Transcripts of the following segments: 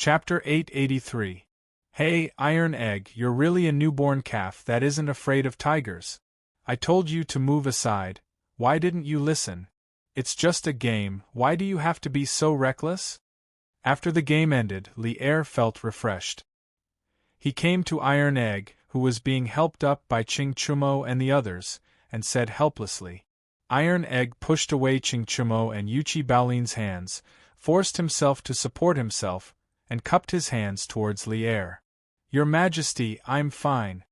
Chapter 883. Hey, Iron Egg, you're really a newborn calf that isn't afraid of tigers. I told you to move aside. Why didn't you listen? It's just a game, why do you have to be so reckless? After the game ended, Li'er felt refreshed. He came to Iron Egg, who was being helped up by Ching Chumo and the others, and said helplessly. Iron Egg pushed away Ching Chumo and Yuchi Baolin's hands, forced himself to support himself, and cupped his hands towards Li'er. Your Majesty, I'm fine.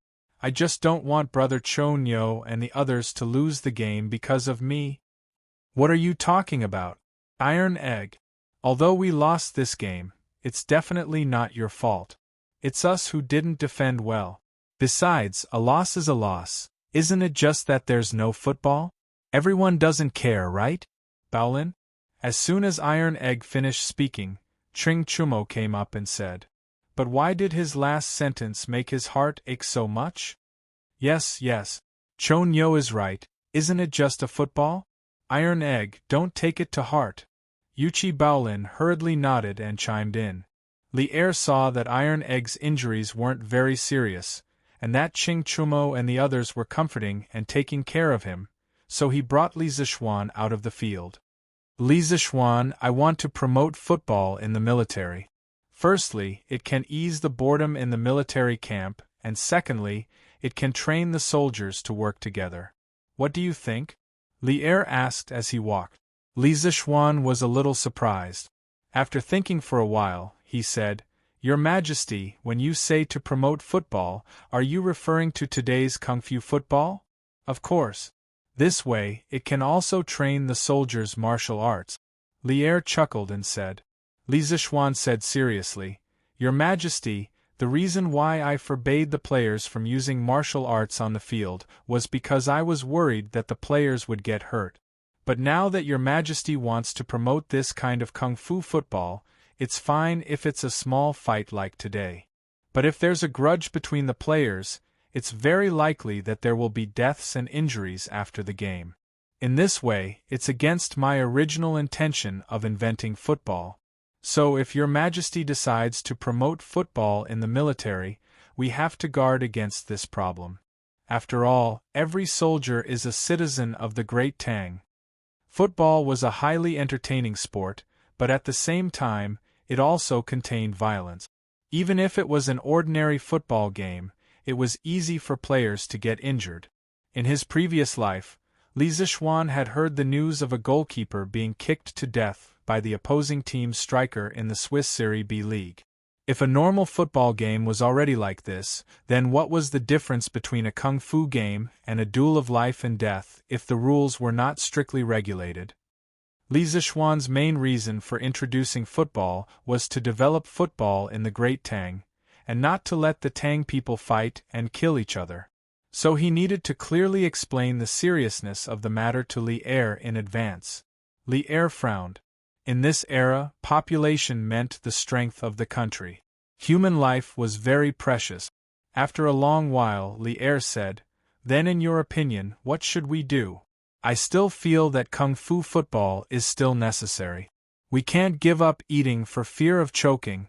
I just don't want Brother Cho Nyo and the others to lose the game because of me. What are you talking about? Iron Egg. Although we lost this game, it's definitely not your fault. It's us who didn't defend well. Besides, a loss is a loss. Isn't it just that there's no football? Everyone doesn't care, right? Baolin? As soon as Iron Egg finished speaking, Ching Chumo came up and said, but why did his last sentence make his heart ache so much? Yes, Cho Nyo is right, isn't it just a football? Iron Egg, don't take it to heart. Yuchi Baolin hurriedly nodded and chimed in. Li'er saw that Iron Egg's injuries weren't very serious, and that Ching Chumo and the others were comforting and taking care of him, so he brought Li Zishuan out of the field. Li Zishuan, I want to promote football in the military. Firstly, it can ease the boredom in the military camp, and secondly, it can train the soldiers to work together. What do you think? Li'er asked as he walked. Li Zishuan was a little surprised. After thinking for a while, he said, Your Majesty, when you say to promote football, are you referring to today's Kung Fu football? Of course. This way, it can also train the soldiers' martial arts. Li'er chuckled and said. Li Zishuan said seriously, Your Majesty, the reason why I forbade the players from using martial arts on the field was because I was worried that the players would get hurt. But now that Your Majesty wants to promote this kind of Kung Fu football, it's fine if it's a small fight like today. But if there's a grudge between the players, it's very likely that there will be deaths and injuries after the game. In this way, it's against my original intention of inventing football. So if Your Majesty decides to promote football in the military, we have to guard against this problem. After all, every soldier is a citizen of the Great Tang. Football was a highly entertaining sport, but at the same time, it also contained violence. Even if it was an ordinary football game, it was easy for players to get injured. In his previous life, Li Zishuan had heard the news of a goalkeeper being kicked to death by the opposing team's striker in the Swiss Serie B League. If a normal football game was already like this, then what was the difference between a kung fu game and a duel of life and death if the rules were not strictly regulated? Li Zishuan's main reason for introducing football was to develop football in the Great Tang, and not to let the Tang people fight and kill each other. So he needed to clearly explain the seriousness of the matter to Li'er in advance. Li'er frowned. In this era, population meant the strength of the country. Human life was very precious. After a long while, Li'er said, Then in your opinion, what should we do? I still feel that Kung Fu football is still necessary. We can't give up eating for fear of choking.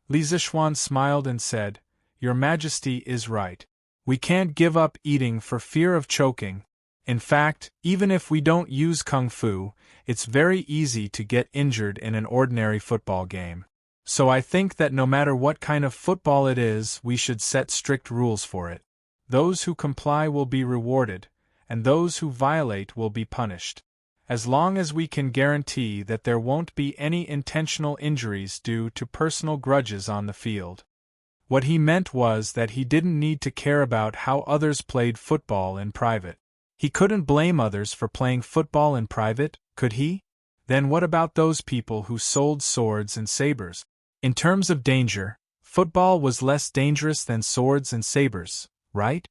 Li Zishuan smiled and said, Your Majesty is right. We can't give up eating for fear of choking. In fact, even if we don't use Kung Fu, it's very easy to get injured in an ordinary football game. So I think that no matter what kind of football it is, we should set strict rules for it. Those who comply will be rewarded, and those who violate will be punished. As long as we can guarantee that there won't be any intentional injuries due to personal grudges on the field. What he meant was that he didn't need to care about how others played football in private. He couldn't blame others for playing football in private, could he? Then what about those people who sold swords and sabers? In terms of danger, football was less dangerous than swords and sabers, right?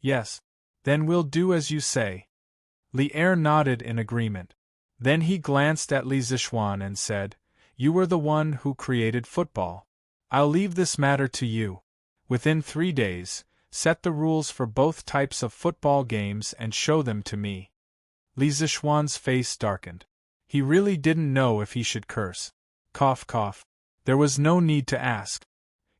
Yes. Then we'll do as you say. Li'er nodded in agreement. Then he glanced at Li Zishuan and said, You were the one who created football. I'll leave this matter to you. Within 3 days, set the rules for both types of football games and show them to me. Li Zishuan's face darkened. He really didn't know if he should curse. Cough cough. There was no need to ask.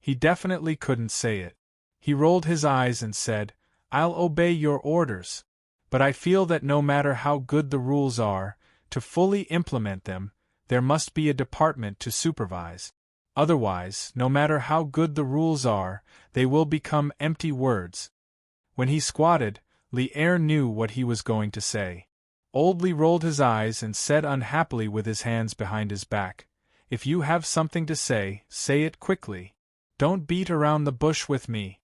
He definitely couldn't say it. He rolled his eyes and said, "I'll obey your orders. But I feel that no matter how good the rules are, to fully implement them, there must be a department to supervise. Otherwise, no matter how good the rules are, they will become empty words." When he squatted, Li'er knew what he was going to say. Old Li rolled his eyes and said unhappily with his hands behind his back, "If you have something to say it quickly. Don't beat around the bush with me."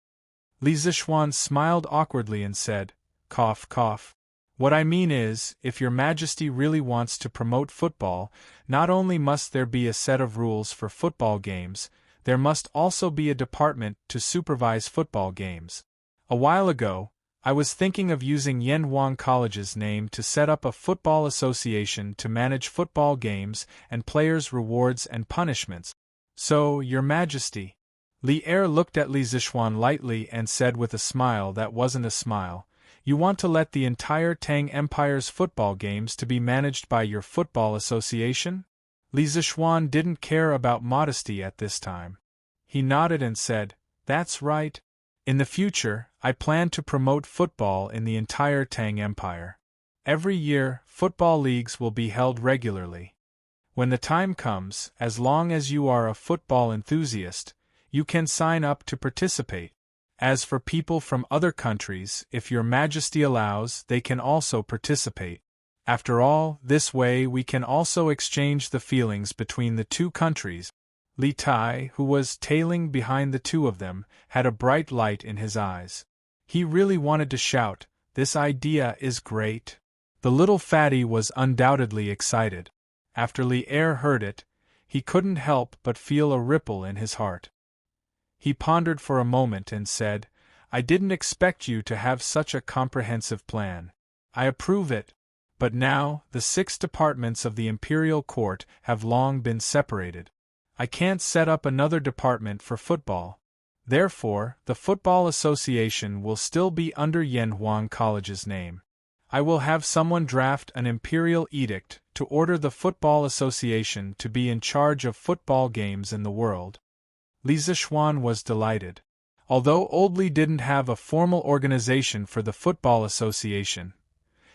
Li Zishuan smiled awkwardly and said, "Cough, cough. What I mean is, if your Majesty really wants to promote football, not only must there be a set of rules for football games, there must also be a department to supervise football games. A while ago, I was thinking of using Yanhuang College's name to set up a football association to manage football games and players' rewards and punishments. So, Your Majesty." Li'er looked at Li Zishuan lightly and said with a smile that wasn't a smile, "You want to let the entire Tang Empire's football games to be managed by your football association?" Li Zishuan didn't care about modesty at this time. He nodded and said, "That's right. In the future, I plan to promote football in the entire Tang Empire. Every year, football leagues will be held regularly. When the time comes, as long as you are a football enthusiast, you can sign up to participate. As for people from other countries, if Your Majesty allows, they can also participate. After all, this way we can also exchange the feelings between the two countries." Li Tai, who was tailing behind the two of them, had a bright light in his eyes. He really wanted to shout, "This idea is great." The little fatty was undoubtedly excited. After Li'er heard it, he couldn't help but feel a ripple in his heart. He pondered for a moment and said, "I didn't expect you to have such a comprehensive plan. I approve it. But now, the 6 departments of the Imperial Court have long been separated. I can't set up another department for football. Therefore, the Football Association will still be under Yanhuang College's name. I will have someone draft an imperial edict to order the Football Association to be in charge of football games in the world." Li Zishuan was delighted. Although Old Li didn't have a formal organization for the Football Association,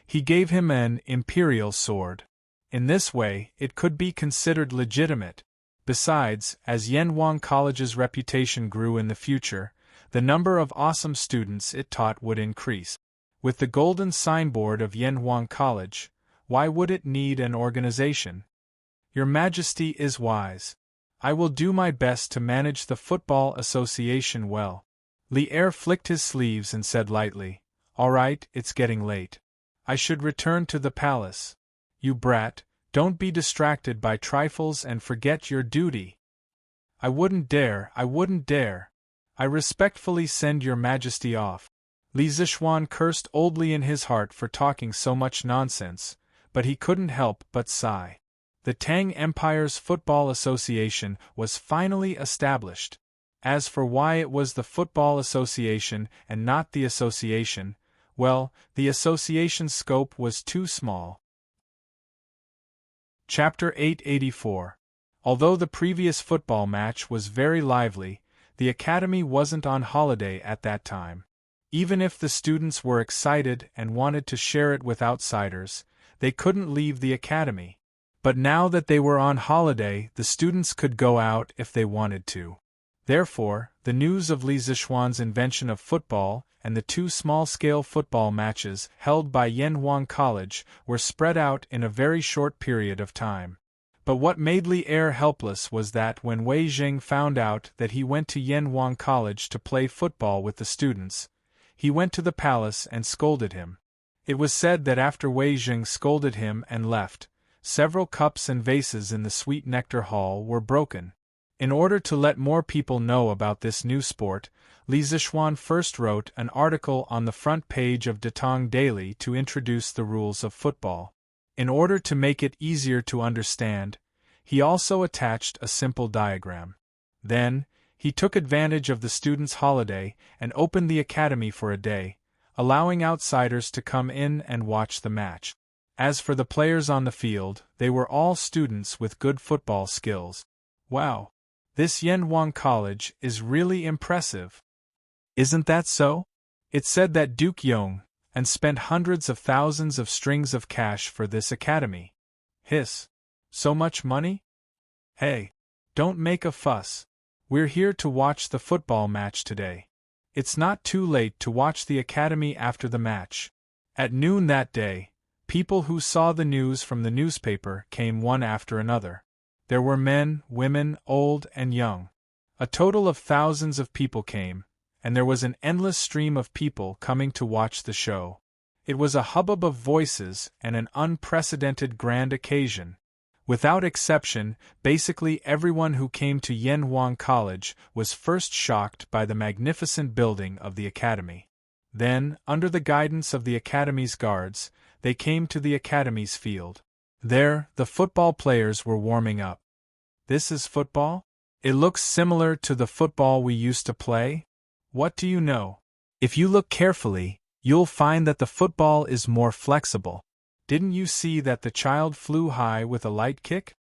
he gave him an imperial sword. In this way, it could be considered legitimate. Besides, as Yanhuang College's reputation grew in the future, the number of awesome students it taught would increase. With the golden signboard of Yanhuang College, why would it need an organization? Your Majesty is wise. I will do my best to manage the Football Association well. Li'er flicked his sleeves and said lightly, "All right, it's getting late. I should return to the palace. You brat, don't be distracted by trifles and forget your duty." I wouldn't dare. I respectfully send Your Majesty off." Li Zishuan cursed Old Li in his heart for talking so much nonsense, but he couldn't help but sigh. The Tang Empire's Football Association was finally established. As for why it was the Football Association and not the association, well, the association's scope was too small. Chapter 884. Although the previous football match was very lively, the academy wasn't on holiday at that time. Even if the students were excited and wanted to share it with outsiders, they couldn't leave the academy. But now that they were on holiday, the students could go out if they wanted to. Therefore, the news of Li Zishuan's invention of football and the 2 small-scale football matches held by Yanhuang College were spread out in a very short period of time. But what made Li'er helpless was that when Wei Jing found out that he went to Yanhuang College to play football with the students, he went to the palace and scolded him. It was said that after Wei Jing scolded him and left, several cups and vases in the Sweet Nectar Hall were broken. In order to let more people know about this new sport, Li Zishuan first wrote an article on the front page of Tang Daily to introduce the rules of football. In order to make it easier to understand, he also attached a simple diagram. Then, he took advantage of the students' holiday and opened the academy for a day, allowing outsiders to come in and watch the match. As for the players on the field, they were all students with good football skills. Wow! This Yenhuang College is really impressive. Isn't that so? It said that Duke Yong and spent hundreds of thousands of strings of cash for this academy. Hiss. So much money? Hey, don't make a fuss. We're here to watch the football match today. It's not too late to watch the academy after the match. At noon that day, people who saw the news from the newspaper came one after another. There were men, women, old and young. A total of thousands of people came, and there was an endless stream of people coming to watch the show. It was a hubbub of voices and an unprecedented grand occasion. Without exception, basically everyone who came to Yenhuang College was first shocked by the magnificent building of the academy. Then, under the guidance of the academy's guards, they came to the academy's field. There, the football players were warming up. This is football? It looks similar to the football we used to play? What do you know? If you look carefully, you'll find that the football is more flexible. Didn't you see that the child flew high with a light kick?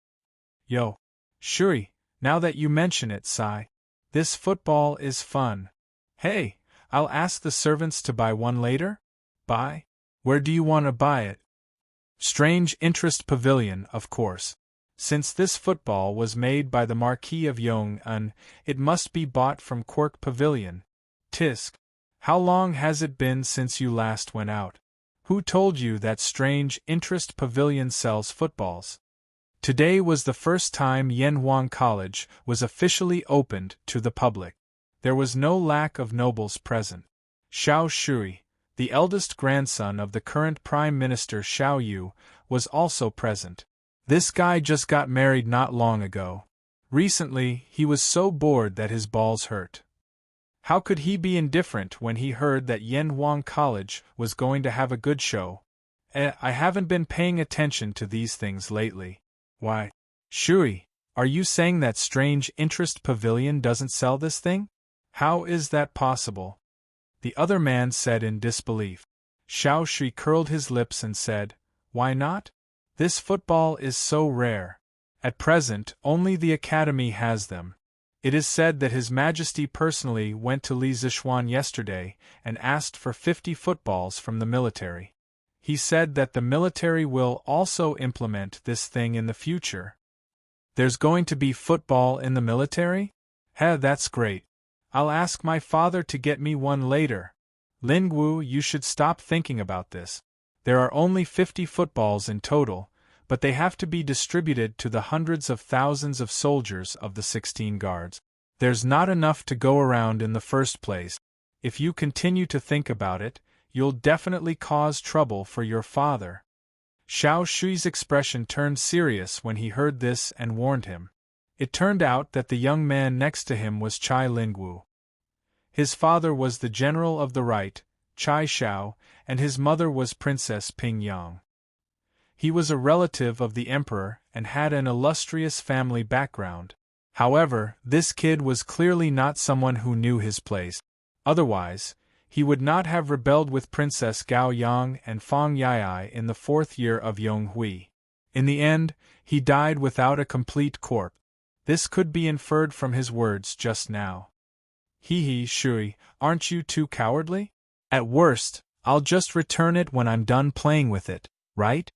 Yo. Shuri, now that you mention it, Sai. This football is fun. Hey, I'll ask the servants to buy one later? Buy? Where do you want to buy it? Strange Interest Pavilion, of course. Since this football was made by the Marquis of Yong-un, it must be bought from Quirk Pavilion. Tisk. How long has it been since you last went out? Who told you that Strange Interest Pavilion sells footballs? Today was the first time Yenhuang College was officially opened to the public. There was no lack of nobles present. Xiao Shui, the eldest grandson of the current Prime Minister Xiao Yu, was also present. This guy just got married not long ago. Recently, he was so bored that his balls hurt. How could he be indifferent when he heard that Yenhuang College was going to have a good show? I haven't been paying attention to these things lately. Why? Shui, are you saying that Strange Interest Pavilion doesn't sell this thing? How is that possible? The other man said in disbelief. Xiao Shui curled his lips and said, Why not? This football is so rare. At present, only the academy has them. It is said that His Majesty personally went to Li Zishuan yesterday and asked for 50 footballs from the military. He said that the military will also implement this thing in the future. There's going to be football in the military? That's great. I'll ask my father to get me one later. Lingwu, you should stop thinking about this. There are only 50 footballs in total, but they have to be distributed to the hundreds of thousands of soldiers of the 16 guards. There's not enough to go around in the first place. If you continue to think about it, you'll definitely cause trouble for your father. Xiao Shui's expression turned serious when he heard this and warned him. It turned out that the young man next to him was Chai Lingwu. His father was the general of the right, Chai Xiao, and his mother was Princess Ping Yang. He was a relative of the emperor and had an illustrious family background. However, this kid was clearly not someone who knew his place. Otherwise, he would not have rebelled with Princess Gao Yang and Fang Yai in the 4th year of Yonghui. In the end, he died without a complete corpse. This could be inferred from his words just now. Hee Shui, aren't you too cowardly? At worst, I'll just return it when I'm done playing with it, right?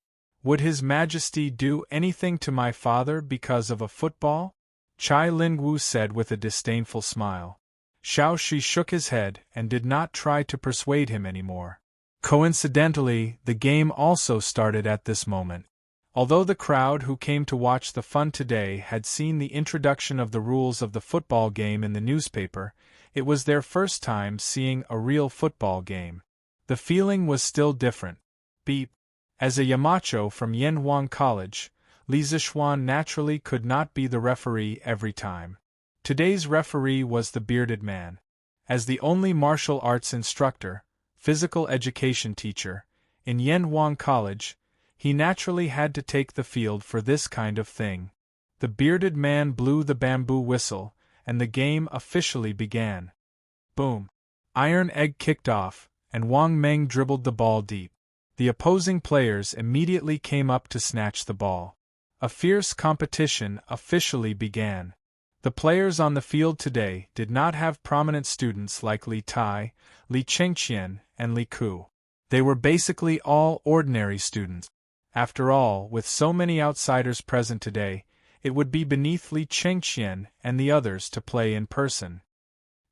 Would His Majesty do anything to my father because of a football? Chai Lingwu said with a disdainful smile. Xiao Shi shook his head and did not try to persuade him anymore. Coincidentally, the game also started at this moment. Although the crowd who came to watch the fun today had seen the introduction of the rules of the football game in the newspaper, it was their first time seeing a real football game. The feeling was still different. Beep. As a Yamacho from Yenhuang College, Li Zishuan naturally could not be the referee every time. Today's referee was the bearded man. As the only martial arts instructor, physical education teacher, in Yenhuang College, he naturally had to take the field for this kind of thing. The bearded man blew the bamboo whistle, and the game officially began. Boom! Iron Egg kicked off, and Wang Meng dribbled the ball deep. The opposing players immediately came up to snatch the ball. A fierce competition officially began. The players on the field today did not have prominent students like Li Tai, Li Chengqian, and Li Ku. They were basically all ordinary students. After all, with so many outsiders present today, it would be beneath Li Chengqian and the others to play in person.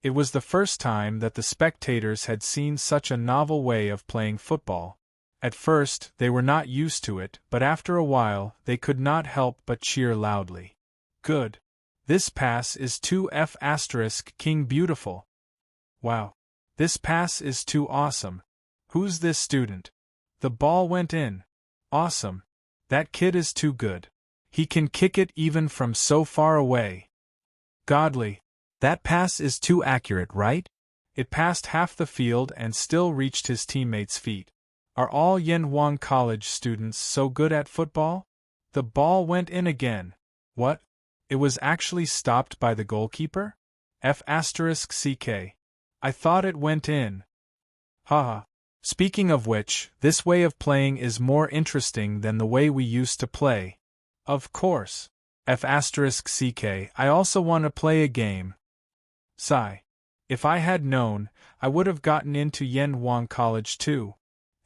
It was the first time that the spectators had seen such a novel way of playing football. At first, they were not used to it, but after a while, they could not help but cheer loudly. Good. This pass is too King beautiful. Wow. This pass is too awesome. Who's this student? The ball went in. Awesome. That kid is too good. He can kick it even from so far away. Godly. That pass is too accurate, right? It passed half the field and still reached his teammates' feet. Are all Yanhuang College students so good at football? The ball went in again. What? It was actually stopped by the goalkeeper? *CK. I thought it went in. Haha. Speaking of which, this way of playing is more interesting than the way we used to play. Of course. *CK. I also want to play a game. Sigh. If I had known, I would have gotten into Yanhuang College too.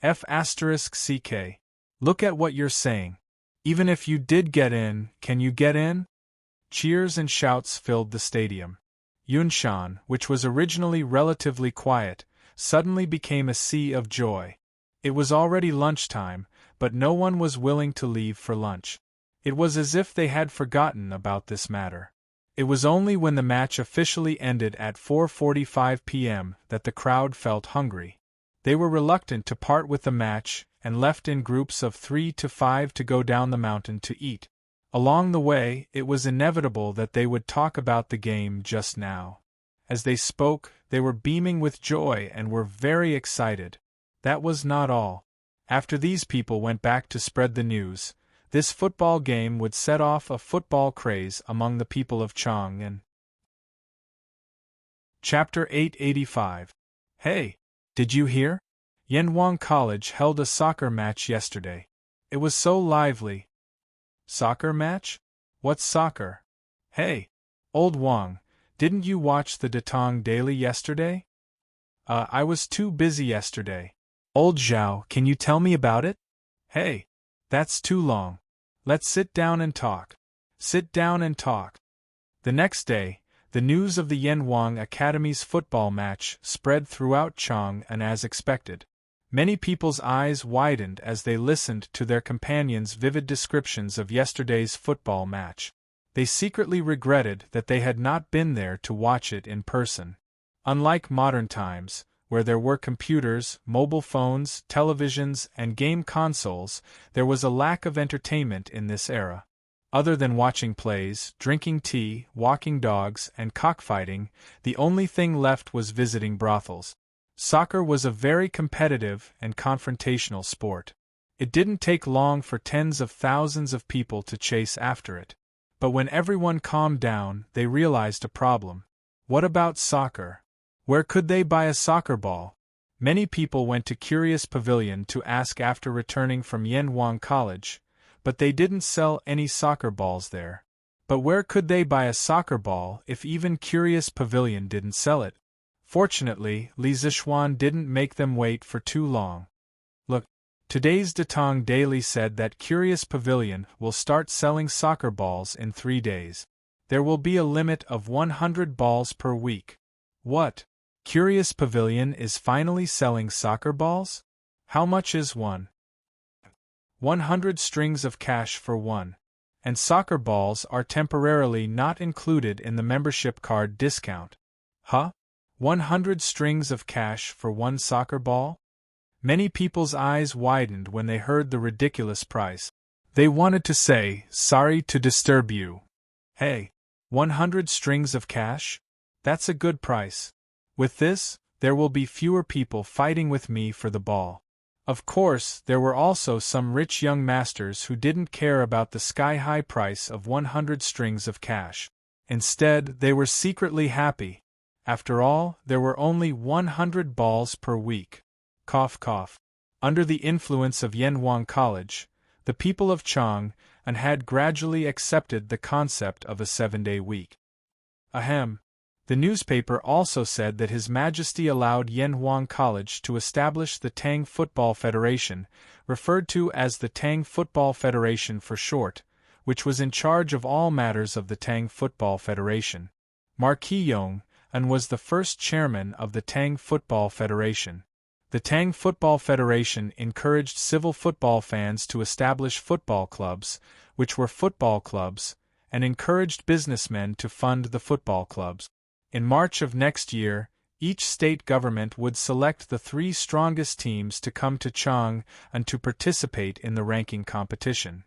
*CK. Look at what you're saying. Even if you did get in, can you get in? Cheers and shouts filled the stadium. Yunshan, which was originally relatively quiet, suddenly became a sea of joy. It was already lunchtime, but no one was willing to leave for lunch. It was as if they had forgotten about this matter. It was only when the match officially ended at 4:45 p.m. that the crowd felt hungry. They were reluctant to part with the match and left in groups of 3 to 5 to go down the mountain to eat. Along the way, it was inevitable that they would talk about the game just now. As they spoke, they were beaming with joy and were very excited. That was not all. After these people went back to spread the news, this football game would set off a football craze among the people of Chang'an. Chapter 885. Hey! Did you hear? Yanhuang College held a soccer match yesterday. It was so lively. Soccer match? What's soccer? Hey! Old Wang, didn't you watch the Datang Daily yesterday? I was too busy yesterday. Old Zhao, can you tell me about it? Hey! That's too long. Let's sit down and talk. Sit down and talk. The next day, the news of the Yanhuang Academy's football match spread throughout Chang'an as expected. Many people's eyes widened as they listened to their companions' vivid descriptions of yesterday's football match. They secretly regretted that they had not been there to watch it in person. Unlike modern times, where there were computers, mobile phones, televisions, and game consoles, there was a lack of entertainment in this era. Other than watching plays, drinking tea, walking dogs, and cockfighting, the only thing left was visiting brothels. Soccer was a very competitive and confrontational sport. It didn't take long for tens of thousands of people to chase after it. But when everyone calmed down, they realized a problem. What about soccer? Where could they buy a soccer ball? Many people went to Curious Pavilion to ask after returning from Yanhuang College, but they didn't sell any soccer balls there. But where could they buy a soccer ball if even Curious Pavilion didn't sell it? Fortunately, Li Zishuan didn't make them wait for too long. Look, today's Datang Daily said that Curious Pavilion will start selling soccer balls in 3 days. There will be a limit of 100 balls per week. What? Curious Pavilion is finally selling soccer balls? How much is one? 100 strings of cash for one. And soccer balls are temporarily not included in the membership card discount. Huh? 100 strings of cash for one soccer ball? Many people's eyes widened when they heard the ridiculous price. They wanted to say, "Sorry to disturb you." Hey, 100 strings of cash? That's a good price. With this, there will be fewer people fighting with me for the ball. Of course, there were also some rich young masters who didn't care about the sky-high price of 100 strings of cash. Instead, they were secretly happy. After all, there were only 100 balls per week. Cough cough. Under the influence of Yanhuang College, the people of Chang'an had gradually accepted the concept of a 7-day week. Ahem. The newspaper also said that His Majesty allowed Yanhuang College to establish the Tang Football Federation, referred to as the Tang Football Federation for short, which was in charge of all matters of the Tang Football Federation. Marquis Yong, and was the first chairman of the Tang Football Federation. The Tang Football Federation encouraged civil football fans to establish football clubs, which were football clubs, and encouraged businessmen to fund the football clubs. In March of next year, each state government would select the 3 strongest teams to come to Chang and to participate in the ranking competition.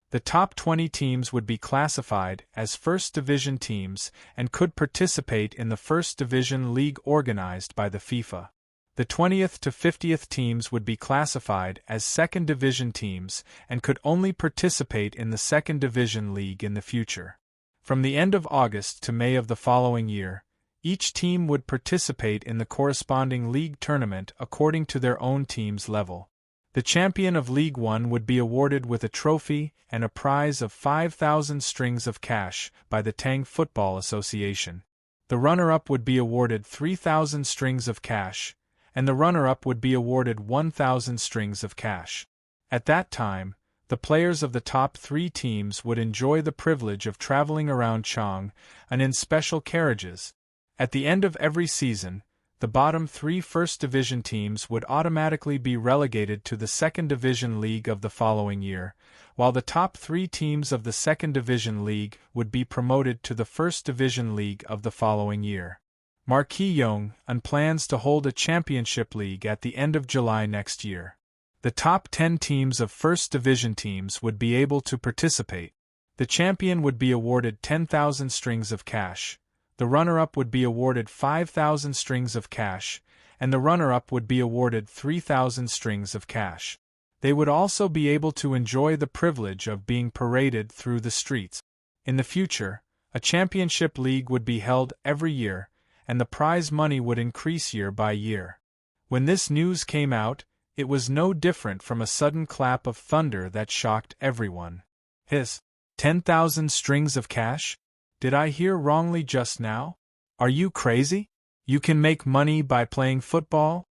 The top 20 teams would be classified as First Division teams and could participate in the First Division League organized by the FIFA. The 20th to 50th teams would be classified as Second Division teams and could only participate in the Second Division League in the future. From the end of August to May of the following year, each team would participate in the corresponding league tournament according to their own team's level. The champion of League One would be awarded with a trophy and a prize of 5,000 strings of cash by the Tang Football Association. The runner-up would be awarded 3,000 strings of cash, and the runner-up would be awarded 1,000 strings of cash. At that time, the players of the top 3 teams would enjoy the privilege of traveling around Chang and in special carriages. At the end of every season, the bottom 3 First Division teams would automatically be relegated to the Second Division League of the following year, while the top 3 teams of the Second Division League would be promoted to the First Division League of the following year. Marquis Yong and plans to hold a championship league at the end of July next year. The top 10 teams of First Division teams would be able to participate. The champion would be awarded 10,000 strings of cash, the runner-up would be awarded 5,000 strings of cash, and the runner-up would be awarded 3,000 strings of cash. They would also be able to enjoy the privilege of being paraded through the streets. In the future, a championship league would be held every year, and the prize money would increase year by year. When this news came out, it was no different from a sudden clap of thunder that shocked everyone. His 10,000 strings of cash? Did I hear wrongly just now? Are you crazy? You can make money by playing football?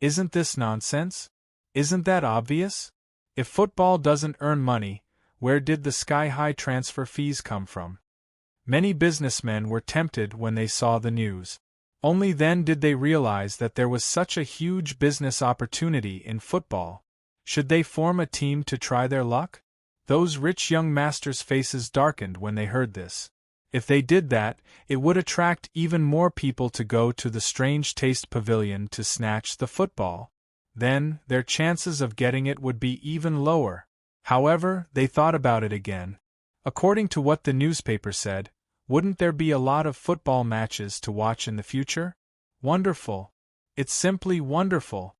Isn't this nonsense? Isn't that obvious? If football doesn't earn money, where did the sky-high transfer fees come from? Many businessmen were tempted when they saw the news. Only then did they realize that there was such a huge business opportunity in football. Should they form a team to try their luck? Those rich young masters' faces darkened when they heard this. If they did that, it would attract even more people to go to the Strange Taste Pavilion to snatch the football. Then, their chances of getting it would be even lower. However, they thought about it again. According to what the newspaper said, wouldn't there be a lot of football matches to watch in the future? Wonderful. It's simply wonderful.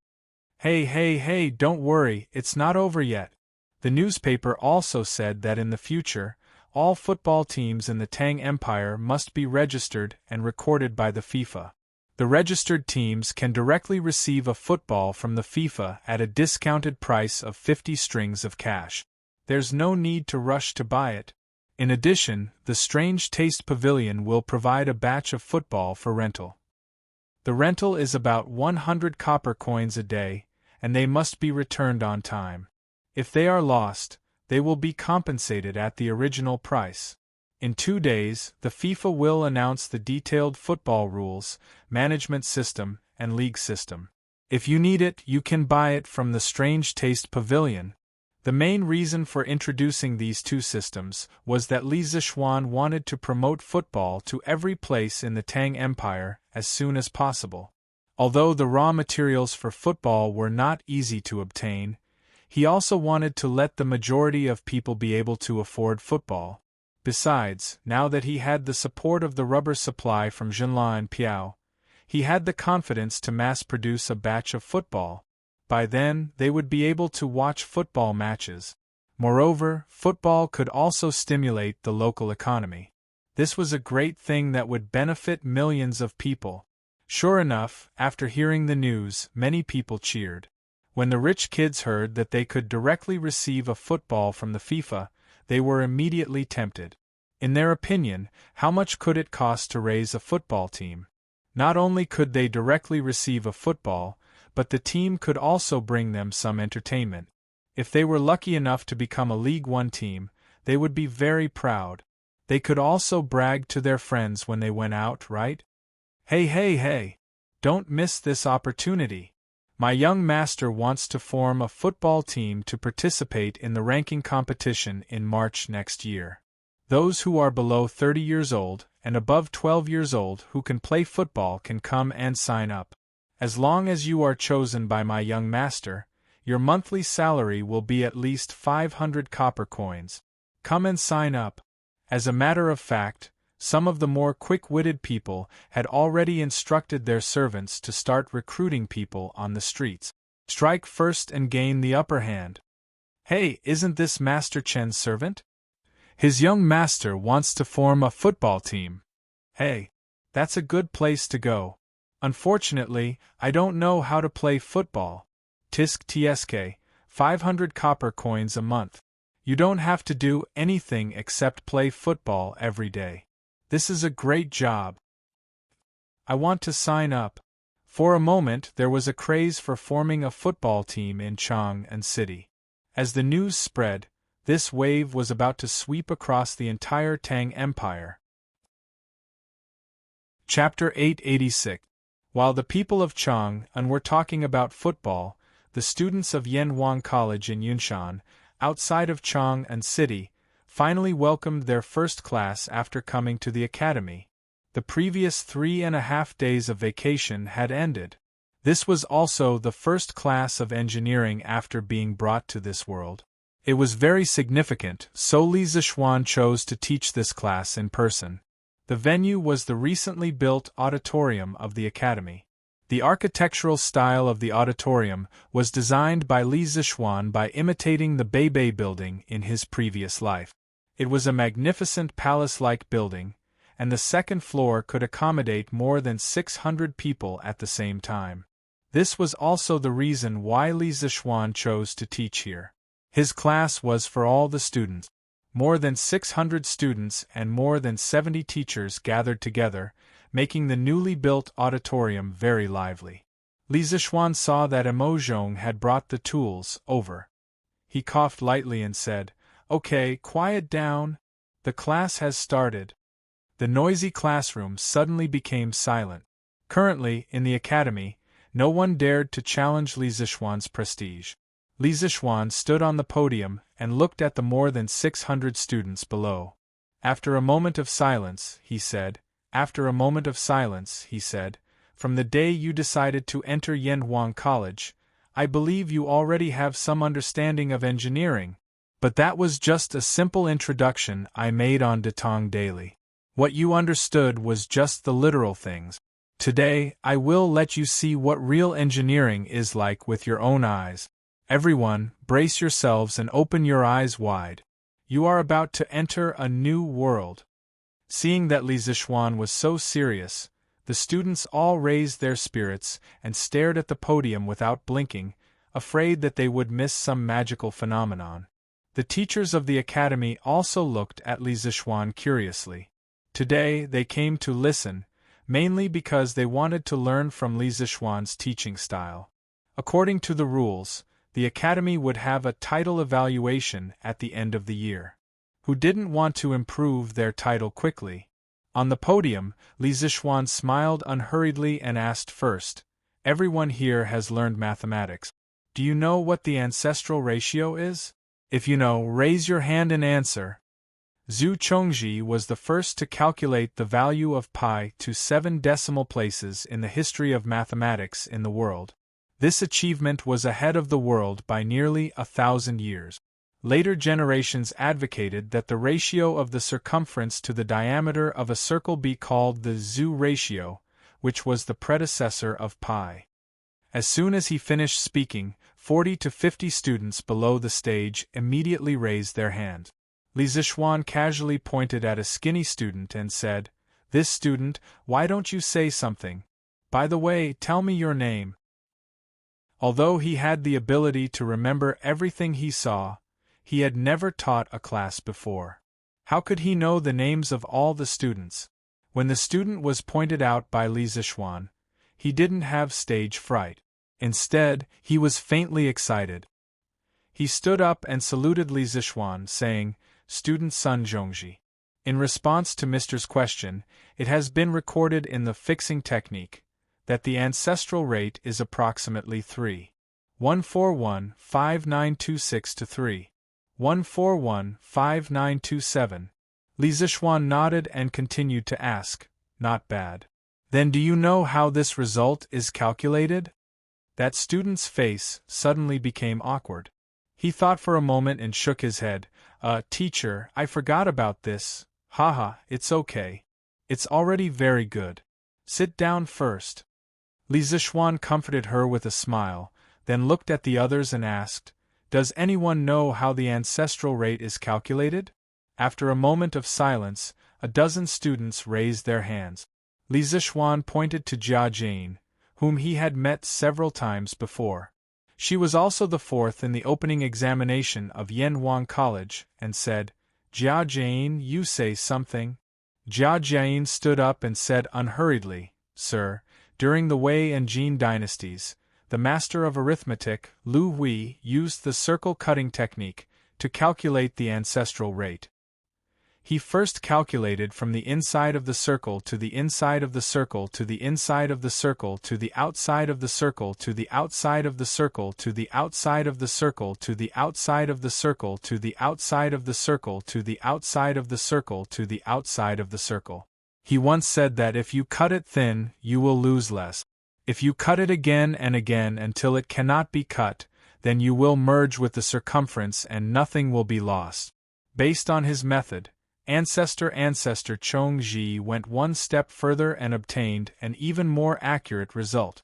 Hey, don't worry, it's not over yet. The newspaper also said that in the future, all football teams in the Tang Empire must be registered and recorded by the FIFA. The registered teams can directly receive a football from the FIFA at a discounted price of 50 strings of cash. There's no need to rush to buy it. In addition, the Strange Taste Pavilion will provide a batch of football for rental. The rental is about 100 copper coins a day, and they must be returned on time. If they are lost, they will be compensated at the original price. In 2 days, the FIFA will announce the detailed football rules, management system, and league system. If you need it, you can buy it from the Strange Taste Pavilion. The main reason for introducing these 2 systems was that Li Zishuan wanted to promote football to every place in the Tang Empire as soon as possible. Although the raw materials for football were not easy to obtain, he also wanted to let the majority of people be able to afford football. Besides, now that he had the support of the rubber supply from Jinla and Piao, he had the confidence to mass-produce a batch of football. By then, they would be able to watch football matches. Moreover, football could also stimulate the local economy. This was a great thing that would benefit millions of people. Sure enough, after hearing the news, many people cheered. When the rich kids heard that they could directly receive a football from the FIFA, they were immediately tempted. In their opinion, how much could it cost to raise a football team? Not only could they directly receive a football, but the team could also bring them some entertainment. If they were lucky enough to become a League One team, they would be very proud. They could also brag to their friends when they went out, right? Hey, hey, hey! Don't miss this opportunity. My young master wants to form a football team to participate in the ranking competition in March next year. Those who are below 30 years old and above 12 years old who can play football can come and sign up. As long as you are chosen by my young master, your monthly salary will be at least 500 copper coins. Come and sign up. As a matter of fact, some of the more quick-witted people had already instructed their servants to start recruiting people on the streets. Strike first and gain the upper hand. Hey, isn't this Master Chen's servant? His young master wants to form a football team. Hey, that's a good place to go. Unfortunately, I don't know how to play football. Tisk tsk, 500 copper coins a month. You don't have to do anything except play football every day. This is a great job. I want to sign up. For a moment there was a craze for forming a football team in Chang'an City. As the news spread, this wave was about to sweep across the entire Tang Empire. Chapter 886. While the people of Chang'an were talking about football, the students of Yanhuang College in Yunshan, outside of Chang'an City, finally welcomed their first class after coming to the academy. The previous 3.5 days of vacation had ended. This was also the first class of engineering after being brought to this world. It was very significant, so Li Zixuan chose to teach this class in person. The venue was the recently built auditorium of the academy. The architectural style of the auditorium was designed by Li Zixuan by imitating the Beibei building in his previous life. It was a magnificent palace-like building, and the second floor could accommodate more than 600 people at the same time. This was also the reason why Li Zixuan chose to teach here. His class was for all the students. More than 600 students and more than 70 teachers gathered together, making the newly built auditorium very lively. Li Zixuan saw that Emozhong had brought the tools over. He coughed lightly and said, "Okay, quiet down. The class has started." The noisy classroom suddenly became silent. Currently, in the academy, no one dared to challenge Li Zixuan's prestige. Li Zixuan stood on the podium and looked at the more than 600 students below. After a moment of silence, he said, "From the day you decided to enter Yanhuang College, I believe you already have some understanding of engineering, but that was just a simple introduction I made on Tang daily. What you understood was just the literal things. Today, I will let you see what real engineering is like with your own eyes. Everyone, brace yourselves and open your eyes wide. You are about to enter a new world." Seeing that Li Zixuan was so serious, the students all raised their spirits and stared at the podium without blinking, afraid that they would miss some magical phenomenon. The teachers of the academy also looked at Li Zixuan curiously. Today they came to listen, mainly because they wanted to learn from Li Zixuan's teaching style. According to the rules, the academy would have a title evaluation at the end of the year. Who didn't want to improve their title quickly? On the podium, Li Zixuan smiled unhurriedly and asked first, "Everyone here has learned mathematics. Do you know what the ancestral ratio is? If you know, raise your hand and answer." Zhu Chongji was the first to calculate the value of pi to 7 decimal places in the history of mathematics in the world. This achievement was ahead of the world by nearly 1,000 years. Later generations advocated that the ratio of the circumference to the diameter of a circle be called the Zhu ratio, which was the predecessor of pi. As soon as he finished speaking, 40 to 50 students below the stage immediately raised their hands. Li Zixuan casually pointed at a skinny student and said, "This student, why don't you say something? By the way, tell me your name." Although he had the ability to remember everything he saw, he had never taught a class before. How could he know the names of all the students? When the student was pointed out by Li Zixuan, he didn't have stage fright. Instead, he was faintly excited. He stood up and saluted Li Zixuan, saying, "Student Sun Zhongji." In response to Mr.'s question, it has been recorded in the fixing technique that the ancestral rate is approximately 3.1415926 to 3.1415927. Li Zixuan nodded and continued to ask, "Not bad. Then do you know how this result is calculated?" That student's face suddenly became awkward. He thought for a moment and shook his head. Teacher, I forgot about this. Haha, it's okay. It's already very good. Sit down first." Li Zixuan comforted her with a smile, then looked at the others and asked, "Does anyone know how the ancestral rate is calculated?" After a moment of silence, a dozen students raised their hands. Li Zixuan pointed to Jia Jane, whom he had met several times before. She was also the fourth in the opening examination of Yanhuang College, and said, "Jia Jane, you say something." Jia Jane stood up and said unhurriedly, "Sir, during the Wei and Jin dynasties, the master of arithmetic, Lu Hui, used the circle-cutting technique to calculate the ancestral rate. He first calculated from the inside of the circle to the inside of the circle to the inside of the circle to the outside of the circle to the outside of the circle to the outside of the circle to the outside of the circle to the outside of the circle to the outside of the circle to the outside of the circle. He once said that if you cut it thin, you will lose less. If you cut it again and again until it cannot be cut, then you will merge with the circumference and nothing will be lost." Based on his method, Ancestor Chong Ji went one step further and obtained an even more accurate result.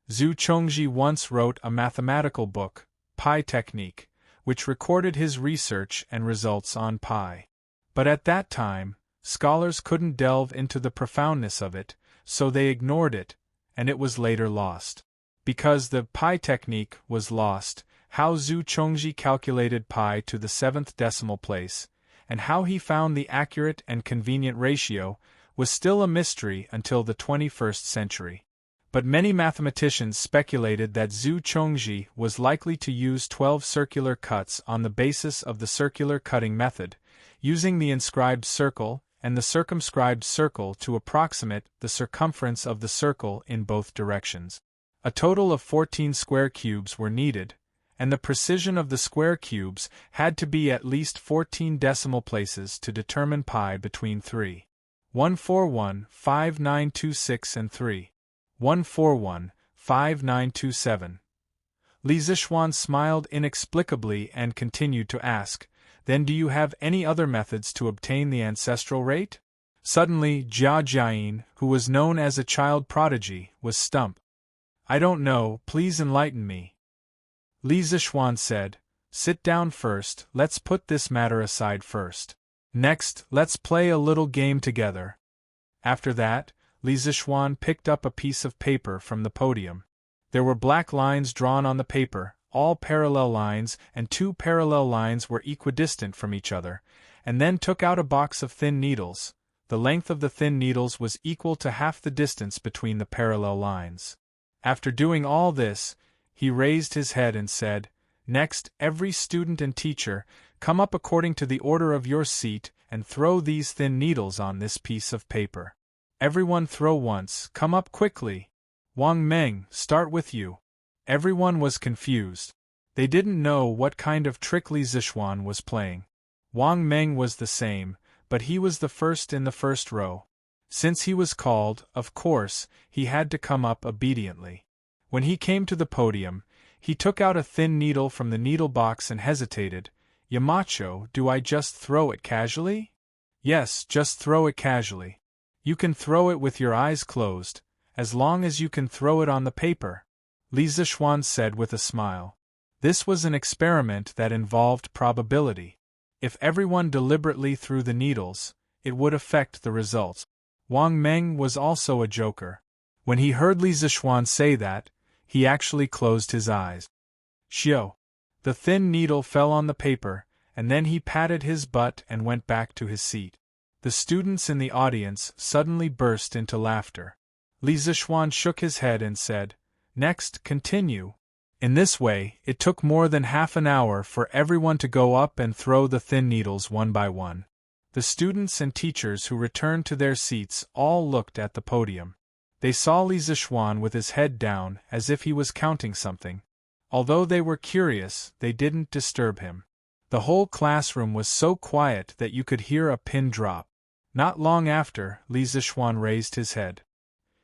Zhu Chongji once wrote a mathematical book, Pi Technique, which recorded his research and results on pi. But at that time, scholars couldn't delve into the profoundness of it, so they ignored it, and it was later lost. Because the pi technique was lost, how Zhu Chongji calculated pi to the 7th decimal place, and how he found the accurate and convenient ratio, was still a mystery until the 21st century. But many mathematicians speculated that Zhu Chongji was likely to use 12 circular cuts on the basis of the circular cutting method, using the inscribed circle and the circumscribed circle to approximate the circumference of the circle in both directions. A total of 14 square cubes were needed, and the precision of the square cubes had to be at least 14 decimal places to determine pi between 3.1415926 and 3.1415927. Li Zixuan smiled inexplicably and continued to ask, "Then do you have any other methods to obtain the ancestral rate?" Suddenly, Jia Jiayin, who was known as a child prodigy, was stumped. "I don't know, please enlighten me." Li Zixuan said, "Sit down first, let's put this matter aside first. Next, let's play a little game together." After that, Li Zixuan picked up a piece of paper from the podium. There were black lines drawn on the paper, all parallel lines, and 2 parallel lines were equidistant from each other, and then took out a box of thin needles. The length of the thin needles was equal to half the distance between the parallel lines. After doing all this, he raised his head and said, "Next, every student and teacher, come up according to the order of your seat and throw these thin needles on this piece of paper. Everyone throw once, come up quickly. Wang Meng, start with you." Everyone was confused. They didn't know what kind of trick Li Zixuan was playing. Wang Meng was the same, but he was the first in the first row. Since he was called, of course, he had to come up obediently. When he came to the podium, he took out a thin needle from the needle box and hesitated. "Yamacho, do I just throw it casually?" "Yes, just throw it casually. You can throw it with your eyes closed, as long as you can throw it on the paper," Li Zixuan said with a smile. This was an experiment that involved probability. If everyone deliberately threw the needles, it would affect the results. Wang Meng was also a joker. When he heard Li Zixuan say that, he actually closed his eyes. Xiao! The thin needle fell on the paper, and then he patted his butt and went back to his seat. The students in the audience suddenly burst into laughter. Li Zichuan shook his head and said, "Next, continue." In this way, it took more than half an hour for everyone to go up and throw the thin needles one by one. The students and teachers who returned to their seats all looked at the podium. They saw Li Zichuan with his head down as if he was counting something. Although they were curious, they didn't disturb him. The whole classroom was so quiet that you could hear a pin drop. Not long after, Li Zichuan raised his head.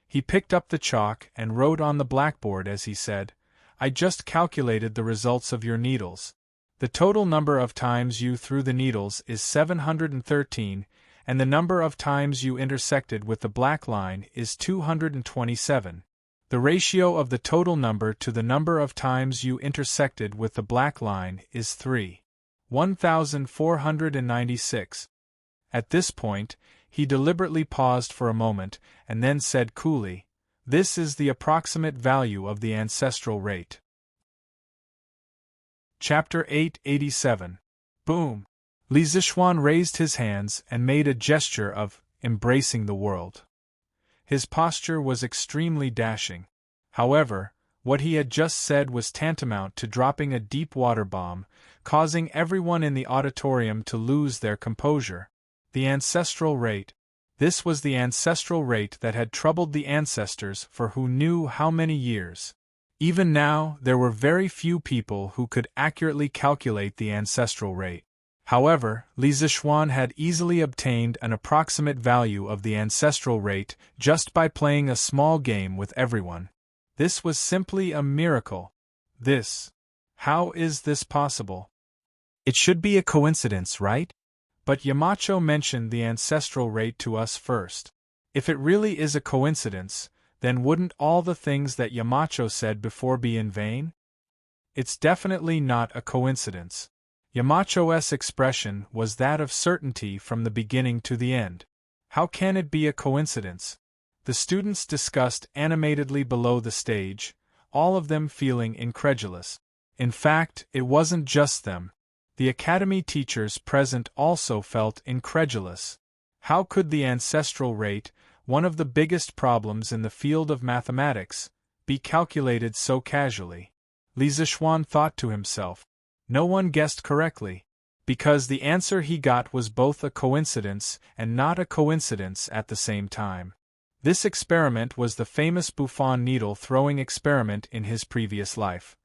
He picked up the chalk and wrote on the blackboard as he said, "I just calculated the results of your needles. The total number of times you threw the needles is 713, and the number of times you intersected with the black line is 227. The ratio of the total number to the number of times you intersected with the black line is 3,1496. At this point, he deliberately paused for a moment and then said coolly, "This is the approximate value of the ancestral rate." Chapter 887. Boom! Li Zichuan raised his hands and made a gesture of embracing the world. His posture was extremely dashing. However, what he had just said was tantamount to dropping a deep water bomb, causing everyone in the auditorium to lose their composure. The ancestral rate. This was the ancestral rate that had troubled the ancestors for who knew how many years. Even now, there were very few people who could accurately calculate the ancestral rate. However, Li Zichuan had easily obtained an approximate value of the ancestral rate just by playing a small game with everyone. This was simply a miracle. How is this possible? It should be a coincidence, right? But Yamacho mentioned the ancestral rate to us first. If it really is a coincidence, then wouldn't all the things that Yamacho said before be in vain? It's definitely not a coincidence. Yamacho's expression was that of certainty from the beginning to the end. How can it be a coincidence? The students discussed animatedly below the stage, all of them feeling incredulous. In fact, it wasn't just them. The academy teachers present also felt incredulous. How could the ancestral rate, one of the biggest problems in the field of mathematics, be calculated so casually? Li Zichuan thought to himself. No one guessed correctly, because the answer he got was both a coincidence and not a coincidence at the same time. This experiment was the famous Buffon needle-throwing experiment in his previous life.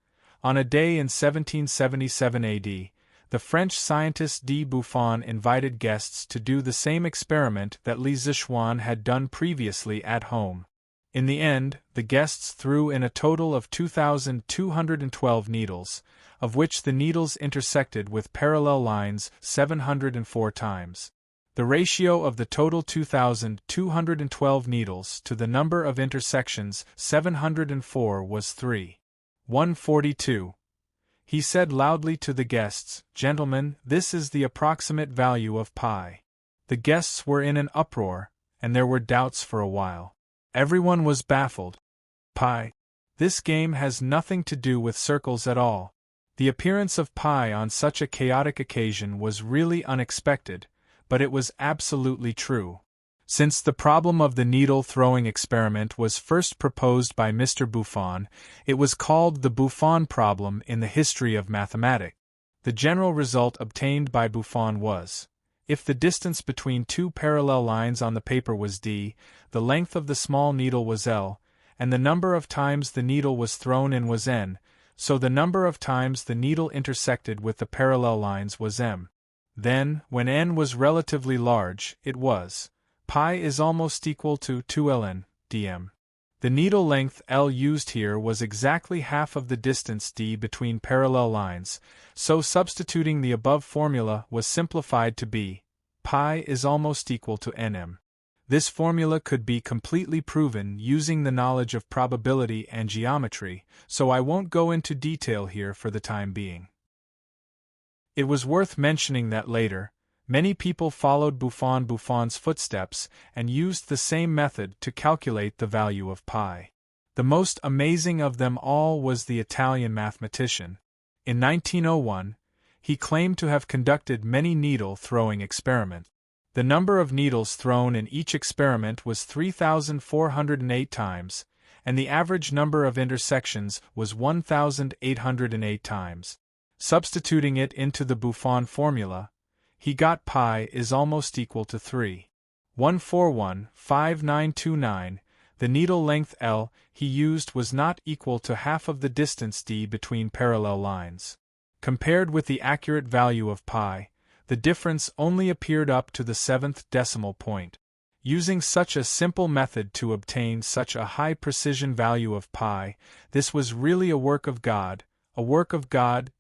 On a day in 1777 AD, the French scientist D. Buffon invited guests to do the same experiment that Li Zichuan had done previously at home. In the end, the guests threw in a total of 2,212 needles, of which the needles intersected with parallel lines 704 times. The ratio of the total 2,212 needles to the number of intersections 704 was 3,142. He said loudly to the guests, "Gentlemen, this is the approximate value of pi." The guests were in an uproar, and there were doubts for a while. Everyone was baffled. Pi. This game has nothing to do with circles at all. The appearance of pi on such a chaotic occasion was really unexpected, but it was absolutely true. Since the problem of the needle-throwing experiment was first proposed by Mr. Buffon, it was called the Buffon problem in the history of mathematics. The general result obtained by Buffon was, if the distance between two parallel lines on the paper was d, the length of the small needle was l, and the number of times the needle was thrown in was n, so the number of times the needle intersected with the parallel lines was m. Then, when n was relatively large, it was pi is almost equal to 2ln dm. The needle length L used here was exactly half of the distance d between parallel lines, so substituting the above formula was simplified to be pi is almost equal to nm. This formula could be completely proven using the knowledge of probability and geometry, so I won't go into detail here for the time being. It was worth mentioning that later, many people followed Buffon's footsteps and used the same method to calculate the value of pi. The most amazing of them all was the Italian mathematician. In 1901, He claimed to have conducted many needle-throwing experiments. The number of needles thrown in each experiment was 3,408 times, and the average number of intersections was 1,808 times. Substituting it into the Buffon formula, he got pi is almost equal to 3.1415929. The needle length L he used was not equal to half of the distance d between parallel lines. Compared with the accurate value of pi, the difference only appeared up to the 7th decimal point. Using such a simple method to obtain such a high precision value of pi, this was really a work of God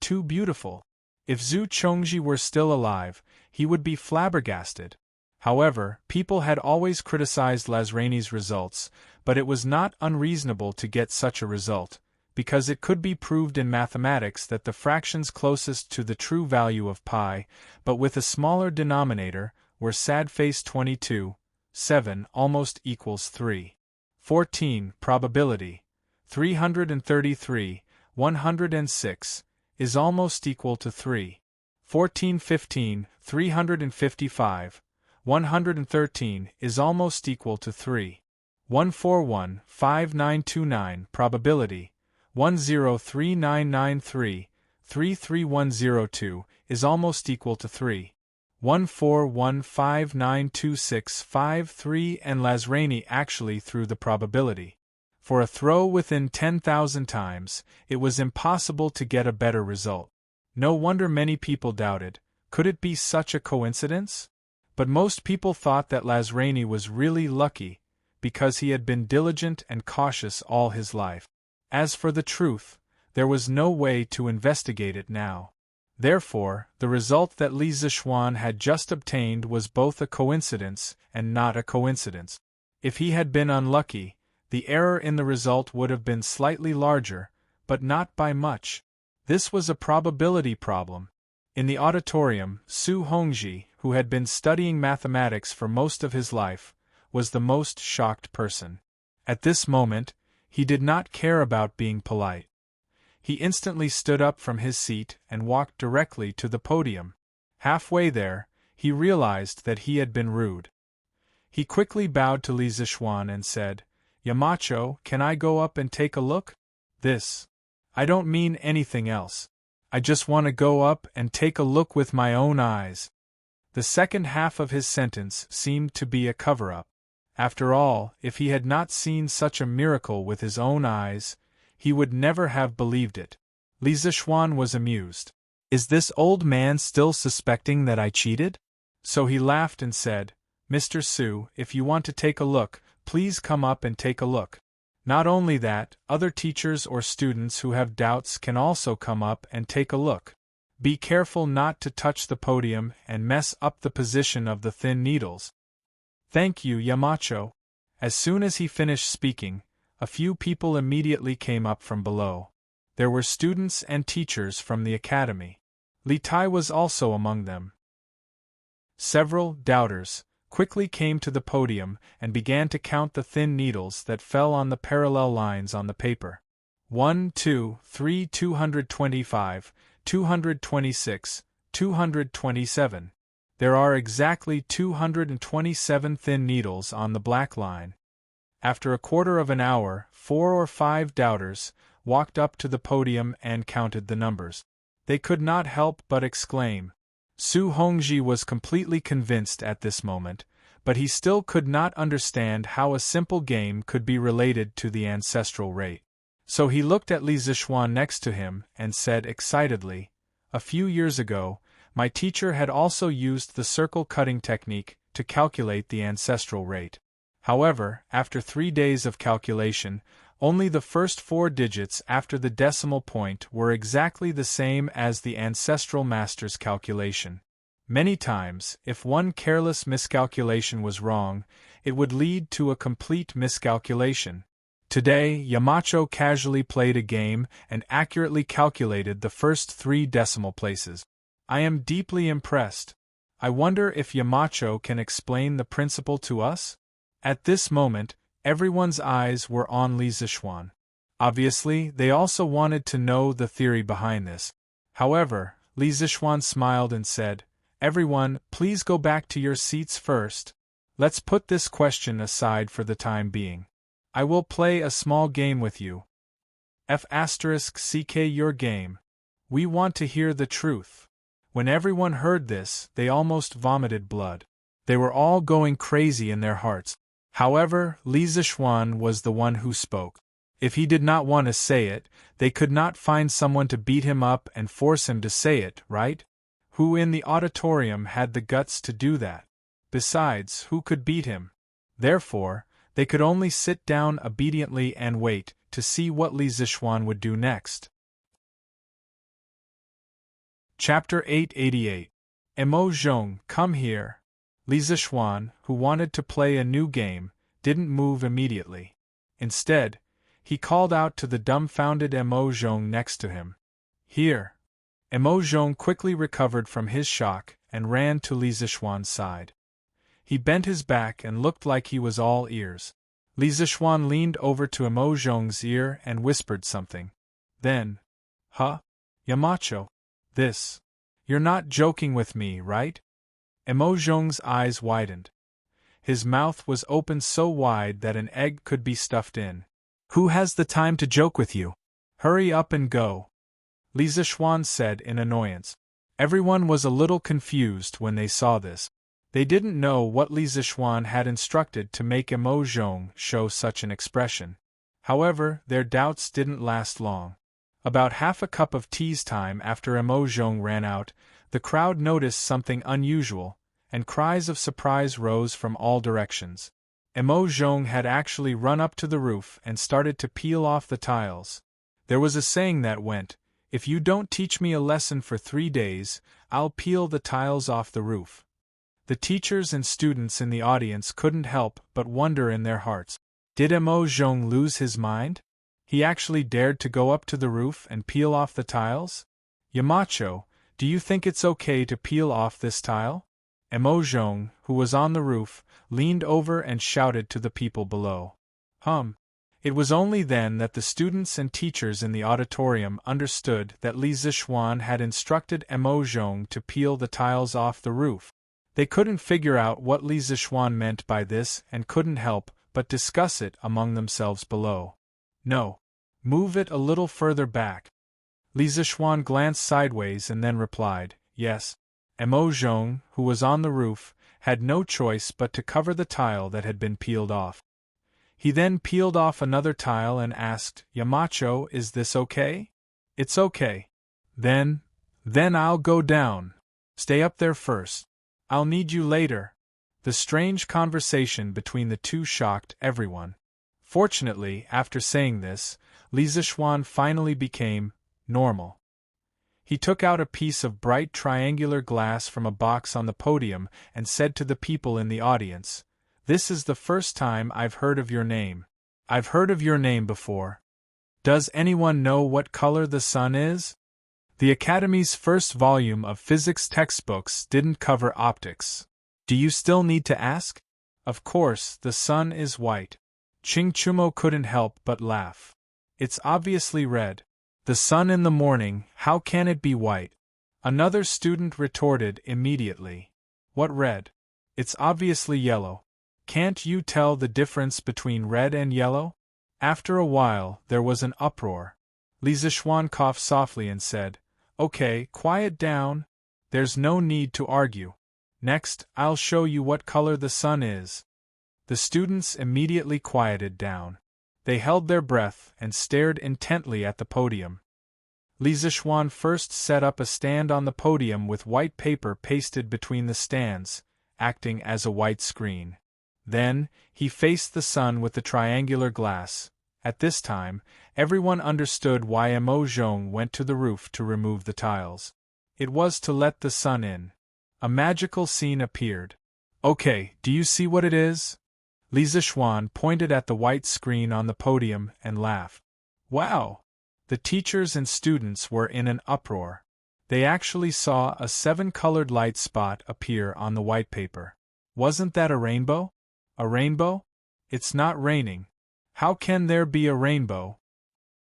too beautiful. If Zhu Chongji were still alive, he would be flabbergasted. However, people had always criticized Lazrani's results, but it was not unreasonable to get such a result, because it could be proved in mathematics that the fractions closest to the true value of pi, but with a smaller denominator, were sad face 22, 7 almost equals 3. 14. Probability 333, 106, is almost equal to 3. 14. 15, 355, 113 is almost equal to 3. 141, 5929. Probability 103993, 33102 is almost equal to 3. 141592653. And Lazrani actually threw the probability. For a throw within 10,000 times, it was impossible to get a better result. No wonder many people doubted, could it be such a coincidence? But most people thought that Lazrani was really lucky, because he had been diligent and cautious all his life. As for the truth, there was no way to investigate it now. Therefore, the result that Li Zishuan had just obtained was both a coincidence and not a coincidence. If he had been unlucky, the error in the result would have been slightly larger, but not by much. This was a probability problem. In the auditorium, Su Hongji, who had been studying mathematics for most of his life, was the most shocked person. At this moment, he did not care about being polite. He instantly stood up from his seat and walked directly to the podium. Halfway there, he realized that he had been rude. He quickly bowed to Li Zishuan and said, "Yamacho, can I go up and take a look?" "This. I don't mean anything else. I just want to go up and take a look with my own eyes." The second half of his sentence seemed to be a cover-up. After all, if he had not seen such a miracle with his own eyes, he would never have believed it. Li Zishuan was amused. "Is this old man still suspecting that I cheated?" So he laughed and said, "Mr. Su, if you want to take a look, please come up and take a look. Not only that, other teachers or students who have doubts can also come up and take a look. Be careful not to touch the podium and mess up the position of the thin needles." "Thank you, Yamacho." As soon as he finished speaking, a few people immediately came up from below. There were students and teachers from the academy. Li Tai was also among them. Several doubters quickly came to the podium and began to count the thin needles that fell on the parallel lines on the paper. 1, 2, 3, 225, 226, 227. There are exactly 227 thin needles on the black line. After a quarter of an hour, 4 or 5 doubters walked up to the podium and counted the numbers. They could not help but exclaim. Su Hongji was completely convinced at this moment, but he still could not understand how a simple game could be related to the ancestral rate. So he looked at Li Zishuan next to him and said excitedly, "A few years ago, my teacher had also used the circle cutting technique to calculate the ancestral rate. However, after 3 days of calculation, only the first 4 digits after the decimal point were exactly the same as the ancestral master's calculation. Many times, if one careless miscalculation was wrong, it would lead to a complete miscalculation. Today, Yamacho casually played a game and accurately calculated the first 3 decimal places. I am deeply impressed. I wonder if Yamacho can explain the principle to us?" At this moment, everyone's eyes were on Li Zishuan. Obviously, they also wanted to know the theory behind this. However, Li Zixuan smiled and said, "Everyone, please go back to your seats first. Let's put this question aside for the time being. I will play a small game with you. F***ck your game. We want to hear the truth." When everyone heard this, they almost vomited blood. They were all going crazy in their hearts. However, Li Zixuan was the one who spoke. If he did not want to say it, they could not find someone to beat him up and force him to say it, right? Who in the auditorium had the guts to do that? Besides, who could beat him? Therefore, they could only sit down obediently and wait to see what Li Zixuan would do next. Chapter 888. Emo Zhong, come here. Li Zixuan, who wanted to play a new game, didn't move immediately. Instead, he called out to the dumbfounded Emo Zhong next to him. Here. Emo Zhong quickly recovered from his shock and ran to Li Zixuan's side. He bent his back and looked like he was all ears. Li Zixuan leaned over to Emo Zhong's ear and whispered something. Then, "Huh? Yamacho? This. You're not joking with me, right?" Emo Zhong's eyes widened. His mouth was open so wide that an egg could be stuffed in. "Who has the time to joke with you? Hurry up and go," Li Zixuan said in annoyance. Everyone was a little confused when they saw this. They didn't know what Li Zixuan had instructed to make Emo Zhong show such an expression. However, their doubts didn't last long. About half a cup of tea's time after Emo Zhong ran out, the crowd noticed something unusual, and cries of surprise rose from all directions. Emo Zhong had actually run up to the roof and started to peel off the tiles. There was a saying that went, "If you don't teach me a lesson for 3 days, I'll peel the tiles off the roof." The teachers and students in the audience couldn't help but wonder in their hearts. Did Emo Zhong lose his mind? He actually dared to go up to the roof and peel off the tiles? "Yamacho, do you think it's okay to peel off this tile?" Emo Zhong, who was on the roof, leaned over and shouted to the people below. It was only then that the students and teachers in the auditorium understood that Li Zixuan had instructed Emo Zhong to peel the tiles off the roof. They couldn't figure out what Li Zixuan meant by this and couldn't help but discuss it among themselves below. "No. Move it a little further back." Li Zixuan glanced sideways and then replied, "Yes." Emo Zhong, who was on the roof, had no choice but to cover the tile that had been peeled off. He then peeled off another tile and asked, "Yamacho, is this okay?" "It's okay." Then I'll go down. Stay up there first. I'll need you later." The strange conversation between the two shocked everyone. Fortunately, after saying this, Li Zixuan finally became normal. He took out a piece of bright triangular glass from a box on the podium and said to the people in the audience, "This is the first time I've heard of your name. I've heard of your name before. Does anyone know what color the sun is?" The Academy's first volume of physics textbooks didn't cover optics. Do you still need to ask? Of course, the sun is white. Ching Chumo couldn't help but laugh. It's obviously red. The sun in the morning, how can it be white? Another student retorted immediately. What red? It's obviously yellow. Can't you tell the difference between red and yellow? After a while, there was an uproar. Li Zixuan coughed softly and said, "Okay, quiet down. There's no need to argue. Next, I'll show you what color the sun is." The students immediately quieted down. They held their breath and stared intently at the podium. Li Zixuan first set up a stand on the podium with white paper pasted between the stands, acting as a white screen. Then, he faced the sun with the triangular glass. At this time, everyone understood why Emo Zhong went to the roof to remove the tiles. It was to let the sun in. A magical scene appeared. "Okay, do you see what it is?" Li Zixuan pointed at the white screen on the podium and laughed. "Wow!" The teachers and students were in an uproar. They actually saw a 7-colored light spot appear on the white paper. Wasn't that a rainbow? A rainbow? It's not raining. How can there be a rainbow?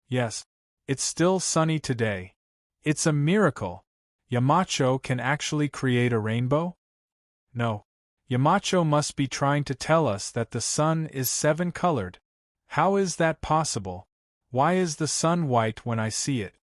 Yes. It's still sunny today. It's a miracle. Yamacho can actually create a rainbow? No. Yamacho must be trying to tell us that the sun is 7-colored. How is that possible? Why is the sun white when I see it?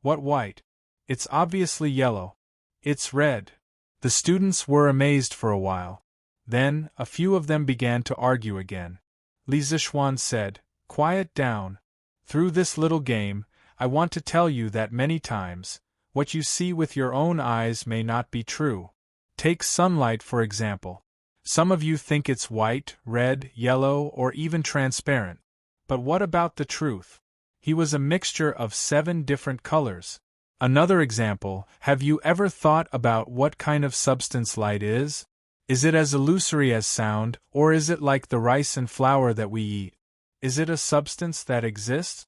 What white? It's obviously yellow. It's red. The students were amazed for a while. Then, a few of them began to argue again. Li Zishuan said, "Quiet down. Through this little game, I want to tell you that many times, what you see with your own eyes may not be true. Take sunlight for example. Some of you think it's white, red, yellow, or even transparent. But what about the truth? He was a mixture of 7 different colors. Another example, have you ever thought about what kind of substance light is? Is it as illusory as sound, or is it like the rice and flour that we eat? Is it a substance that exists?"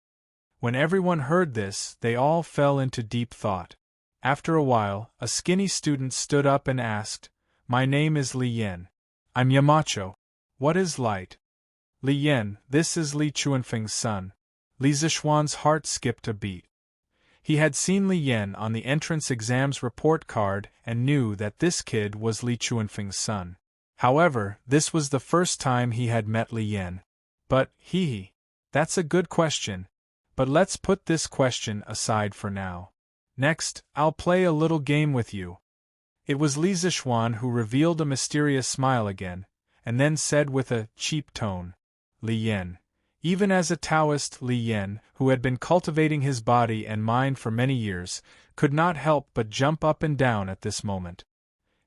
When everyone heard this, they all fell into deep thought. After a while, a skinny student stood up and asked, "My name is Li Yen. I'm Yamacho. What is light?" "Li Yen, this is Li Chuanfeng's son." Li Zishuan's heart skipped a beat. He had seen Li Yen on the entrance exams report card and knew that this kid was Li Chuanfeng's son. However, this was the first time he had met Li Yen. But, that's a good question. But let's put this question aside for now. Next, I'll play a little game with you. It was Li Zishuan who revealed a mysterious smile again, and then said with a cheap tone, "Li Yen." Even as a Taoist, Li Yen, who had been cultivating his body and mind for many years, could not help but jump up and down at this moment.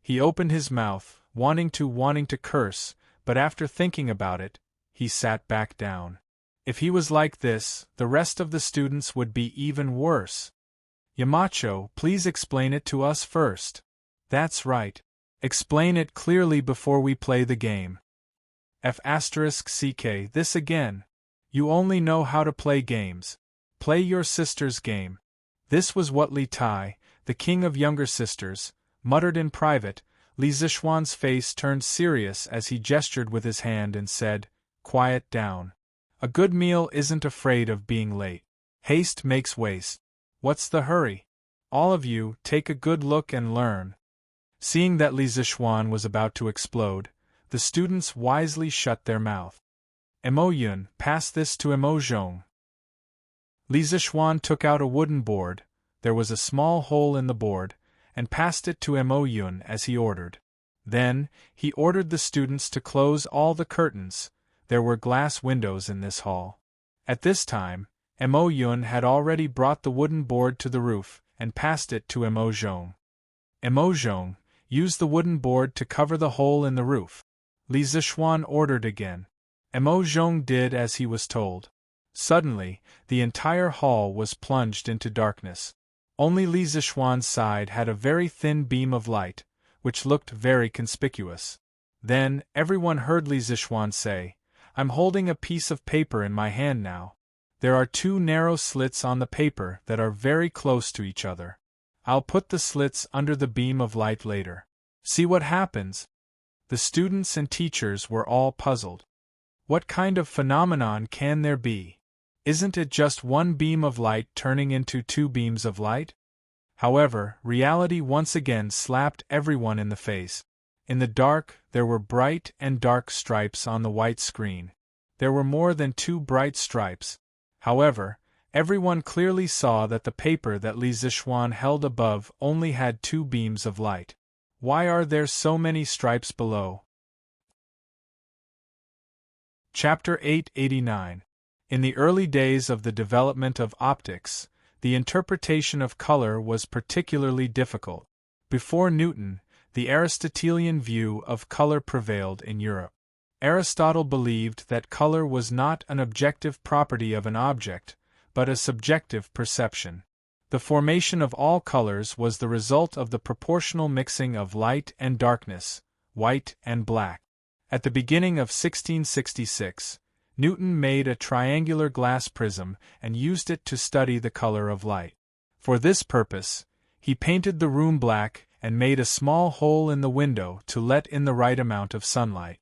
He opened his mouth, wanting to curse, but after thinking about it, he sat back down. If he was like this, the rest of the students would be even worse. "Yamacho, please explain it to us first." "That's right. Explain it clearly before we play the game." F***ck this again. You only know how to play games. Play your sister's game. This was what Li Tai, the king of younger sisters, muttered in private. Li Zishuan's face turned serious as he gestured with his hand and said, "Quiet down. A good meal isn't afraid of being late. Haste makes waste. What's the hurry? All of you, take a good look and learn." Seeing that Li Zishuan was about to explode, the students wisely shut their mouth. "Emo Yun, pass this to Emo Zhong." Li Zishuan took out a wooden board, there was a small hole in the board, and passed it to Emo Yun as he ordered. Then, he ordered the students to close all the curtains. There were glass windows in this hall. At this time, Emo Yun had already brought the wooden board to the roof, and passed it to Emo Zhong. "Emo Zhong, use the wooden board to cover the hole in the roof." Li Zishuan ordered again. Emo Zhong did as he was told. Suddenly, the entire hall was plunged into darkness. Only Li Zishuan's side had a very thin beam of light, which looked very conspicuous. Then, everyone heard Li Zishuan say, "I'm holding a piece of paper in my hand now. There are 2 narrow slits on the paper that are very close to each other. I'll put the slits under the beam of light later. See what happens." The students and teachers were all puzzled. What kind of phenomenon can there be? Isn't it just one beam of light turning into 2 beams of light? However, reality once again slapped everyone in the face. In the dark, there were bright and dark stripes on the white screen. There were more than 2 bright stripes. However, everyone clearly saw that the paper that Li Zishuan held above only had 2 beams of light. Why are there so many stripes below? Chapter 889. In the early days of the development of optics, the interpretation of color was particularly difficult. Before Newton, the Aristotelian view of color prevailed in Europe. Aristotle believed that color was not an objective property of an object, but a subjective perception. The formation of all colors was the result of the proportional mixing of light and darkness, white and black. At the beginning of 1666, Newton made a triangular glass prism and used it to study the color of light. For this purpose, he painted the room black and made a small hole in the window to let in the right amount of sunlight.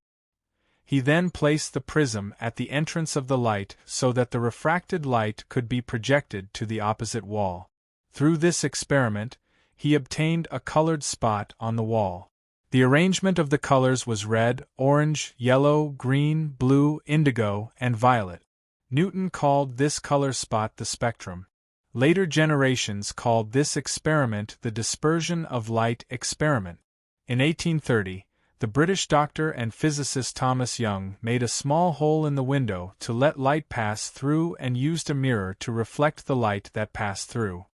He then placed the prism at the entrance of the light so that the refracted light could be projected to the opposite wall. Through this experiment, he obtained a colored spot on the wall. The arrangement of the colors was red, orange, yellow, green, blue, indigo, and violet. Newton called this color spot the spectrum. Later generations called this experiment the dispersion of light experiment. In 1830, the British doctor and physicist Thomas Young made a small hole in the window to let light pass through and used a mirror to reflect the light that passed through.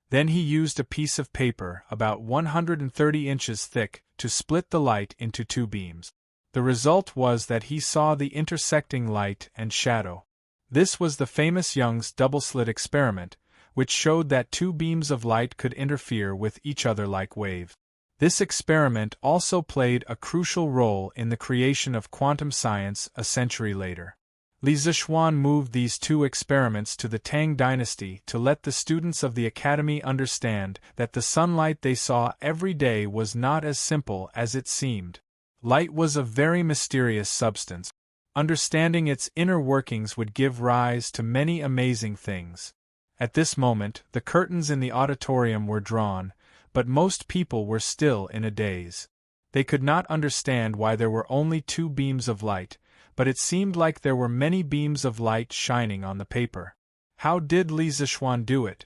Then he used a piece of paper about 130 inches thick to split the light into two beams. The result was that he saw the intersecting light and shadow. This was the famous Young's double-slit experiment, which showed that two beams of light could interfere with each other like waves. This experiment also played a crucial role in the creation of quantum science a century later. Li Zixuan moved these two experiments to the Tang Dynasty to let the students of the academy understand that the sunlight they saw every day was not as simple as it seemed. Light was a very mysterious substance. Understanding its inner workings would give rise to many amazing things. At this moment, the curtains in the auditorium were drawn, but most people were still in a daze. They could not understand why there were only two beams of light, but it seemed like there were many beams of light shining on the paper. How did Li Zixuan do it?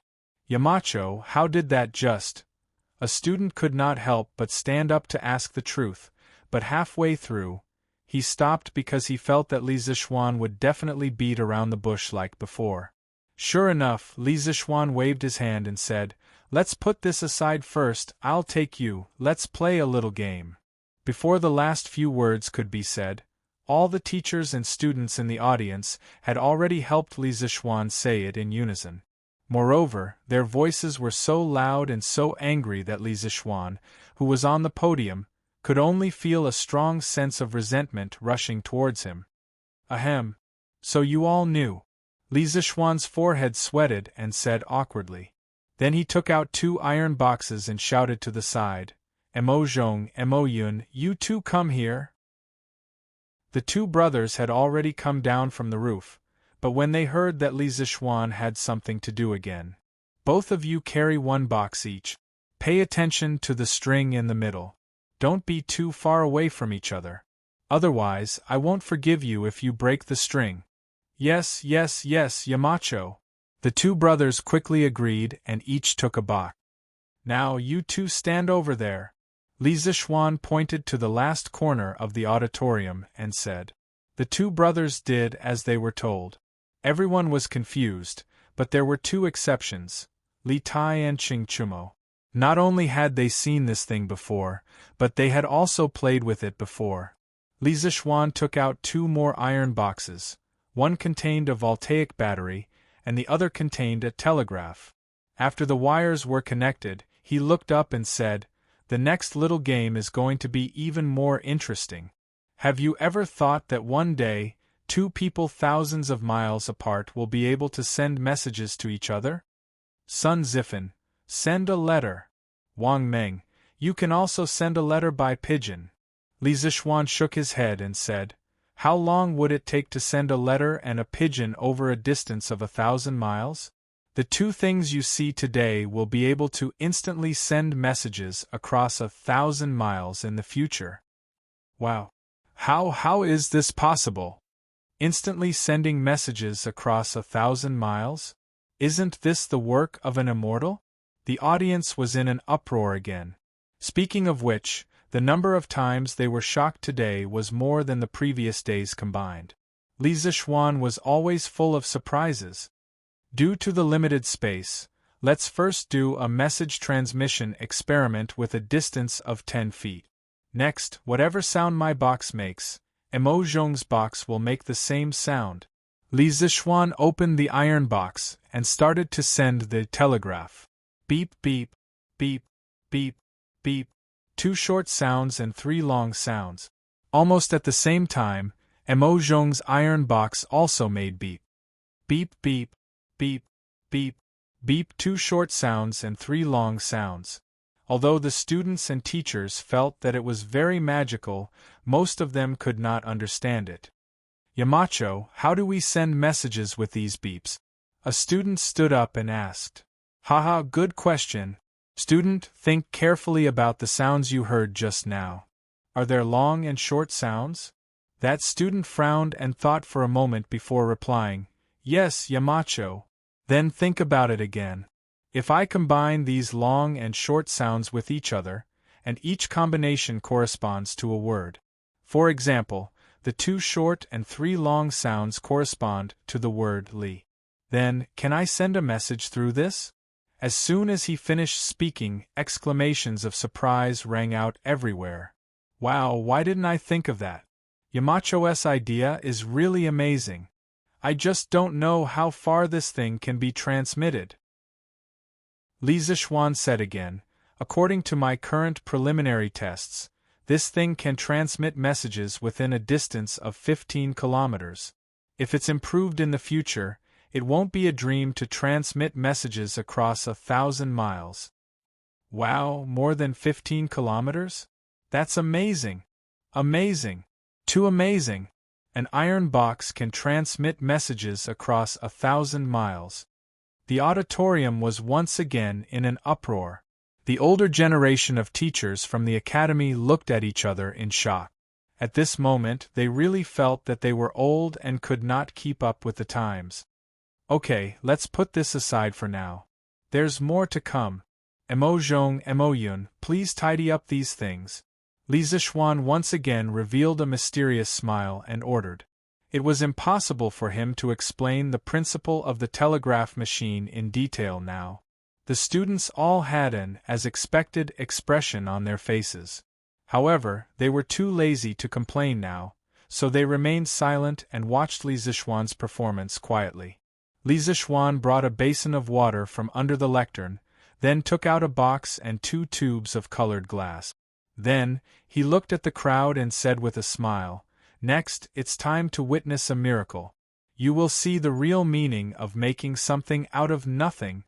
Yamacho, how did that just? A student could not help but stand up to ask the truth, but halfway through, he stopped because he felt that Li Zixuan would definitely beat around the bush like before. Sure enough, Li Zixuan waved his hand and said, "Let's put this aside first, I'll take you, let's play a little game." Before the last few words could be said, all the teachers and students in the audience had already helped Li Zixuan say it in unison. Moreover, their voices were so loud and so angry that Li Zixuan, who was on the podium, could only feel a strong sense of resentment rushing towards him. Ahem. So you all knew. Li Zixuan's forehead sweated and said awkwardly. Then he took out two iron boxes and shouted to the side, "Emo Zhong, Emo Yun, you two come here." The two brothers had already come down from the roof, but when they heard that Li Zixuan had something to do again. "Both of you carry one box each. Pay attention to the string in the middle. Don't be too far away from each other. Otherwise, I won't forgive you if you break the string." "Yes, yes, yes, Yamacho." The two brothers quickly agreed and each took a box. "Now you two stand over there." Li Zixuan pointed to the last corner of the auditorium and said. The two brothers did as they were told. Everyone was confused, but there were two exceptions, Li Tai and Ching Chumo. Not only had they seen this thing before, but they had also played with it before. Li Zixuan took out two more iron boxes. One contained a voltaic battery, and the other contained a telegraph. After the wires were connected, he looked up and said, "The next little game is going to be even more interesting. Have you ever thought that one day, two people thousands of miles apart will be able to send messages to each other? Sun Zifan, send a letter. Wang Meng, you can also send a letter by pigeon." Li Zixuan shook his head and said, "How long would it take to send a letter and a pigeon over a distance of 1,000 miles? The two things you see today will be able to instantly send messages across 1,000 miles in the future." Wow! How is this possible? Instantly sending messages across 1,000 miles? Isn't this the work of an immortal? The audience was in an uproar again. Speaking of which, the number of times they were shocked today was more than the previous days combined. Li Zixuan was always full of surprises. Due to the limited space, let's first do a message transmission experiment with a distance of 10 feet. Next, whatever sound my box makes, Emo Zhong's box will make the same sound. Li Zixuan opened the iron box and started to send the telegraph. Beep beep, beep, beep, beep, 2 short sounds and 3 long sounds. Almost at the same time, Emo Zhong's iron box also made beep. Beep beep, beep, beep, beep, 2 short sounds and 3 long sounds. Although the students and teachers felt that it was very magical, most of them could not understand it. "Yamacho, how do we send messages with these beeps?" A student stood up and asked. "Haha, good question. Student, think carefully about the sounds you heard just now. Are there long and short sounds? That student frowned and thought for a moment before replying, Yes, Yamacho. Then think about it again. If I combine these long and short sounds with each other, and each combination corresponds to a word. For example, the 2 short and 3 long sounds correspond to the word li. Then, can I send a message through this? As soon as he finished speaking, exclamations of surprise rang out everywhere. Wow, why didn't I think of that? Yamacho's idea is really amazing. I just don't know how far this thing can be transmitted. Li Zishuan said again, according to my current preliminary tests, this thing can transmit messages within a distance of 15 kilometers. If it's improved in the future, it won't be a dream to transmit messages across 1,000 miles. Wow, more than 15 kilometers? That's amazing! Amazing! Too amazing! An iron box can transmit messages across 1,000 miles. The auditorium was once again in an uproar. The older generation of teachers from the academy looked at each other in shock. At this moment, they really felt that they were old and could not keep up with the times. Okay, let's put this aside for now. There's more to come. Emo Zhong, Emo Yun, please tidy up these things. Li Zishuan once again revealed a mysterious smile and ordered. It was impossible for him to explain the principle of the telegraph machine in detail now. The students all had an, as expected, expression on their faces. However, they were too lazy to complain now, so they remained silent and watched Li Zishuan's performance quietly. Li Zishuan brought a basin of water from under the lectern, then took out a box and 2 tubes of colored glass. Then, he looked at the crowd and said with a smile, Next, it's time to witness a miracle. You will see the real meaning of making something out of nothing.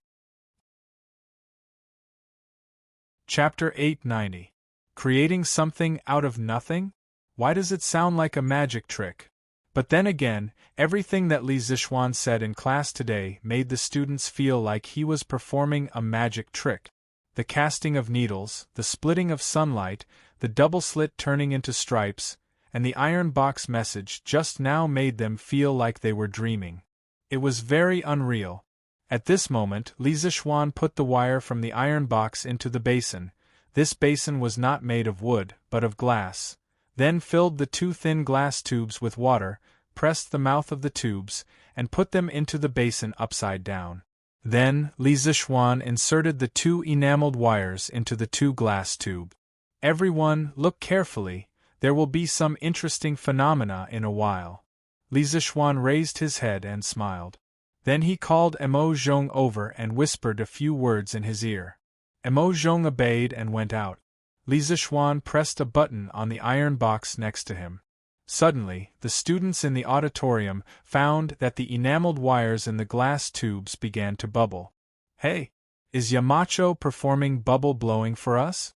Chapter 890. Creating something out of nothing? Why does it sound like a magic trick? But then again, everything that Li Zishuan said in class today made the students feel like he was performing a magic trick. The casting of needles, the splitting of sunlight, the double slit turning into stripes, and the iron box message just now made them feel like they were dreaming. It was very unreal. At this moment, Li Zishuan put the wire from the iron box into the basin. This basin was not made of wood, but of glass. Then filled the 2 thin glass tubes with water, pressed the mouth of the tubes, and put them into the basin upside down. Then, Li Zishuan inserted the 2 enameled wires into the 2 glass tubes. Everyone, look carefully, there will be some interesting phenomena in a while. Li Zishuan raised his head and smiled. Then he called Emo Zhong over and whispered a few words in his ear. Emo Zhong obeyed and went out. Li Zishuan pressed a button on the iron box next to him. Suddenly, the students in the auditorium found that the enameled wires in the glass tubes began to bubble. Hey! Is Yamacho performing bubble blowing for us?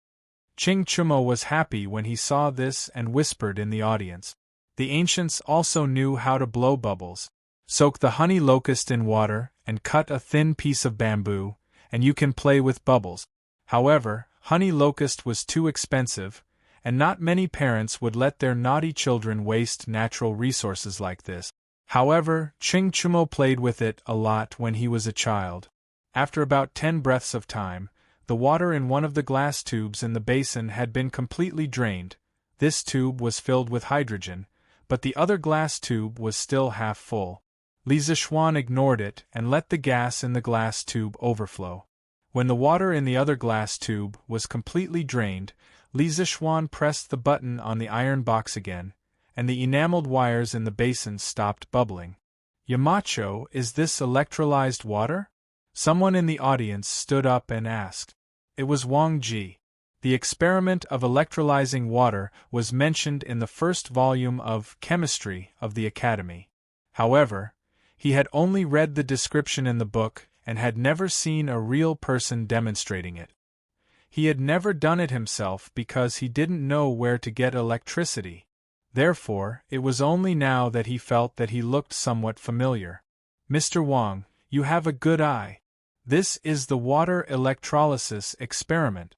Ching Chumo was happy when he saw this and whispered in the audience. The ancients also knew how to blow bubbles. Soak the honey locust in water and cut a thin piece of bamboo, and you can play with bubbles. However, honey locust was too expensive, and not many parents would let their naughty children waste natural resources like this. However, Ching Chumo played with it a lot when he was a child. After about 10 breaths of time, the water in one of the glass tubes in the basin had been completely drained. This tube was filled with hydrogen, but the other glass tube was still half full. Li Zishuan ignored it and let the gas in the glass tube overflow. When the water in the other glass tube was completely drained, Li Zishuan pressed the button on the iron box again, and the enameled wires in the basin stopped bubbling. Yamacho, is this electrolyzed water? Someone in the audience stood up and asked. It was Wang Ji. The experiment of electrolyzing water was mentioned in the first volume of Chemistry of the Academy. However, he had only read the description in the book and had never seen a real person demonstrating it. He had never done it himself because he didn't know where to get electricity. Therefore, it was only now that he felt that he looked somewhat familiar. Mr. Wang, you have a good eye. This is the water electrolysis experiment.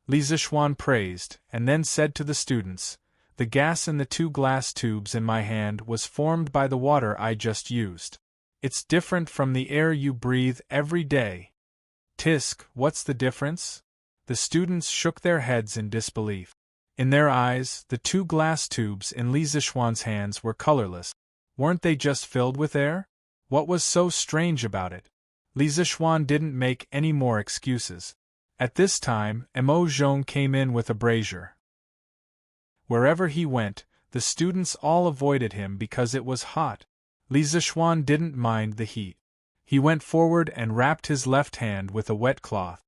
Li Zishuan praised, and then said to the students, "The gas in the 2 glass tubes in my hand was formed by the water I just used. It's different from the air you breathe every day." Tisk, what's the difference? The students shook their heads in disbelief. In their eyes, the 2 glass tubes in Li Zishuan's hands were colorless. Weren't they just filled with air? What was so strange about it? Li Zishuan didn't make any more excuses. At this time, Mo Zhong came in with a brazier. Wherever he went, the students all avoided him because it was hot. Li Zishuan didn't mind the heat. He went forward and wrapped his left hand with a wet cloth.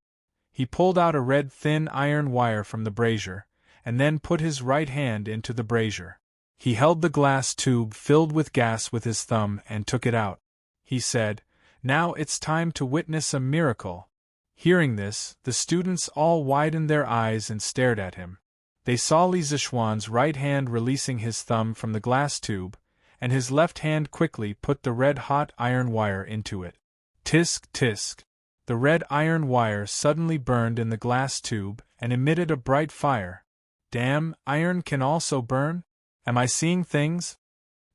He pulled out a red thin iron wire from the brazier, and then put his right hand into the brazier. He held the glass tube filled with gas with his thumb and took it out. He said, "Now it's time to witness a miracle." Hearing this, the students all widened their eyes and stared at him. They saw Li Zishuan's right hand releasing his thumb from the glass tube, and his left hand quickly put the red-hot iron wire into it. Tisk, tisk. The red iron wire suddenly burned in the glass tube and emitted a bright fire. "Damn, iron can also burn? Am I seeing things?"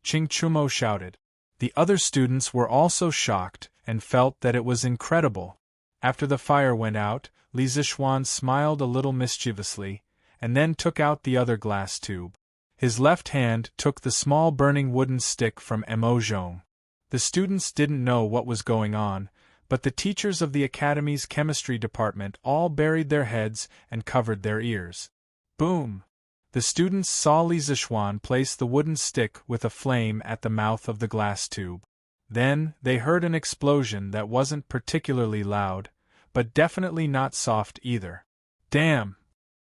Ching Chumo shouted. The other students were also shocked and felt that it was incredible. After the fire went out, Li Zishuan smiled a little mischievously, and then took out the other glass tube. His left hand took the small burning wooden stick from Mo Zhong. The students didn't know what was going on, but the teachers of the Academy's chemistry department all buried their heads and covered their ears. Boom! The students saw Li Zishuan place the wooden stick with a flame at the mouth of the glass tube. Then, they heard an explosion that wasn't particularly loud, but definitely not soft either. Damn!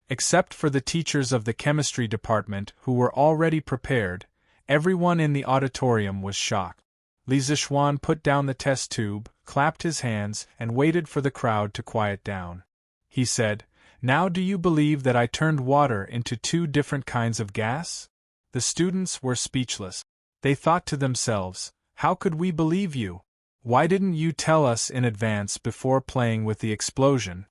Except for the teachers of the chemistry department who were already prepared, everyone in the auditorium was shocked. Li Zishuan put down the test tube, clapped his hands, and waited for the crowd to quiet down. He said, "Now do you believe that I turned water into 2 different kinds of gas?" The students were speechless. They thought to themselves, "How could we believe you? Why didn't you tell us in advance before playing with the explosion?"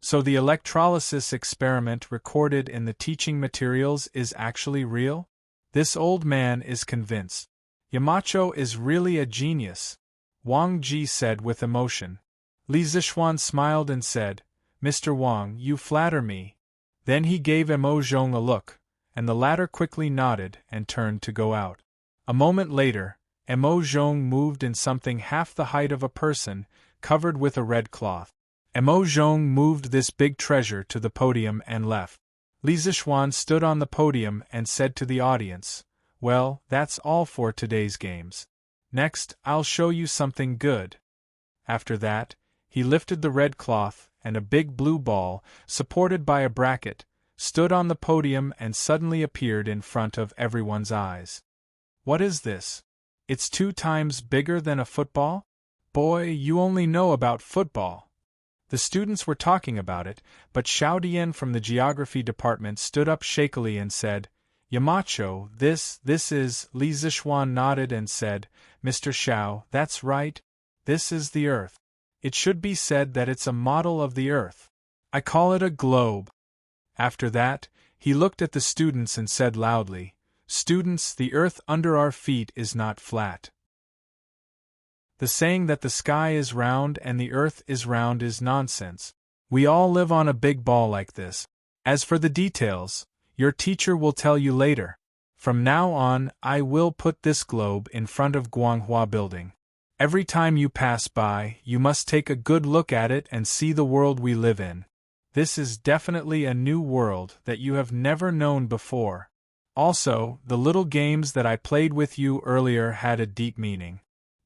So the electrolysis experiment recorded in the teaching materials is actually real? This old man is convinced. Yamacho is really a genius, Wang Ji said with emotion. Li Zishuan smiled and said, "Mr. Wang, you flatter me." Then he gave Mo Zhong a look, and the latter quickly nodded and turned to go out. A moment later, Mo Zhong moved in something half the height of a person, covered with a red cloth. Mo Zhong moved this big treasure to the podium and left. Li Zishuan stood on the podium and said to the audience, "Well, that's all for today's games. Next, I'll show you something good." After that, he lifted the red cloth, and a big blue ball, supported by a bracket, stood on the podium and suddenly appeared in front of everyone's eyes. "What is this? It's 2 times bigger than a football? Boy, you only know about football." The students were talking about it, but Xiao Dian from the geography department stood up shakily and said, "Yamacho, this is..." Li Zishuan nodded and said, "Mr. Xiao, that's right. This is the Earth. It should be said that it's a model of the Earth. I call it a globe." After that, he looked at the students and said loudly, "Students, the Earth under our feet is not flat. The saying that the sky is round and the Earth is round is nonsense. We all live on a big ball like this. As for the details, your teacher will tell you later. From now on, I will put this globe in front of Guanghua Building. Every time you pass by, you must take a good look at it and see the world we live in. This is definitely a new world that you have never known before. Also, the little games that I played with you earlier had a deep meaning.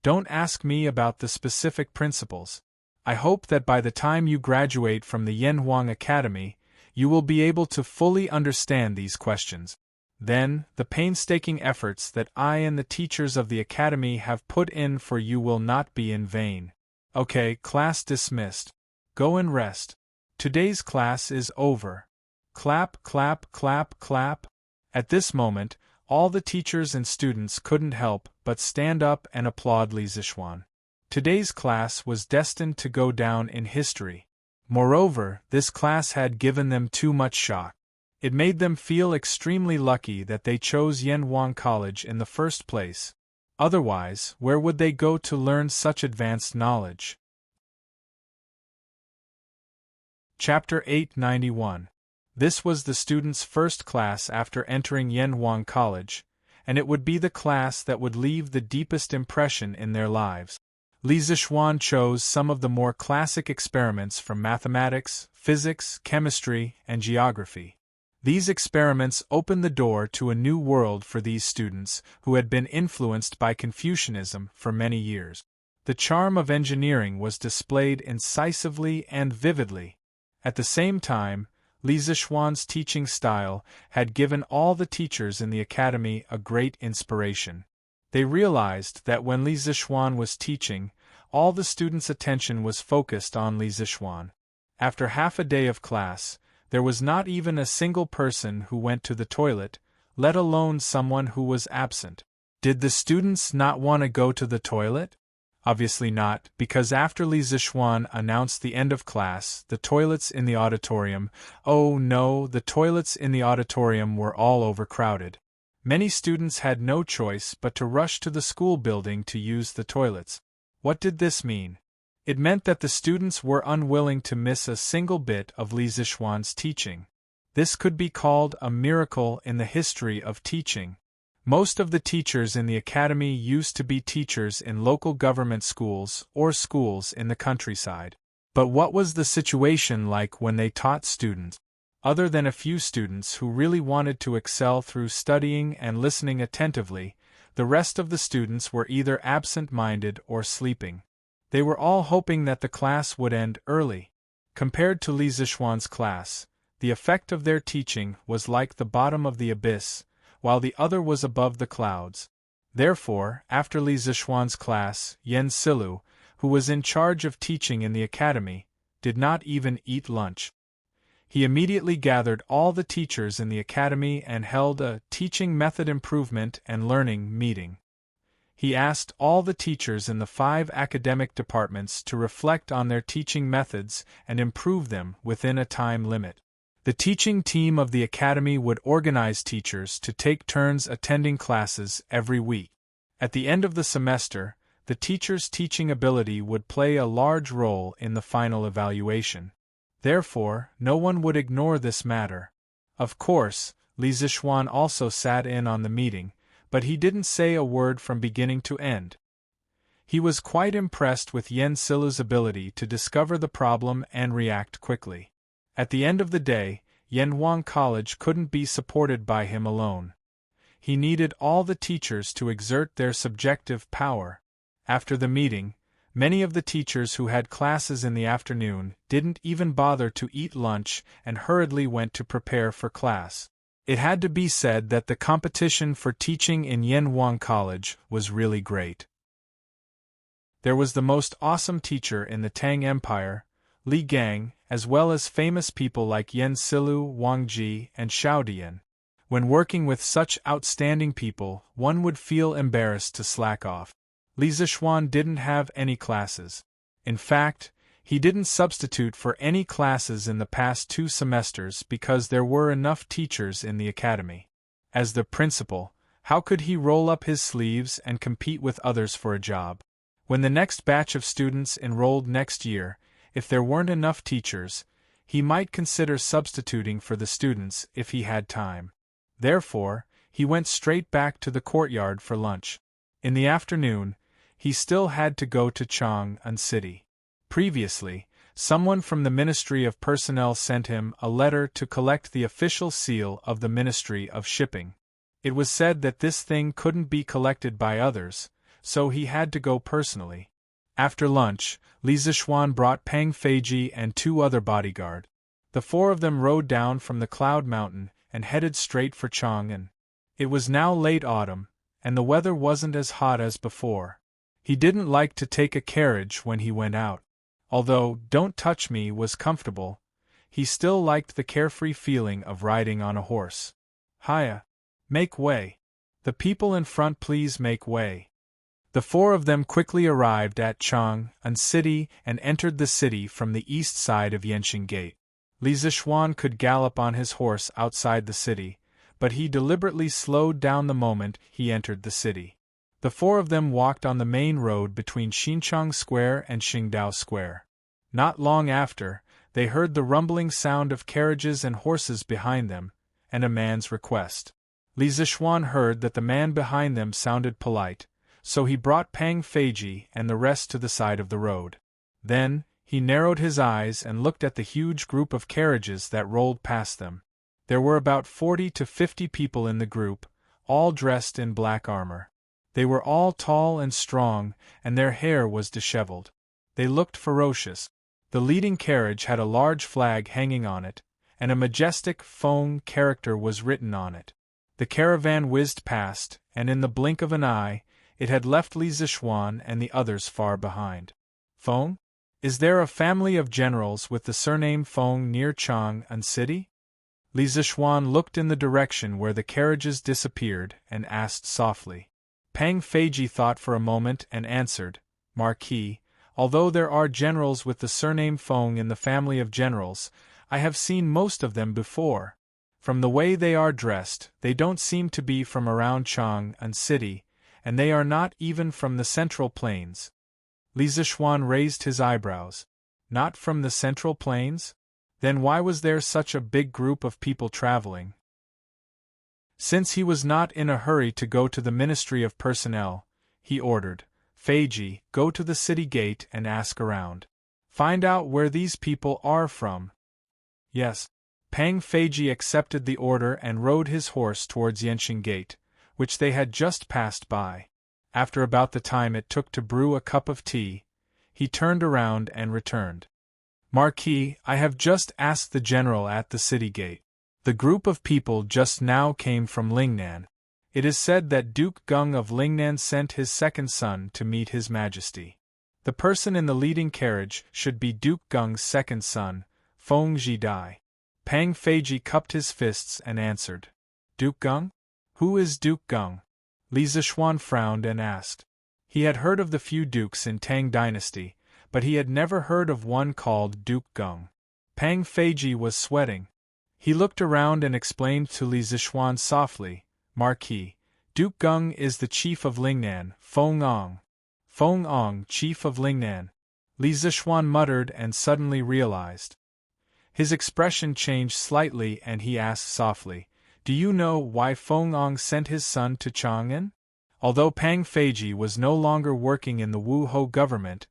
Don't ask me about the specific principles. I hope that by the time you graduate from the Yanhuang Academy, you will be able to fully understand these questions. Then, the painstaking efforts that I and the teachers of the Academy have put in for you will not be in vain. Okay, class dismissed. Go and rest. Today's class is over. Clap, clap, clap, clap. At this moment, all the teachers and students couldn't help but stand up and applaud Li Zishuan. Today's class was destined to go down in history. Moreover, this class had given them too much shock. It made them feel extremely lucky that they chose Yanhuang College in the first place. Otherwise, where would they go to learn such advanced knowledge? Chapter 891. This was the students' first class after entering Yanhuang College, and it would be the class that would leave the deepest impression in their lives. Li Zixuan chose some of the more classic experiments from mathematics, physics, chemistry, and geography. These experiments opened the door to a new world for these students who had been influenced by Confucianism for many years. The charm of engineering was displayed incisively and vividly. At the same time, Li Zixuan's teaching style had given all the teachers in the academy a great inspiration. They realized that when Li Zixuan was teaching, all the students' attention was focused on Li Zixuan. After half a day of class, there was not even a single person who went to the toilet, let alone someone who was absent. Did the students not want to go to the toilet? Obviously not, because after Li Zixuan announced the end of class, the toilets in the auditorium, oh no, the toilets in the auditorium were all overcrowded. Many students had no choice but to rush to the school building to use the toilets. What did this mean? It meant that the students were unwilling to miss a single bit of Li Zixuan's teaching. This could be called a miracle in the history of teaching. Most of the teachers in the academy used to be teachers in local government schools or schools in the countryside. But what was the situation like when they taught students? Other than a few students who really wanted to excel through studying and listening attentively, the rest of the students were either absent-minded or sleeping. They were all hoping that the class would end early. Compared to Li Zixuan's class, the effect of their teaching was like the bottom of the abyss, while the other was above the clouds. Therefore, after Li Zixuan's class, Yan Silu, who was in charge of teaching in the academy, did not even eat lunch. He immediately gathered all the teachers in the academy and held a teaching method improvement and learning meeting. He asked all the teachers in the 5 academic departments to reflect on their teaching methods and improve them within a time limit. The teaching team of the academy would organize teachers to take turns attending classes every week. At the end of the semester, the teacher's teaching ability would play a large role in the final evaluation. Therefore, no one would ignore this matter. Of course, Li Zixuan also sat in on the meeting, but he didn't say a word from beginning to end. He was quite impressed with Yan Silu's ability to discover the problem and react quickly. At the end of the day, Yanhuang College couldn't be supported by him alone. He needed all the teachers to exert their subjective power. After the meeting, many of the teachers who had classes in the afternoon didn't even bother to eat lunch and hurriedly went to prepare for class. It had to be said that the competition for teaching in Yanhuang College was really great. There was the most awesome teacher in the Tang Empire, Li Gang, as well as famous people like Yan Silu, Wang Ji, and Xiao Dian. When working with such outstanding people, one would feel embarrassed to slack off. Li Zixuan didn't have any classes. In fact, he didn't substitute for any classes in the past 2 semesters because there were enough teachers in the academy. As the principal, how could he roll up his sleeves and compete with others for a job? When the next batch of students enrolled next year, if there weren't enough teachers, he might consider substituting for the students if he had time. Therefore, he went straight back to the courtyard for lunch. In the afternoon, he still had to go to Chang'an City. Previously, someone from the Ministry of Personnel sent him a letter to collect the official seal of the Ministry of Shipping. It was said that this thing couldn't be collected by others, so he had to go personally. After lunch, Li Zixuan brought Pang Feiji and 2 other bodyguards. The 4 of them rode down from the Cloud Mountain and headed straight for Chang'an. It was now late autumn, and the weather wasn't as hot as before. He didn't like to take a carriage when he went out. Although "Don't Touch Me" was comfortable, he still liked the carefree feeling of riding on a horse. Hiya! Make way! The people in front, please make way! The four of them quickly arrived at Chang'an City and entered the city from the east side of Yanqing Gate. Li Zishuan could gallop on his horse outside the city, but he deliberately slowed down the moment he entered the city. The four of them walked on the main road between Xinchang Square and Qingdao Square. Not long after, they heard the rumbling sound of carriages and horses behind them, and a man's request. Li Zishuan heard that the man behind them sounded polite, so he brought Pang Feiji and the rest to the side of the road. Then, he narrowed his eyes and looked at the huge group of carriages that rolled past them. There were about 40 to 50 people in the group, all dressed in black armor. They were all tall and strong, and their hair was disheveled. They looked ferocious. The leading carriage had a large flag hanging on it, and a majestic Feng character was written on it. The caravan whizzed past, and in the blink of an eye, it had left Li Zishuan and the others far behind. Feng? Is there a family of generals with the surname Feng near Chang'an City? Li Zishuan looked in the direction where the carriages disappeared and asked softly. Pang Feiji thought for a moment and answered, Marquis, although there are generals with the surname Feng in the family of generals, I have seen most of them before. From the way they are dressed, they don't seem to be from around Chang'an City, and they are not even from the Central Plains. Li Zishuan raised his eyebrows. Not from the Central Plains? Then why was there such a big group of people traveling? Since he was not in a hurry to go to the Ministry of Personnel, he ordered, Feiji, go to the city gate and ask around. Find out where these people are from. Yes. Pang Feiji accepted the order and rode his horse towards Yanqing Gate, which they had just passed by. After about the time it took to brew a cup of tea, he turned around and returned. Marquis, I have just asked the general at the city gate. The group of people just now came from Lingnan. It is said that Duke Gung of Lingnan sent his second son to meet His Majesty. The person in the leading carriage should be Duke Gung's second son, Feng Zhidai. Pang Feiji cupped his fists and answered. Duke Gung? Who is Duke Gung? Li Zishuan frowned and asked. He had heard of the few dukes in Tang Dynasty, but he had never heard of one called Duke Gung. Pang Feiji was sweating. He looked around and explained to Li Zishuan softly, Marquis, Duke Gung is the chief of Lingnan, Feng Ong. Feng Ong, chief of Lingnan. Li Zishuan muttered and suddenly realized. His expression changed slightly and he asked softly, Do you know why Feng Ong sent his son to Chang'an? Although Pang Feiji was no longer working in the Wu Ho government,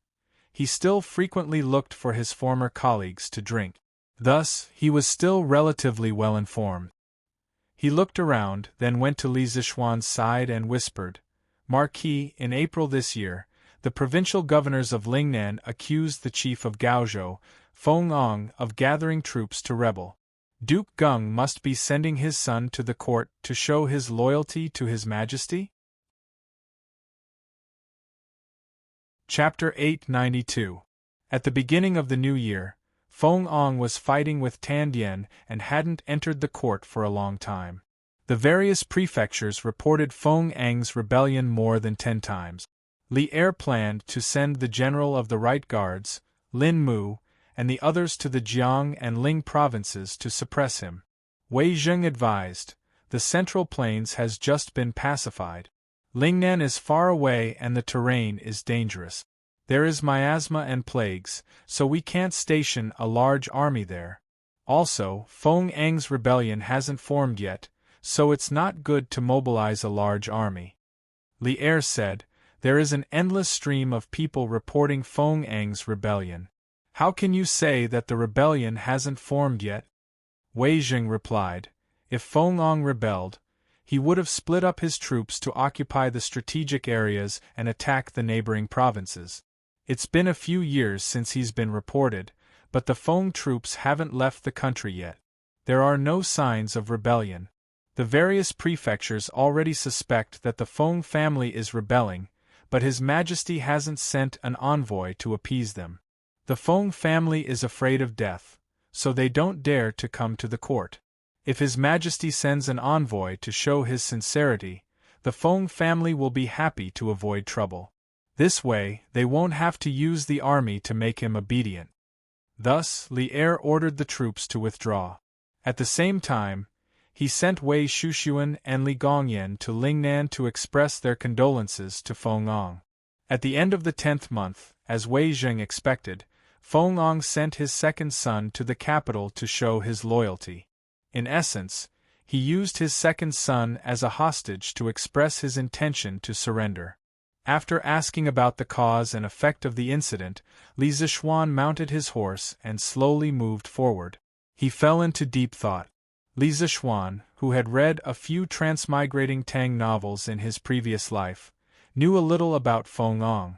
he still frequently looked for his former colleagues to drink. Thus, he was still relatively well informed. He looked around, then went to Li Zishuan's side and whispered, Marquis, in April this year, the provincial governors of Lingnan accused the chief of Gaozhou, Feng Ong, of gathering troops to rebel. Duke Gung must be sending his son to the court to show his loyalty to His Majesty? Chapter 892. At the beginning of the new year, Feng Ong was fighting with Tan Dian and hadn't entered the court for a long time. The various prefectures reported Feng Ang's rebellion more than 10 times. Li Er planned to send the general of the Right Guards, Lin Mu, and the others to the Jiang and Ling provinces to suppress him. Wei Zheng advised, the Central Plains has just been pacified. Lingnan is far away and the terrain is dangerous. There is miasma and plagues, so we can't station a large army there. Also, Feng Ang's rebellion hasn't formed yet, so it's not good to mobilize a large army. Li Er said, there is an endless stream of people reporting Feng Ang's rebellion. How can you say that the rebellion hasn't formed yet? Wei Zheng replied, if Feng Ong rebelled, he would have split up his troops to occupy the strategic areas and attack the neighboring provinces. It's been a few years since he's been reported, but the Feng troops haven't left the country yet. There are no signs of rebellion. The various prefectures already suspect that the Feng family is rebelling, but His Majesty hasn't sent an envoy to appease them. The Feng family is afraid of death, so they don't dare to come to the court. If His Majesty sends an envoy to show his sincerity, The Feng family will be happy to avoid trouble. This way, they won't have to use the army to make him obedient. Thus, Li Er ordered the troops to withdraw. At the same time, he sent Wei Shushuan and Li Gongyan to Lingnan to express their condolences to Feng Ong. At the end of the 10th month, as Wei Zheng expected, Feng Ong sent his second son to the capital to show his loyalty. In essence, he used his second son as a hostage to express his intention to surrender. After asking about the cause and effect of the incident, Li Zishuan mounted his horse and slowly moved forward. He fell into deep thought. Li Zishuan, who had read a few transmigrating Tang novels in his previous life, knew a little about Feng Ong.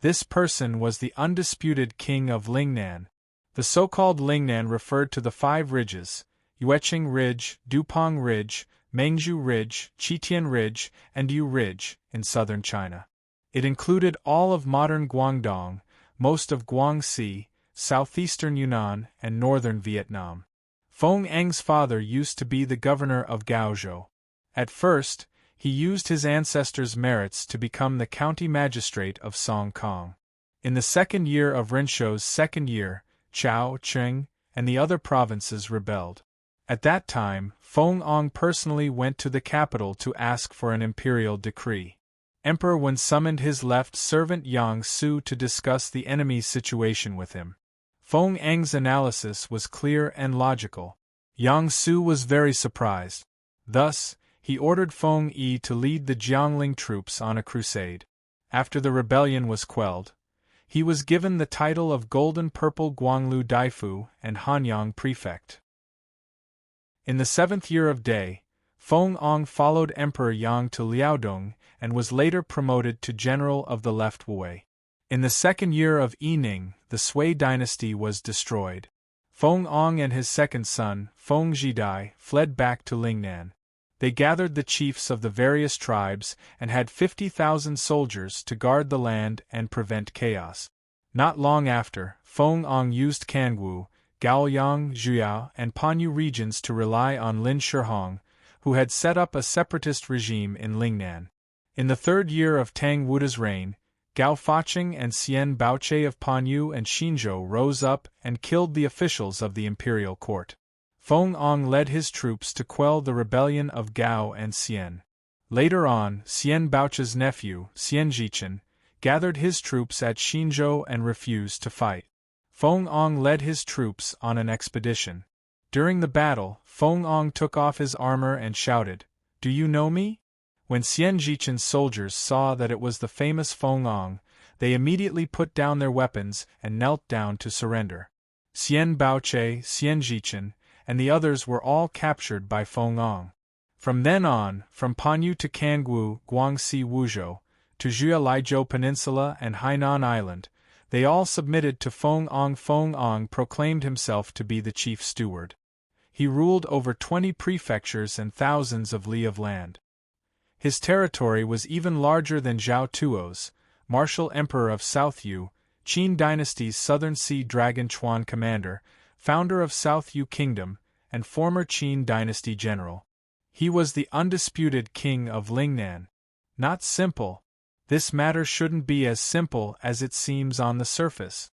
This person was the undisputed king of Lingnan. The so-called Lingnan referred to the 5 ridges: Yueqing Ridge, Dupang Ridge, Mengzhu Ridge, Qitian Ridge, and Yu Ridge, in southern China. It included all of modern Guangdong, most of Guangxi, southeastern Yunnan, and northern Vietnam. Feng Eng's father used to be the governor of Gaozhou. At first, he used his ancestors' merits to become the county magistrate of Song Kong. In the second year of Rinshou's second year, Chao, Qing, and the other provinces rebelled. At that time, Feng Ong personally went to the capital to ask for an imperial decree. Emperor Wen summoned his left servant Yang Su to discuss the enemy's situation with him. Feng Eng's analysis was clear and logical. Yang Su was very surprised. Thus, he ordered Feng Yi to lead the Jiangling troops on a crusade. After the rebellion was quelled, he was given the title of Golden Purple Guanglu Daifu and Hanyang Prefect. In the 7th year of Dai, Feng Ong followed Emperor Yang to Liaodong and was later promoted to general of the left Wei. In the 2nd year of Yining, the Sui dynasty was destroyed. Feng Ong and his second son, Feng Zhidai, fled back to Lingnan. They gathered the chiefs of the various tribes and had 50,000 soldiers to guard the land and prevent chaos. Not long after, Feng Ong used Kangwu, Gaoyang, Zhuya, and Panyu regions to rely on Lin Shihong, who had set up a separatist regime in Lingnan. In the 3rd year of Tang Wuda's reign, Gao Faqing and Xian Baoche of Panyu and Xinzhou rose up and killed the officials of the imperial court. Feng Ong led his troops to quell the rebellion of Gao and Xian. Later on, Xian Baoche's nephew, Xian Zhichen, gathered his troops at Xinzhou and refused to fight. Feng Ong led his troops on an expedition. During the battle, Feng Ong took off his armor and shouted, "Do you know me?" When Xian Zhichen's soldiers saw that it was the famous Feng Ong, they immediately put down their weapons and knelt down to surrender. Xian Baoche, Xian Zhichen, and the others were all captured by Feng Ong. From then on, from Panyu to Kangwu, Guangxi Wuzhou, to Zhuya-Laizhou Peninsula and Hainan Island, they all submitted to Feng Ong. Feng Ong proclaimed himself to be the chief steward. He ruled over 20 prefectures and thousands of li of land. His territory was even larger than Zhao Tuo's, martial emperor of South Yu, Qin Dynasty's Southern Sea Dragon Chuan commander, founder of South Yu Kingdom, and former Qin Dynasty general. He was the undisputed king of Lingnan. Not simple. This matter shouldn't be as simple as it seems on the surface.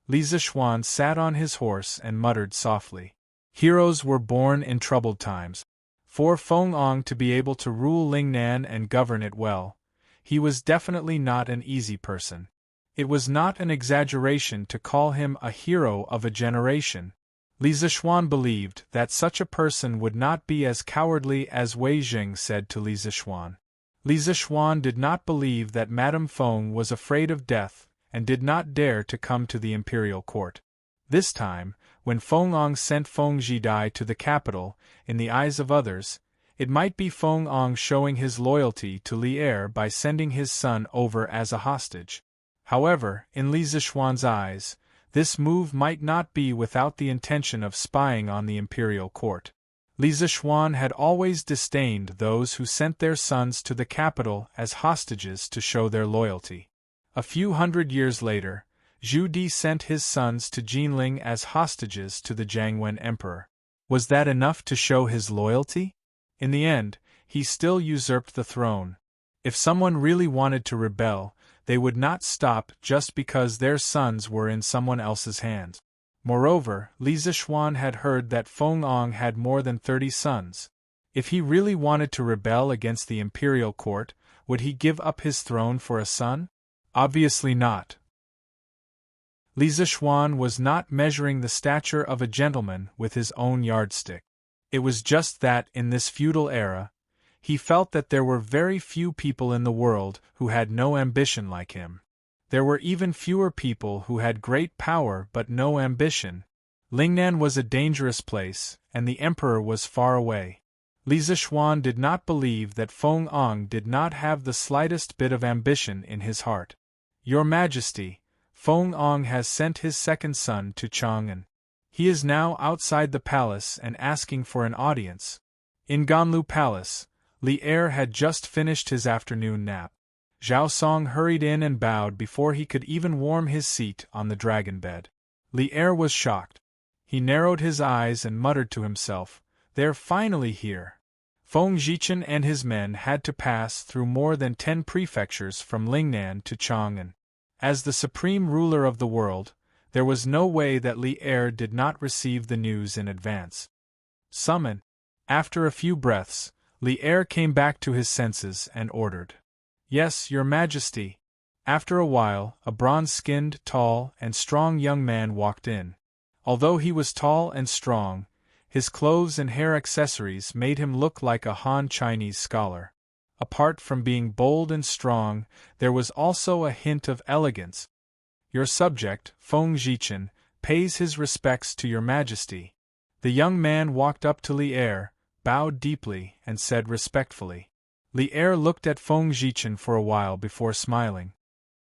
Li Zishuan sat on his horse and muttered softly. Heroes were born in troubled times. For Feng Ong to be able to rule Lingnan and govern it well, he was definitely not an easy person. It was not an exaggeration to call him a hero of a generation. Li Zishuan believed that such a person would not be as cowardly as Wei Jing said to Li Zishuan. Li Zishuan did not believe that Madame Feng was afraid of death and did not dare to come to the imperial court. This time, when Feng Ong sent Feng Zhidai to the capital, in the eyes of others, it might be Feng Ong showing his loyalty to Li Er by sending his son over as a hostage. However, in Li Zishuan's eyes, this move might not be without the intention of spying on the imperial court. Li Zishuan had always disdained those who sent their sons to the capital as hostages to show their loyalty. A few hundred years later, Zhu Di sent his sons to Jinling as hostages to the Jiangwen emperor. Was that enough to show his loyalty? In the end, he still usurped the throne, If someone really wanted to rebel, they would not stop just because their sons were in someone else's hands. Moreover, Li Zixuan had heard that Feng Ong had more than 30 sons. If he really wanted to rebel against the imperial court, would he give up his throne for a son? Obviously not. Li Zixuan was not measuring the stature of a gentleman with his own yardstick. It was just that, in this feudal era, he felt that there were very few people in the world who had no ambition like him. There were even fewer people who had great power but no ambition. Lingnan was a dangerous place, and the emperor was far away. Li Zixuan did not believe that Feng Ong did not have the slightest bit of ambition in his heart. Your Majesty, Feng Ong has sent his second son to Chang'an. He is now outside the palace and asking for an audience. In Ganlu Palace, Li Er had just finished his afternoon nap. Zhao Song hurried in and bowed before he could even warm his seat on the dragon bed. Li Er was shocked. He narrowed his eyes and muttered to himself, "They're finally here." Feng Zhichen and his men had to pass through more than 10 prefectures from Lingnan to Chang'an. As the supreme ruler of the world, there was no way that Li Er did not receive the news in advance. Summon. After a few breaths, Li Er came back to his senses and ordered. "Yes, Your Majesty." After a while, a bronze-skinned, tall, and strong young man walked in. Although he was tall and strong, his clothes and hair accessories made him look like a Han Chinese scholar. Apart from being bold and strong, there was also a hint of elegance. "Your subject, Feng Zhichen, pays his respects to Your Majesty." The young man walked up to Li Er, bowed deeply, and said respectfully. Li Er looked at Feng Zhichen for a while before smiling.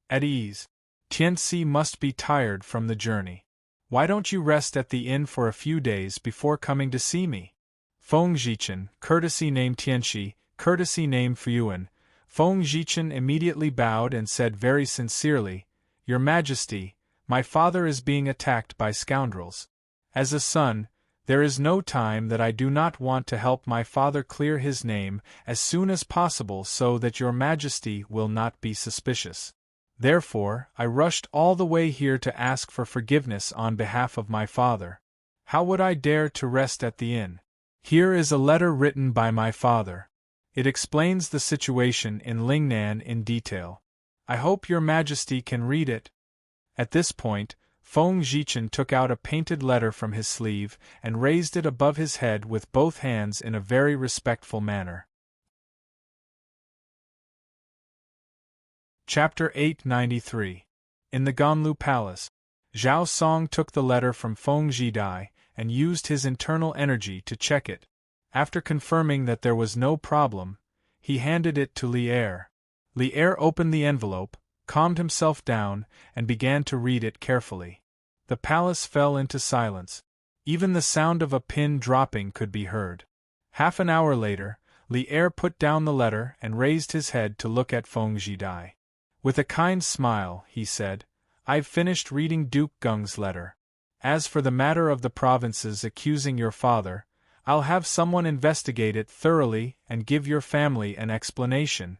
"At ease. Tianxi must be tired from the journey. Why don't you rest at the inn for a few days before coming to see me?" Feng Zhichen, courtesy name Tianxi, courtesy name Fuyuan. Feng Zhichen immediately bowed and said very sincerely, "Your Majesty, my father is being attacked by scoundrels. As a son, there is no time that I do not want to help my father clear his name as soon as possible so that Your Majesty will not be suspicious. Therefore, I rushed all the way here to ask for forgiveness on behalf of my father. How would I dare to rest at the inn? Here is a letter written by my father. It explains the situation in Lingnan in detail. I hope Your Majesty can read it." At this point, Feng Zhichen took out a painted letter from his sleeve and raised it above his head with both hands in a very respectful manner. Chapter 893. In the Ganlu Palace, Zhao Song took the letter from Feng Zhidai and used his internal energy to check it. After confirming that there was no problem, he handed it to Li Er. Li Er opened the envelope, calmed himself down, and began to read it carefully. The palace fell into silence. Even the sound of a pin dropping could be heard. Half an hour later, Li Er put down the letter and raised his head to look at Feng Zhidai. With a kind smile, he said, "I've finished reading Duke Geng's letter. As for the matter of the provinces accusing your father, I'll have someone investigate it thoroughly and give your family an explanation."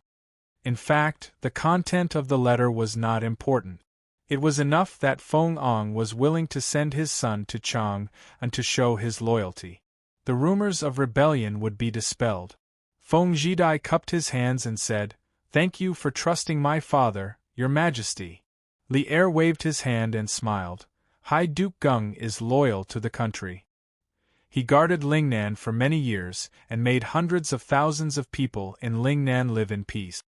In fact, the content of the letter was not important. It was enough that Feng Ong was willing to send his son to Chang and to show his loyalty. The rumors of rebellion would be dispelled. Feng Zhidai cupped his hands and said, "Thank you for trusting my father, Your Majesty." Li Er waved his hand and smiled. High Duke Geng is loyal to the country. He guarded Lingnan for many years and made hundreds of thousands of people in Lingnan live in peace.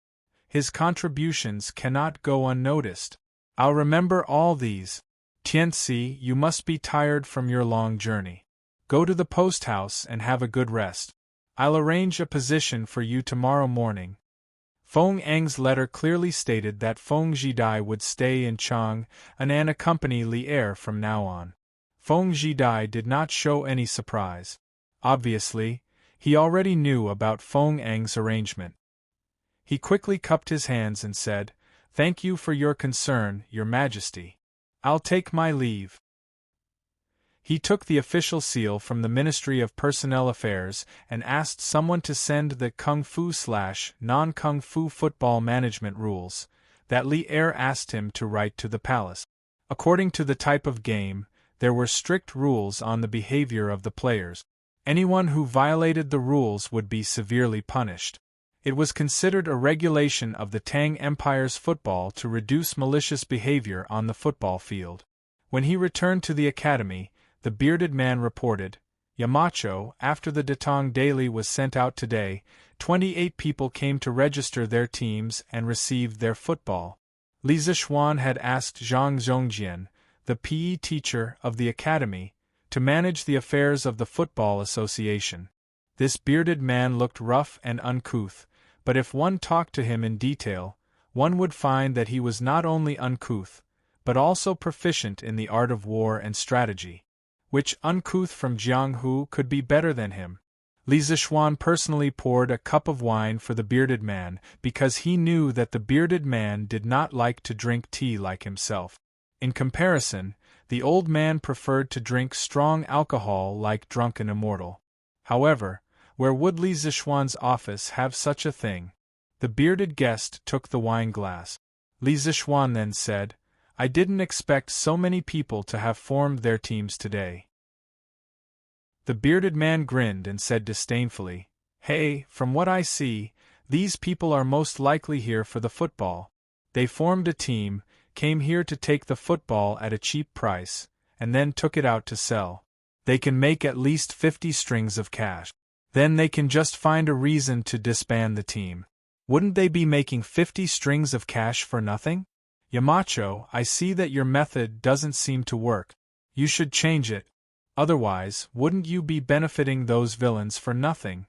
His contributions cannot go unnoticed. I'll remember all these. Tianxi, you must be tired from your long journey. Go to the post house and have a good rest. I'll arrange a position for you tomorrow morning. Feng Eng's letter clearly stated that Feng Zhidai would stay in Chang and accompany Li Er from now on. Feng Zhidai did not show any surprise. Obviously, he already knew about Feng Eng's arrangement. He quickly cupped his hands and said, "Thank you for your concern, Your Majesty. I'll take my leave." He took the official seal from the Ministry of Personnel Affairs and asked someone to send the Kung Fu/non-Kung Fu football management rules that Li Er asked him to write to the palace. According to the type of game, there were strict rules on the behavior of the players. Anyone who violated the rules would be severely punished. It was considered a regulation of the Tang Empire's football to reduce malicious behavior on the football field. When he returned to the academy, the bearded man reported, "Yamacho, after the Datong Daily was sent out today, 28 people came to register their teams and received their football." Li Zixuan had asked Zhang Zhongjian, the PE teacher of the academy, to manage the affairs of the football association. This bearded man looked rough and uncouth, but if one talked to him in detail, one would find that he was not only uncouth, but also proficient in the art of war and strategy. Which uncouth from Jianghu could be better than him? Li Zixuan personally poured a cup of wine for the bearded man because he knew that the bearded man did not like to drink tea like himself. In comparison, the old man preferred to drink strong alcohol like drunken immortal. However, where would Li Zixuan's office have such a thing? The bearded guest took the wine glass. Li Zixuan then said, "I didn't expect so many people to have formed their teams today." The bearded man grinned and said disdainfully, "Hey, from what I see, these people are most likely here for the football. They formed a team, came here to take the football at a cheap price, and then took it out to sell. They can make at least 50 strings of cash. Then they can just find a reason to disband the team. Wouldn't they be making 50 strings of cash for nothing? Yamacho, I see that your method doesn't seem to work. You should change it. Otherwise, wouldn't you be benefiting those villains for nothing?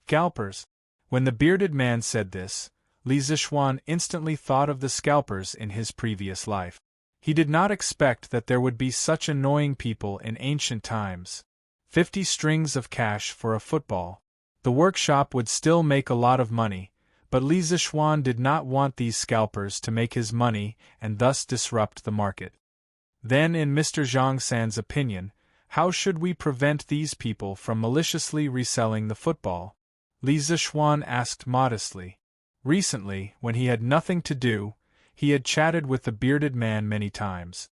Scalpers." When the bearded man said this, Li Zixuan instantly thought of the scalpers in his previous life. He did not expect that there would be such annoying people in ancient times. 50 strings of cash for a football. The workshop would still make a lot of money, but Li Zixuan did not want these scalpers to make his money and thus disrupt the market. Then, in Mr. Zhang San's opinion, how should we prevent these people from maliciously reselling the football? Li Zixuan asked modestly. Recently, when he had nothing to do, he had chatted with the bearded man many times.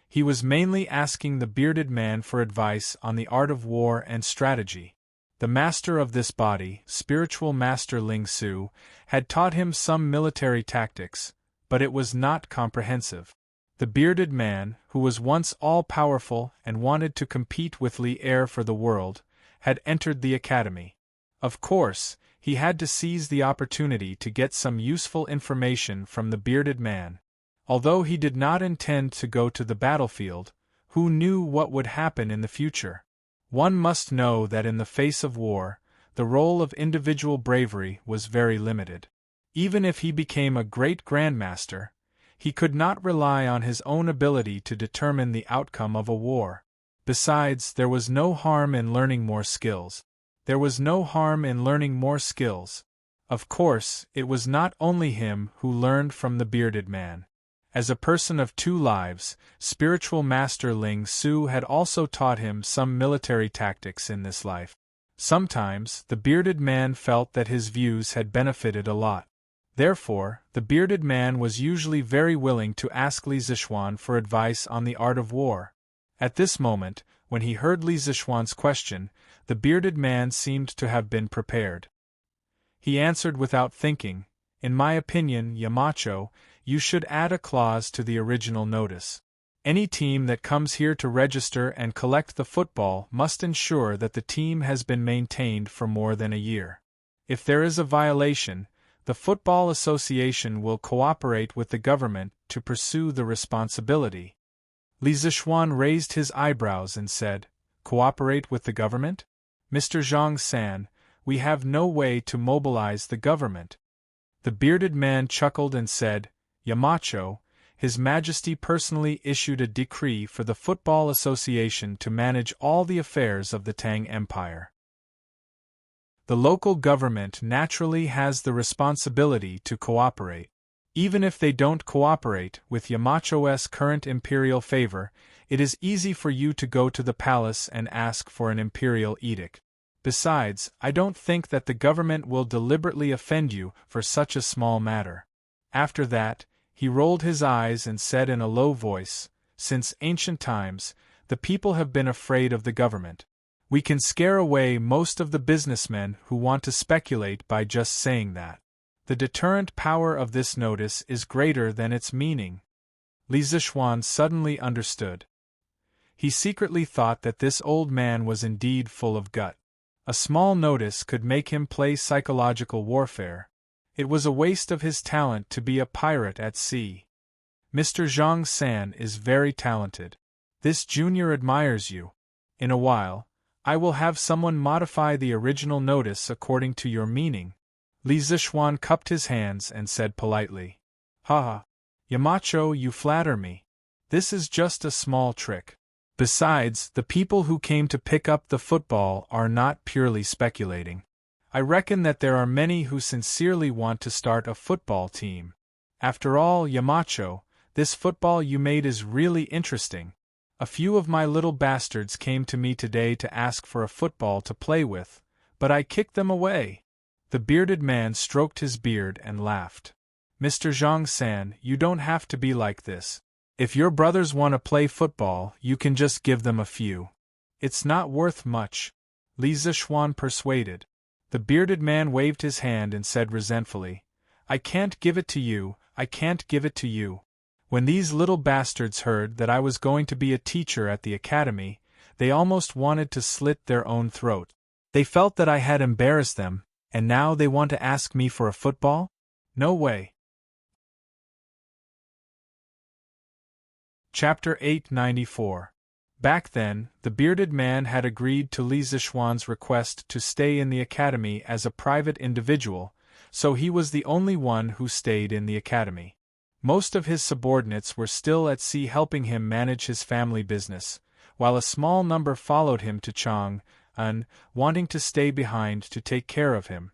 He was mainly asking the bearded man for advice on the art of war and strategy. The master of this body, spiritual master Ling Su, had taught him some military tactics, but it was not comprehensive. The bearded man, who was once all-powerful and wanted to compete with Li Er for the world, had entered the academy. Of course, he had to seize the opportunity to get some useful information from the bearded man. Although he did not intend to go to the battlefield, who knew what would happen in the future? One must know that in the face of war, the role of individual bravery was very limited. Even if he became a great grandmaster, he could not rely on his own ability to determine the outcome of a war. Besides, there was no harm in learning more skills. Of course, it was not only him who learned from the bearded man. As a person of two lives, spiritual master Ling Su had also taught him some military tactics in this life. Sometimes, the bearded man felt that his views had benefited a lot. Therefore, the bearded man was usually very willing to ask Li Zixuan for advice on the art of war. At this moment, when he heard Li Zixuan's question, the bearded man seemed to have been prepared. He answered without thinking, "In my opinion, Yamacho, you should add a clause to the original notice. Any team that comes here to register and collect the football must ensure that the team has been maintained for more than a year. If there is a violation, the Football Association will cooperate with the government to pursue the responsibility." Li Zixuan raised his eyebrows and said, "Cooperate with the government? Mr. Zhang San, we have no way to mobilize the government." The bearded man chuckled and said, "Yamacho, His Majesty personally issued a decree for the Football Association to manage all the affairs of the Tang Empire. The local government naturally has the responsibility to cooperate. Even if they don't cooperate with Yamacho's current imperial favor, it is easy for you to go to the palace and ask for an imperial edict. Besides, I don't think that the government will deliberately offend you for such a small matter. After that, he rolled his eyes and said in a low voice, "Since ancient times, the people have been afraid of the government. We can scare away most of the businessmen who want to speculate by just saying that. The deterrent power of this notice is greater than its meaning." Li Zishuan suddenly understood. He secretly thought that this old man was indeed full of gut. A small notice could make him play psychological warfare. It was a waste of his talent to be a pirate at sea. "Mr. Zhang San is very talented. This junior admires you. In a while, I will have someone modify the original notice according to your meaning." Li Zishuan cupped his hands and said politely, "Ha! Yamacho, you flatter me. This is just a small trick. Besides, the people who came to pick up the football are not purely speculating. I reckon that there are many who sincerely want to start a football team. After all, Yamacho, this football you made is really interesting. A few of my little bastards came to me today to ask for a football to play with, but I kicked them away." The bearded man stroked his beard and laughed. "Mr. Zhang-san, you don't have to be like this. If your brothers want to play football, you can just give them a few. It's not worth much," Li Zishuan persuaded. The bearded man waved his hand and said resentfully, "I can't give it to you, I can't give it to you. When these little bastards heard that I was going to be a teacher at the academy, they almost wanted to slit their own throat. They felt that I had embarrassed them, and now they want to ask me for a football? No way." Chapter 894. Back then, the bearded man had agreed to Li Zishuan's request to stay in the academy as a private individual, so he was the only one who stayed in the academy. Most of his subordinates were still at sea helping him manage his family business, while a small number followed him to Chang'an, wanting to stay behind to take care of him.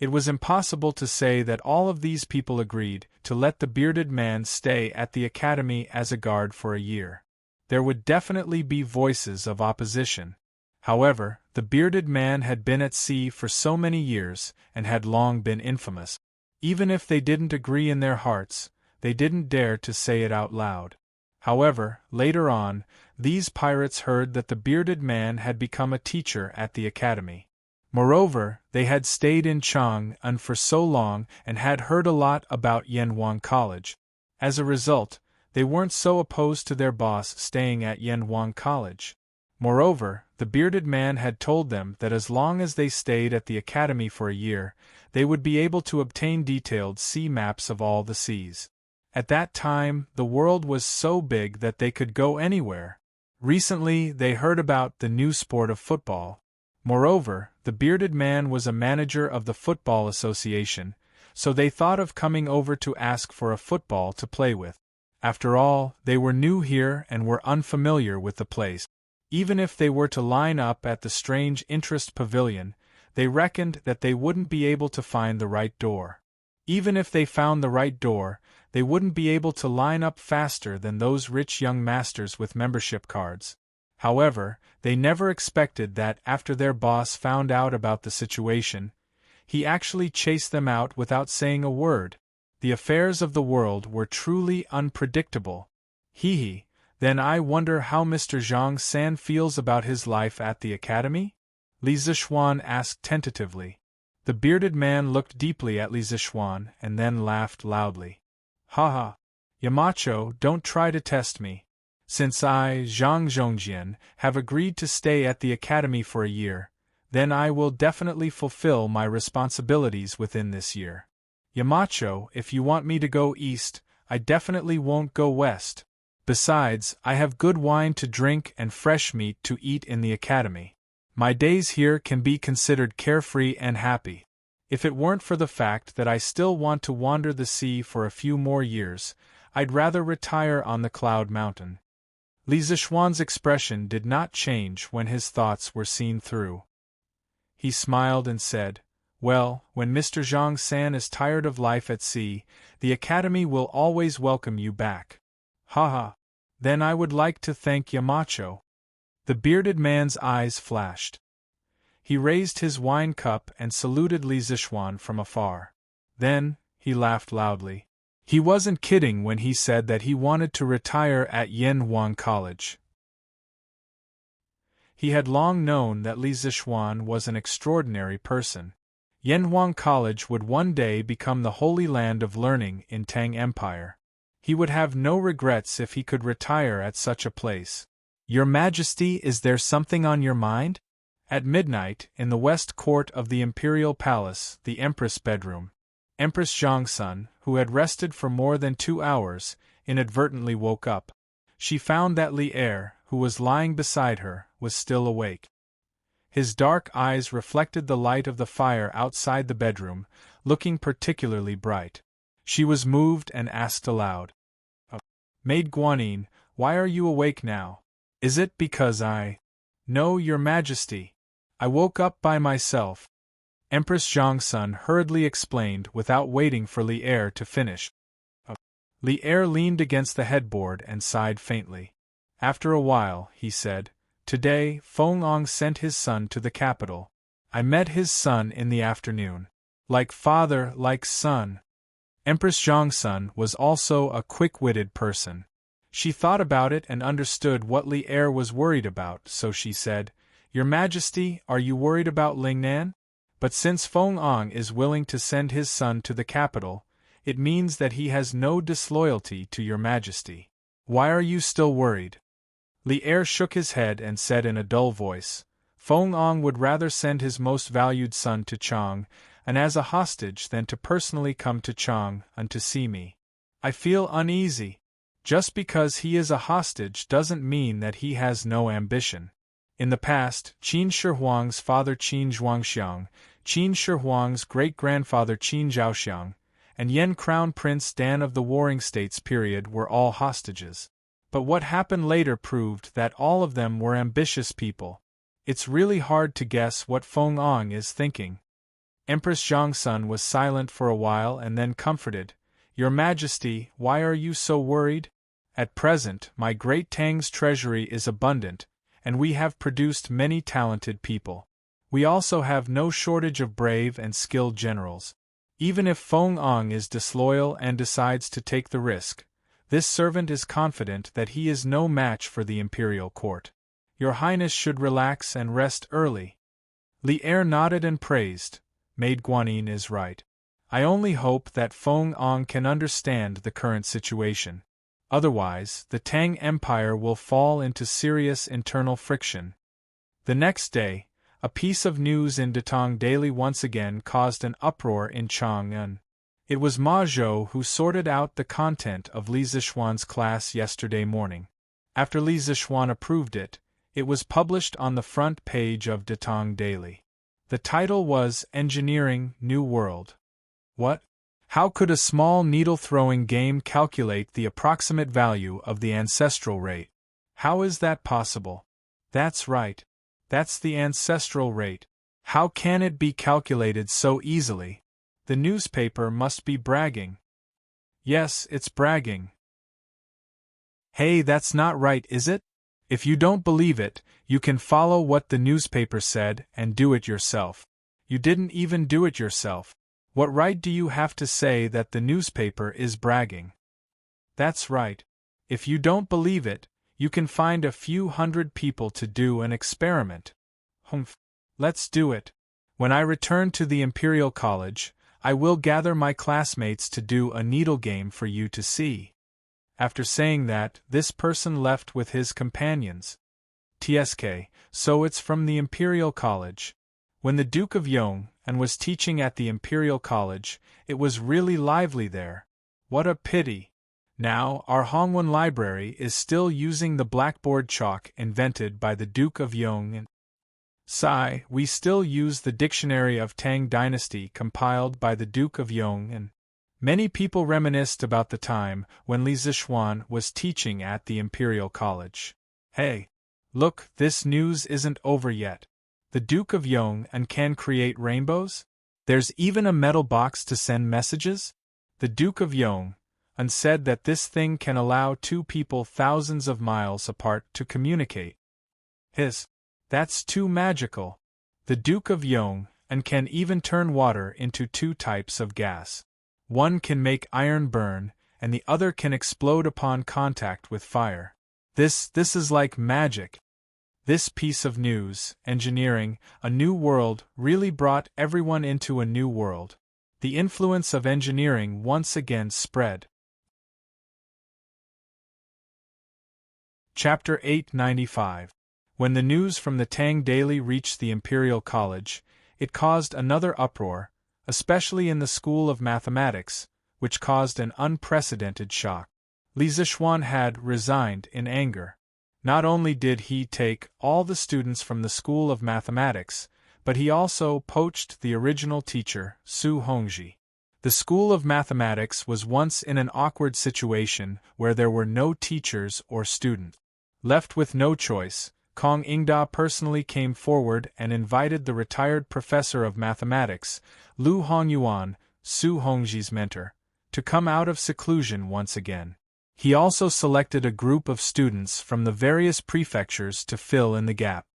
It was impossible to say that all of these people agreed to let the bearded man stay at the academy as a guard for a year. There would definitely be voices of opposition. However, the bearded man had been at sea for so many years and had long been infamous. Even if they didn't agree in their hearts, they didn't dare to say it out loud. However, later on, these pirates heard that the bearded man had become a teacher at the academy. Moreover, they had stayed in Chang'an for so long and had heard a lot about Yanwang College. As a result, they weren't so opposed to their boss staying at Yanwang College. Moreover, the bearded man had told them that as long as they stayed at the academy for a year, they would be able to obtain detailed sea maps of all the seas. At that time, the world was so big that they could go anywhere. Recently, they heard about the new sport of football. Moreover, the bearded man was a manager of the Football Association, so they thought of coming over to ask for a football to play with. After all, they were new here and were unfamiliar with the place. Even if they were to line up at the strange interest pavilion, they reckoned that they wouldn't be able to find the right door. Even if they found the right door, they wouldn't be able to line up faster than those rich young masters with membership cards. However, they never expected that after their boss found out about the situation, he actually chased them out without saying a word. The affairs of the world were truly unpredictable. Hee, then I wonder how Mr. Zhang San feels about his life at the academy? Li Zishuan asked tentatively. The bearded man looked deeply at Li Zishuan and then laughed loudly. "Ha ha! Yamacho, don't try to test me. Since I, Zhang Zhongjian, have agreed to stay at the academy for a year, then I will definitely fulfill my responsibilities within this year. Yamacho, if you want me to go east, I definitely won't go west. Besides, I have good wine to drink and fresh meat to eat in the academy. My days here can be considered carefree and happy. If it weren't for the fact that I still want to wander the sea for a few more years, I'd rather retire on the Cloud Mountain." Li Zishuan's expression did not change when his thoughts were seen through. He smiled and said, Well, when Mr. Zhang-san is tired of life at sea, the Academy will always welcome you back. Haha. Then I would like to thank Yamacho. The bearded man's eyes flashed. He raised his wine cup and saluted Li Zixuan from afar. Then, he laughed loudly. He wasn't kidding when he said that he wanted to retire at Yanhuang College. He had long known that Li Zixuan was an extraordinary person. Yanhuang College would one day become the holy land of learning in Tang Empire. He would have no regrets if he could retire at such a place. Your Majesty, is there something on your mind? At midnight, in the west court of the Imperial Palace, the Empress' bedroom, Empress Zhangsun, who had rested for more than 2 hours, inadvertently woke up. She found that Li Er, who was lying beside her, was still awake. His dark eyes reflected the light of the fire outside the bedroom, looking particularly bright. She was moved and asked aloud, Maid Guanyin, why are you awake now? Is it because I— No, Your Majesty. I woke up by myself. Empress Zhangsun hurriedly explained without waiting for Li Er to finish. Li Er leaned against the headboard and sighed faintly. After a while, he said, Today, Feng Ong sent his son to the capital. I met his son in the afternoon. Like father, like son. Empress Zhangsun was also a quick-witted person. She thought about it and understood what Li Er was worried about, so she said, Your Majesty, are you worried about Lingnan? But since Feng Ong is willing to send his son to the capital, it means that he has no disloyalty to Your Majesty. Why are you still worried? Li Er shook his head and said in a dull voice, Feng Ong would rather send his most valued son to Chang, and as a hostage than to personally come to Chang and to see me. I feel uneasy. Just because he is a hostage doesn't mean that he has no ambition. In the past, Qin Shi Huang's father Qin Zhuangxiang, Qin Shi Huang's great-grandfather Qin Zhaoxiang, and Yen Crown Prince Dan of the Warring States period were all hostages. But what happened later proved that all of them were ambitious people. It's really hard to guess what Feng Ong is thinking. Empress Zhangsun was silent for a while and then comforted, Your Majesty, why are you so worried? At present, my great Tang's treasury is abundant, and we have produced many talented people. We also have no shortage of brave and skilled generals. Even if Feng Ong is disloyal and decides to take the risk, this servant is confident that he is no match for the imperial court. Your Highness should relax and rest early. Li Er nodded and praised, Maid Guanyin is right. I only hope that Feng Ong can understand the current situation. Otherwise, the Tang Empire will fall into serious internal friction. The next day, a piece of news in Datong Daily once again caused an uproar in Chang'an. It was Ma Zhou who sorted out the content of Li Zixuan's class yesterday morning. After Li Zixuan approved it, it was published on the front page of Datong Daily. The title was Engineering New World. What? How could a small needle-throwing game calculate the approximate value of the ancestral rate? How is that possible? That's right. That's the ancestral rate. How can it be calculated so easily? The newspaper must be bragging. Yes, it's bragging. Hey, that's not right, is it? If you don't believe it, you can follow what the newspaper said and do it yourself. You didn't even do it yourself. What right do you have to say that the newspaper is bragging? That's right. If you don't believe it, you can find a few hundred people to do an experiment. Humph. Let's do it. When I return to the Imperial College, I will gather my classmates to do a needle game for you to see. After saying that, this person left with his companions. TSK, so it's from the Imperial College. When the Duke of Yong and was teaching at the Imperial College, it was really lively there. What a pity. Now, our Hongwen Library is still using the blackboard chalk invented by the Duke of Yong and Sai, we still use the Dictionary of Tang Dynasty compiled by the Duke of Yong and many people reminisced about the time when Li Zixuan was teaching at the Imperial College. Hey! Look, this news isn't over yet. The Duke of Yong and can create rainbows? There's even a metal box to send messages? The Duke of Yong said that this thing can allow two people thousands of miles apart to communicate. That's too magical. The Duke of Yong can even turn water into two types of gas. One can make iron burn, and the other can explode upon contact with fire. This is like magic. This piece of news, engineering, a new world, really brought everyone into a new world. The influence of engineering once again spread. Chapter 895. When the news from the Tang Daily reached the Imperial College, it caused another uproar, especially in the School of Mathematics, which caused an unprecedented shock. Li Zixuan had resigned in anger. Not only did he take all the students from the School of Mathematics, but he also poached the original teacher, Su Hongji. The School of Mathematics was once in an awkward situation where there were no teachers or students. Left with no choice, Kong Ingda personally came forward and invited the retired professor of mathematics, Lu Hongyuan, Su Hongji's mentor, to come out of seclusion once again. He also selected a group of students from the various prefectures to fill in the gap.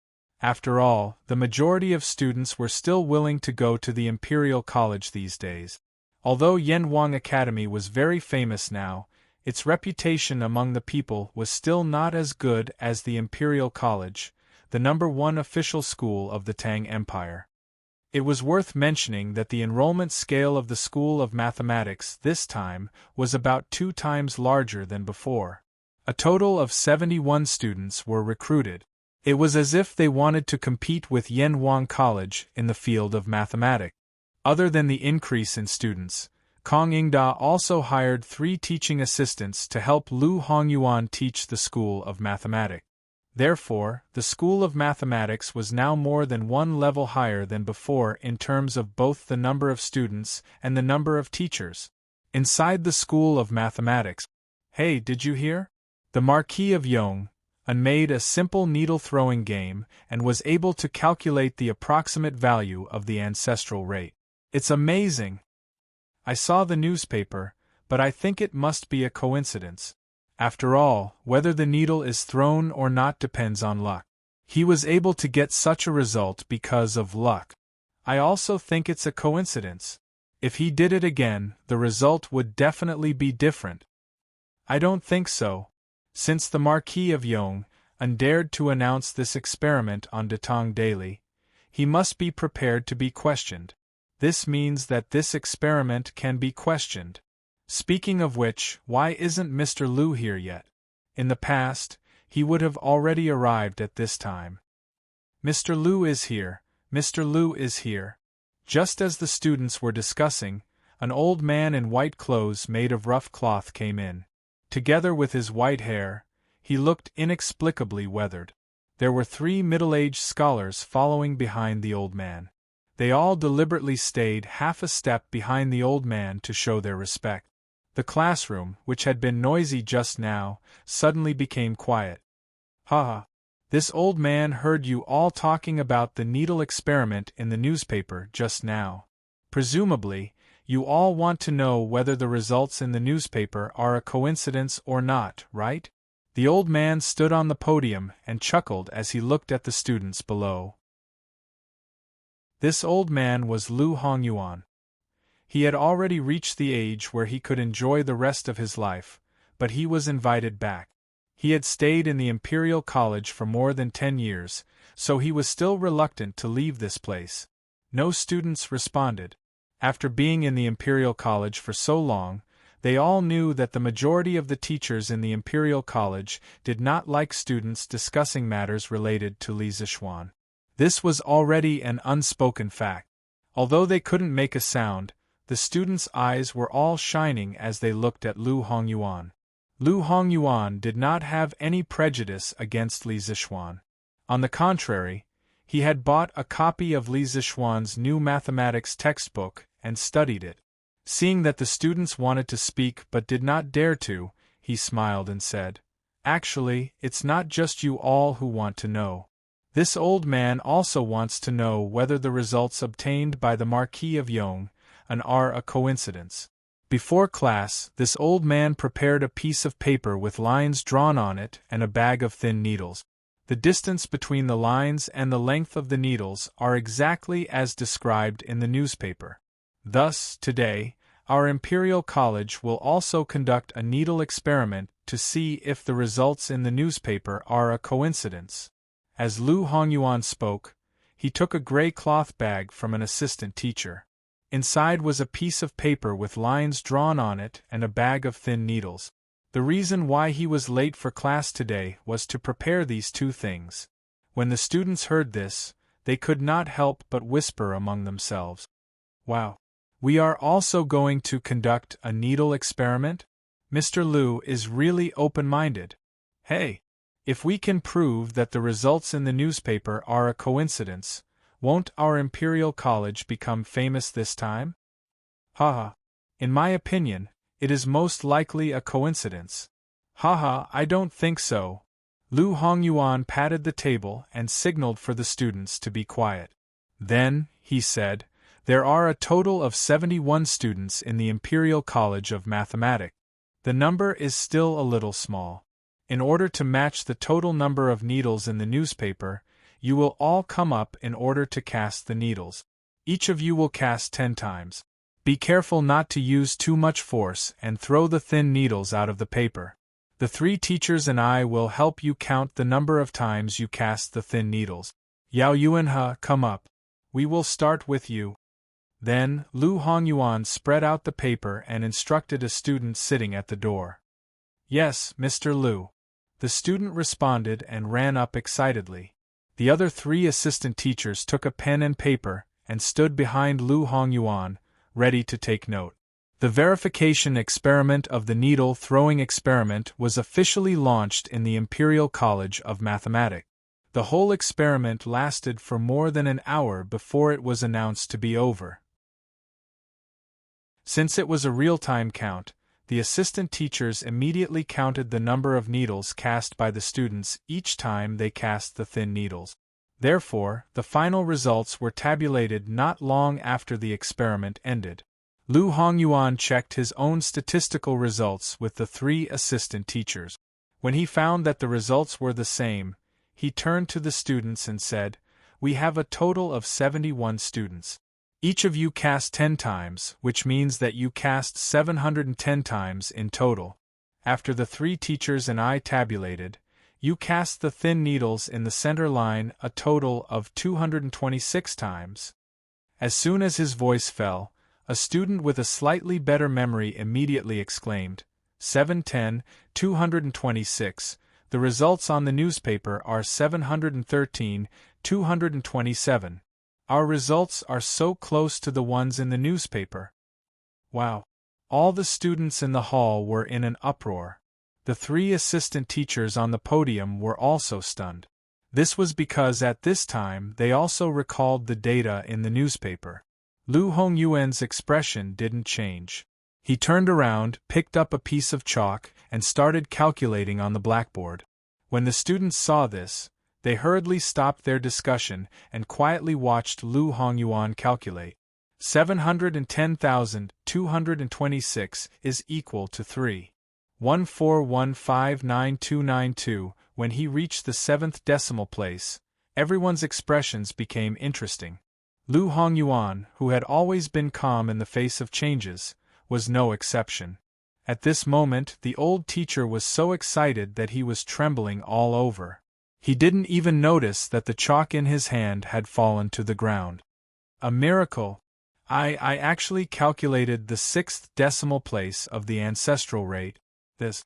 After all, the majority of students were still willing to go to the Imperial College these days. Although Yanwang Academy was very famous now, its reputation among the people was still not as good as the Imperial College, the #1 official school of the Tang Empire. It was worth mentioning that the enrollment scale of the School of Mathematics this time was about 2 times larger than before. A total of 71 students were recruited. It was as if they wanted to compete with Yanwang College in the field of mathematics. Other than the increase in students, Kong Ingda also hired 3 teaching assistants to help Lu Hongyuan teach the School of Mathematics. Therefore, the School of Mathematics was now more than 1 level higher than before in terms of both the number of students and the number of teachers. Inside the School of Mathematics, hey, did you hear? The Marquis of Yong made a simple needle-throwing game and was able to calculate the approximate value of the ancestral rate. It's amazing! I saw the newspaper, but I think it must be a coincidence. After all, whether the needle is thrown or not depends on luck. He was able to get such a result because of luck. I also think it's a coincidence. If he did it again, the result would definitely be different. I don't think so. Since the Marquis of Yong dared to announce this experiment on the Tang Daily, he must be prepared to be questioned. This means that this experiment can be questioned. Speaking of which, why isn't Mr. Lu here yet? In the past, he would have already arrived at this time. Mr. Lu is here, Mr. Lu is here. Just as the students were discussing, an old man in white clothes made of rough cloth came in. Together with his white hair, he looked inexplicably weathered. There were 3 middle-aged scholars following behind the old man. They all deliberately stayed half a step behind the old man to show their respect. The classroom, which had been noisy just now, suddenly became quiet. Ha! This old man heard you all talking about the needle experiment in the newspaper just now. Presumably, you all want to know whether the results in the newspaper are a coincidence or not, right? The old man stood on the podium and chuckled as he looked at the students below. This old man was Lu Hongyuan. He had already reached the age where he could enjoy the rest of his life, but he was invited back. He had stayed in the Imperial College for more than 10 years, so he was still reluctant to leave this place. No students responded. After being in the Imperial College for so long, they all knew that the majority of the teachers in the Imperial College did not like students discussing matters related to Li Zixuan. This was already an unspoken fact. Although they couldn't make a sound, the students' eyes were all shining as they looked at Lu Hongyuan. Lu Hongyuan did not have any prejudice against Li Zixuan. On the contrary, he had bought a copy of Li Zixuan's new mathematics textbook and studied it. Seeing that the students wanted to speak but did not dare to, he smiled and said, "Actually, it's not just you all who want to know. This old man also wants to know whether the results obtained by the Marquis of Yong are a coincidence. Before class, this old man prepared a piece of paper with lines drawn on it and a bag of thin needles. The distance between the lines and the length of the needles are exactly as described in the newspaper. Thus, today, our Imperial College will also conduct a needle experiment to see if the results in the newspaper are a coincidence. As Lu Hongyuan spoke, he took a gray cloth bag from an assistant teacher. Inside was a piece of paper with lines drawn on it and a bag of thin needles. The reason why he was late for class today was to prepare these two things. When the students heard this, they could not help but whisper among themselves. Wow! We are also going to conduct a needle experiment? Mr. Liu is really open-minded. Hey! If we can prove that the results in the newspaper are a coincidence, won't our Imperial College become famous this time? Haha. In my opinion, it is most likely a coincidence. Haha, I don't think so. Lu Hongyuan patted the table and signaled for the students to be quiet. Then, he said, there are a total of 71 students in the Imperial College of Mathematics. The number is still a little small. In order to match the total number of needles in the newspaper, you will all come up in order to cast the needles. Each of you will cast 10 times. Be careful not to use too much force and throw the thin needles out of the paper. The 3 teachers and I will help you count the number of times you cast the thin needles. Yao Yuanhe, come up. We will start with you. Then, Lu Hongyuan spread out the paper and instructed a student sitting at the door. Yes, Mr. Liu. The student responded and ran up excitedly. The other 3 assistant teachers took a pen and paper and stood behind Lu Hongyuan, ready to take note. The verification experiment of the needle-throwing experiment was officially launched in the Imperial College of Mathematics. The whole experiment lasted for more than an hour before it was announced to be over. Since it was a real-time count, the assistant teachers immediately counted the number of needles cast by the students each time they cast the thin needles. Therefore, the final results were tabulated not long after the experiment ended. Lu Hongyuan checked his own statistical results with the 3 assistant teachers. When he found that the results were the same, he turned to the students and said, "We have a total of 71 students. Each of you cast 10 times, which means that you cast 710 times in total. After the 3 teachers and I tabulated, you cast the thin needles in the center line a total of 226 times." As soon as his voice fell, a student with a slightly better memory immediately exclaimed, 710, 226, the results on the newspaper are 713, 227. Our results are so close to the ones in the newspaper. Wow! All the students in the hall were in an uproar. The 3 assistant teachers on the podium were also stunned. This was because at this time they also recalled the data in the newspaper. Lu Hongyuan's expression didn't change. He turned around, picked up a piece of chalk, and started calculating on the blackboard. When the students saw this, they hurriedly stopped their discussion and quietly watched Lu Hongyuan calculate. 710,226 is equal to 3.14159292. When he reached the 7th decimal place, everyone's expressions became interesting. Lu Hongyuan, who had always been calm in the face of changes, was no exception. At this moment, the old teacher was so excited that he was trembling all over. He didn't even notice that the chalk in his hand had fallen to the ground. A miracle! I actually calculated the 6th decimal place of the ancestral rate. This.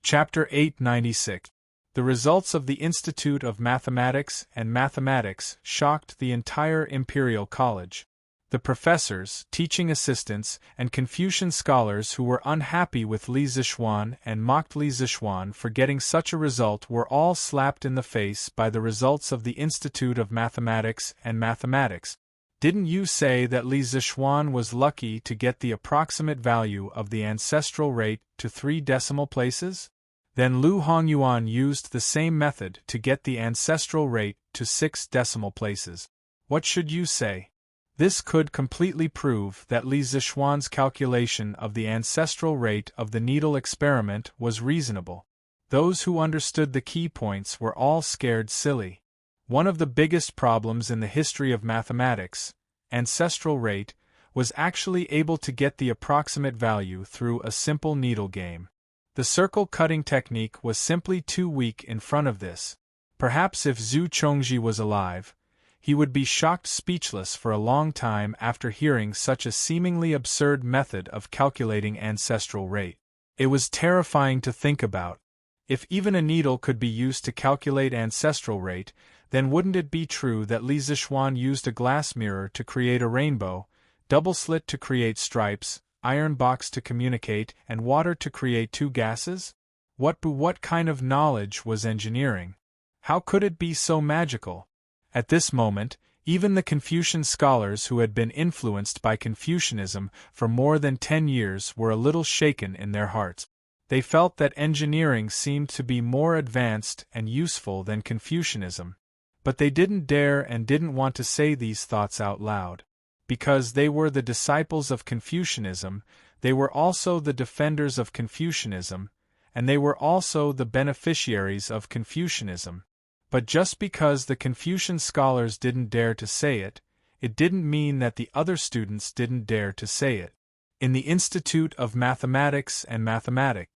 Chapter 896. The results of the Institute of Mathematics and Mathematics shocked the entire Imperial College. The professors, teaching assistants, and Confucian scholars who were unhappy with Li Zixuan and mocked Li Zixuan for getting such a result were all slapped in the face by the results of the Institute of Mathematics and Mathematics. Didn't you say that Li Zixuan was lucky to get the approximate value of the ancestral rate to 3 decimal places? Then Lu Hongyuan used the same method to get the ancestral rate to 6 decimal places. What should you say? This could completely prove that Li Zixuan's calculation of the ancestral rate of the needle experiment was reasonable. Those who understood the key points were all scared silly. One of the biggest problems in the history of mathematics, ancestral rate, was actually able to get the approximate value through a simple needle game. The circle cutting technique was simply too weak in front of this. Perhaps if Zhu Chongji was alive, he would be shocked speechless for a long time after hearing such a seemingly absurd method of calculating ancestral rate. It was terrifying to think about. If even a needle could be used to calculate ancestral rate, then wouldn't it be true that Li Zixuan used a glass mirror to create a rainbow, double slit to create stripes, iron box to communicate, and water to create 2 gases? What kind of knowledge was engineering? How could it be so magical? At this moment, even the Confucian scholars who had been influenced by Confucianism for more than 10 years were a little shaken in their hearts. They felt that engineering seemed to be more advanced and useful than Confucianism. But they didn't dare and didn't want to say these thoughts out loud. Because they were the disciples of Confucianism, they were also the defenders of Confucianism, and they were also the beneficiaries of Confucianism. But just because the Confucian scholars didn't dare to say it, it didn't mean that the other students didn't dare to say it. In the Institute of Mathematics and Mathematics,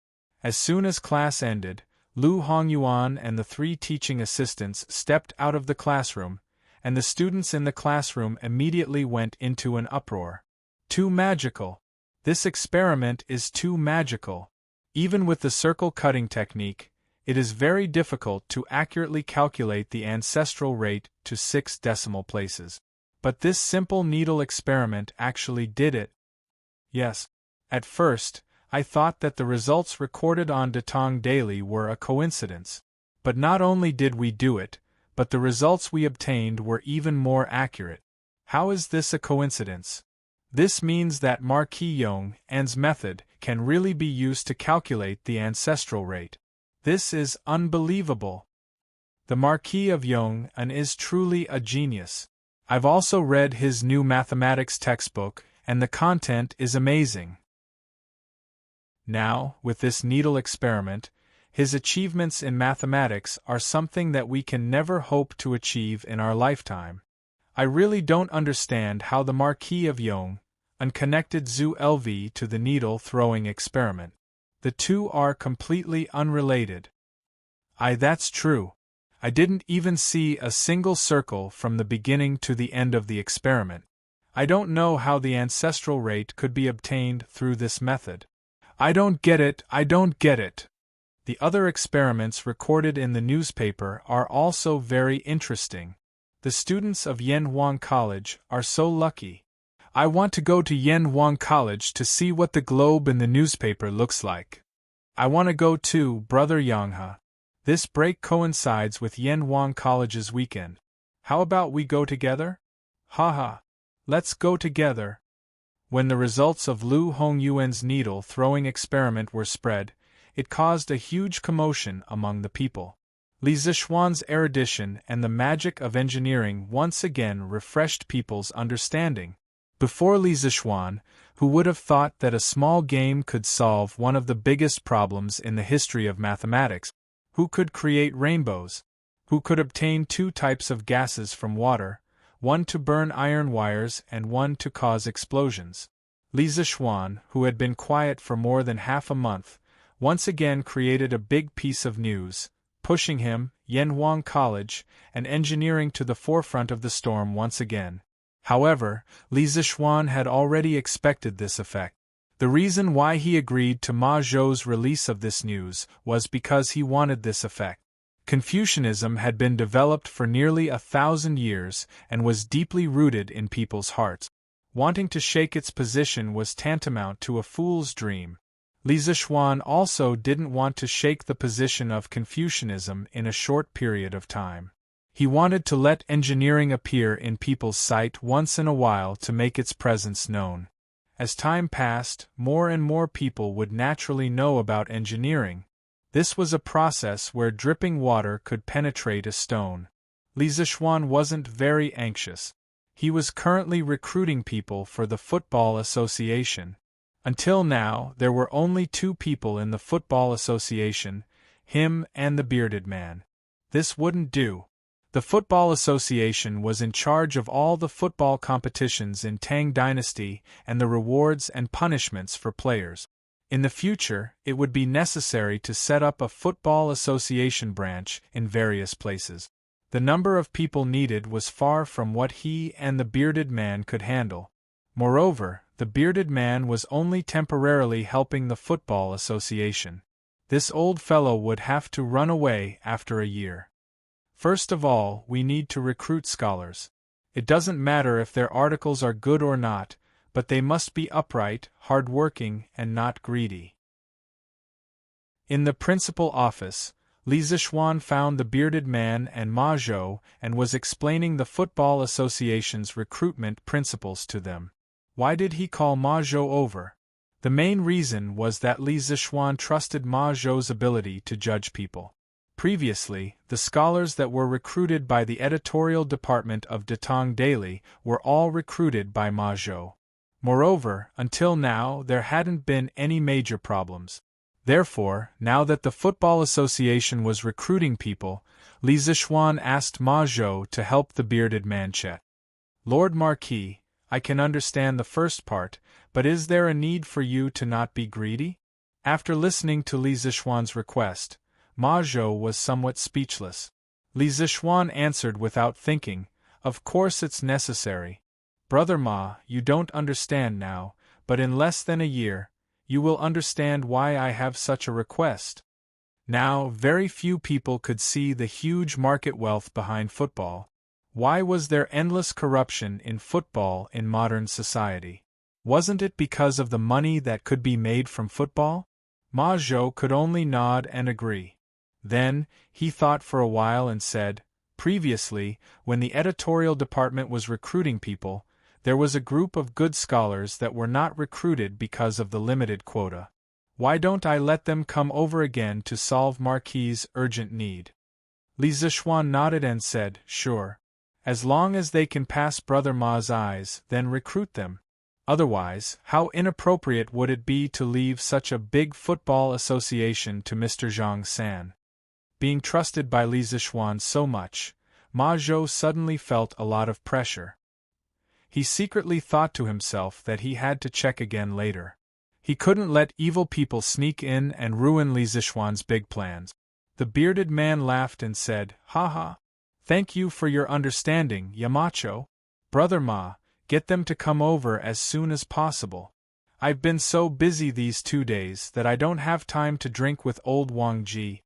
as soon as class ended, Lu Hongyuan and the 3 teaching assistants stepped out of the classroom, and the students in the classroom immediately went into an uproar. Too magical! This experiment is too magical! Even with the circle cutting technique, it is very difficult to accurately calculate the ancestral rate to 6 decimal places. But this simple needle experiment actually did it. Yes. At first, I thought that the results recorded on Tang Daily were a coincidence. But not only did we do it, but the results we obtained were even more accurate. How is this a coincidence? This means that Marquis Yong An's method can really be used to calculate the ancestral rate. This is unbelievable. The Marquis of Yong An is truly a genius. I've also read his new mathematics textbook, and the content is amazing. Now, with this needle experiment, his achievements in mathematics are something that we can never hope to achieve in our lifetime. I really don't understand how the Marquis of Yong An connected Zhu LV to the needle-throwing experiment. The two are completely unrelated. That's true. I didn't even see a single circle from the beginning to the end of the experiment. I don't know how the ancestral rate could be obtained through this method. I don't get it. The other experiments recorded in the newspaper are also very interesting. The students of Yanhuang College are so lucky. I want to go to Yanhuang College to see what the globe in the newspaper looks like. I want to go too, Brother Yanghe. This break coincides with Yanhuang College's weekend. How about we go together? Haha. Let's go together. When the results of Lu Hongyuan's needle-throwing experiment were spread, it caused a huge commotion among the people. Li Zixuan's erudition and the magic of engineering once again refreshed people's understanding. Before Li Zixuan, who would have thought that a small game could solve one of the biggest problems in the history of mathematics? Who could create rainbows? Who could obtain 2 types of gases from water, one to burn iron wires and one to cause explosions? Li Zixuan, who had been quiet for more than half a month, once again created a big piece of news, pushing him, Yanhuang College, and engineering to the forefront of the storm once again. However, Li Zixuan had already expected this effect. The reason why he agreed to Ma Zhou's release of this news was because he wanted this effect. Confucianism had been developed for nearly 1,000 years and was deeply rooted in people's hearts. Wanting to shake its position was tantamount to a fool's dream. Li Zixuan also didn't want to shake the position of Confucianism in a short period of time. He wanted to let engineering appear in people's sight once in a while to make its presence known. As time passed, more and more people would naturally know about engineering. This was a process where dripping water could penetrate a stone. Li Zixuan wasn't very anxious. He was currently recruiting people for the Football Association. Until now, there were only 2 people in the Football Association, him and the bearded man. This wouldn't do. The Football Association was in charge of all the football competitions in Tang Dynasty and the rewards and punishments for players. In the future, it would be necessary to set up a Football Association branch in various places. The number of people needed was far from what he and the bearded man could handle. Moreover, the bearded man was only temporarily helping the Football Association. This old fellow would have to run away after a year. First of all, we need to recruit scholars. It doesn't matter if their articles are good or not, but they must be upright, hard-working, and not greedy. In the principal office, Li Zixuan found the bearded man and Ma Zhou and was explaining the Football Association's recruitment principles to them. Why did he call Ma Zhou over? The main reason was that Li Zixuan trusted Ma Zhou's ability to judge people. Previously, the scholars that were recruited by the editorial department of Tang Daily were all recruited by Ma Zhou. Moreover, until now there hadn't been any major problems. Therefore, now that the Football Association was recruiting people, Li Zixuan asked Ma Zhou to help the bearded man chat. Lord Marquis, I can understand the first part, but is there a need for you to not be greedy? After listening to Li Zixuan's request, Ma Zhou was somewhat speechless. Li Zixuan answered without thinking, of course it's necessary. Brother Ma, you don't understand now, but in less than a year, you will understand why I have such a request. Now, very few people could see the huge market wealth behind football. Why was there endless corruption in football in modern society? Wasn't it because of the money that could be made from football? Ma Zhou could only nod and agree. Then, he thought for a while and said, previously, when the editorial department was recruiting people, there was a group of good scholars that were not recruited because of the limited quota. Why don't I let them come over again to solve Marquis' urgent need? Li Zixuan nodded and said, sure. As long as they can pass Brother Ma's eyes, then recruit them. Otherwise, how inappropriate would it be to leave such a big football association to Mr. Zhang San? Being trusted by Li Zixuan so much, Ma Zhou suddenly felt a lot of pressure. He secretly thought to himself that he had to check again later. He couldn't let evil people sneak in and ruin Li Zixuan's big plans. The bearded man laughed and said, "Ha ha. Thank you for your understanding, Yamacho. Brother Ma, get them to come over as soon as possible. I've been so busy these 2 days that I don't have time to drink with old Wang Ji."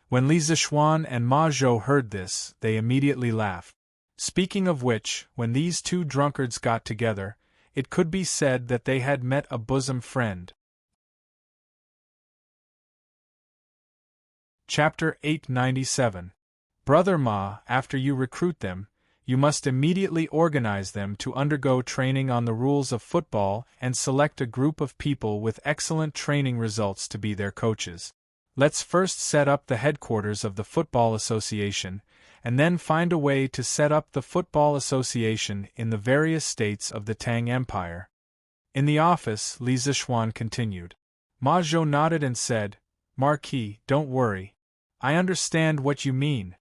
When Li Zixuan and Ma Zhou heard this, they immediately laughed. Speaking of which, when these 2 drunkards got together, it could be said that they had met a bosom friend. Chapter 897. Brother Ma, after you recruit them, you must immediately organize them to undergo training on the rules of football and select a group of people with excellent training results to be their coaches. Let's first set up the headquarters of the Football Association, and then find a way to set up the Football Association in the various states of the Tang Empire. In the office, Li Zixuan continued. Ma Zhou nodded and said, "Marquis, don't worry. I understand what you mean."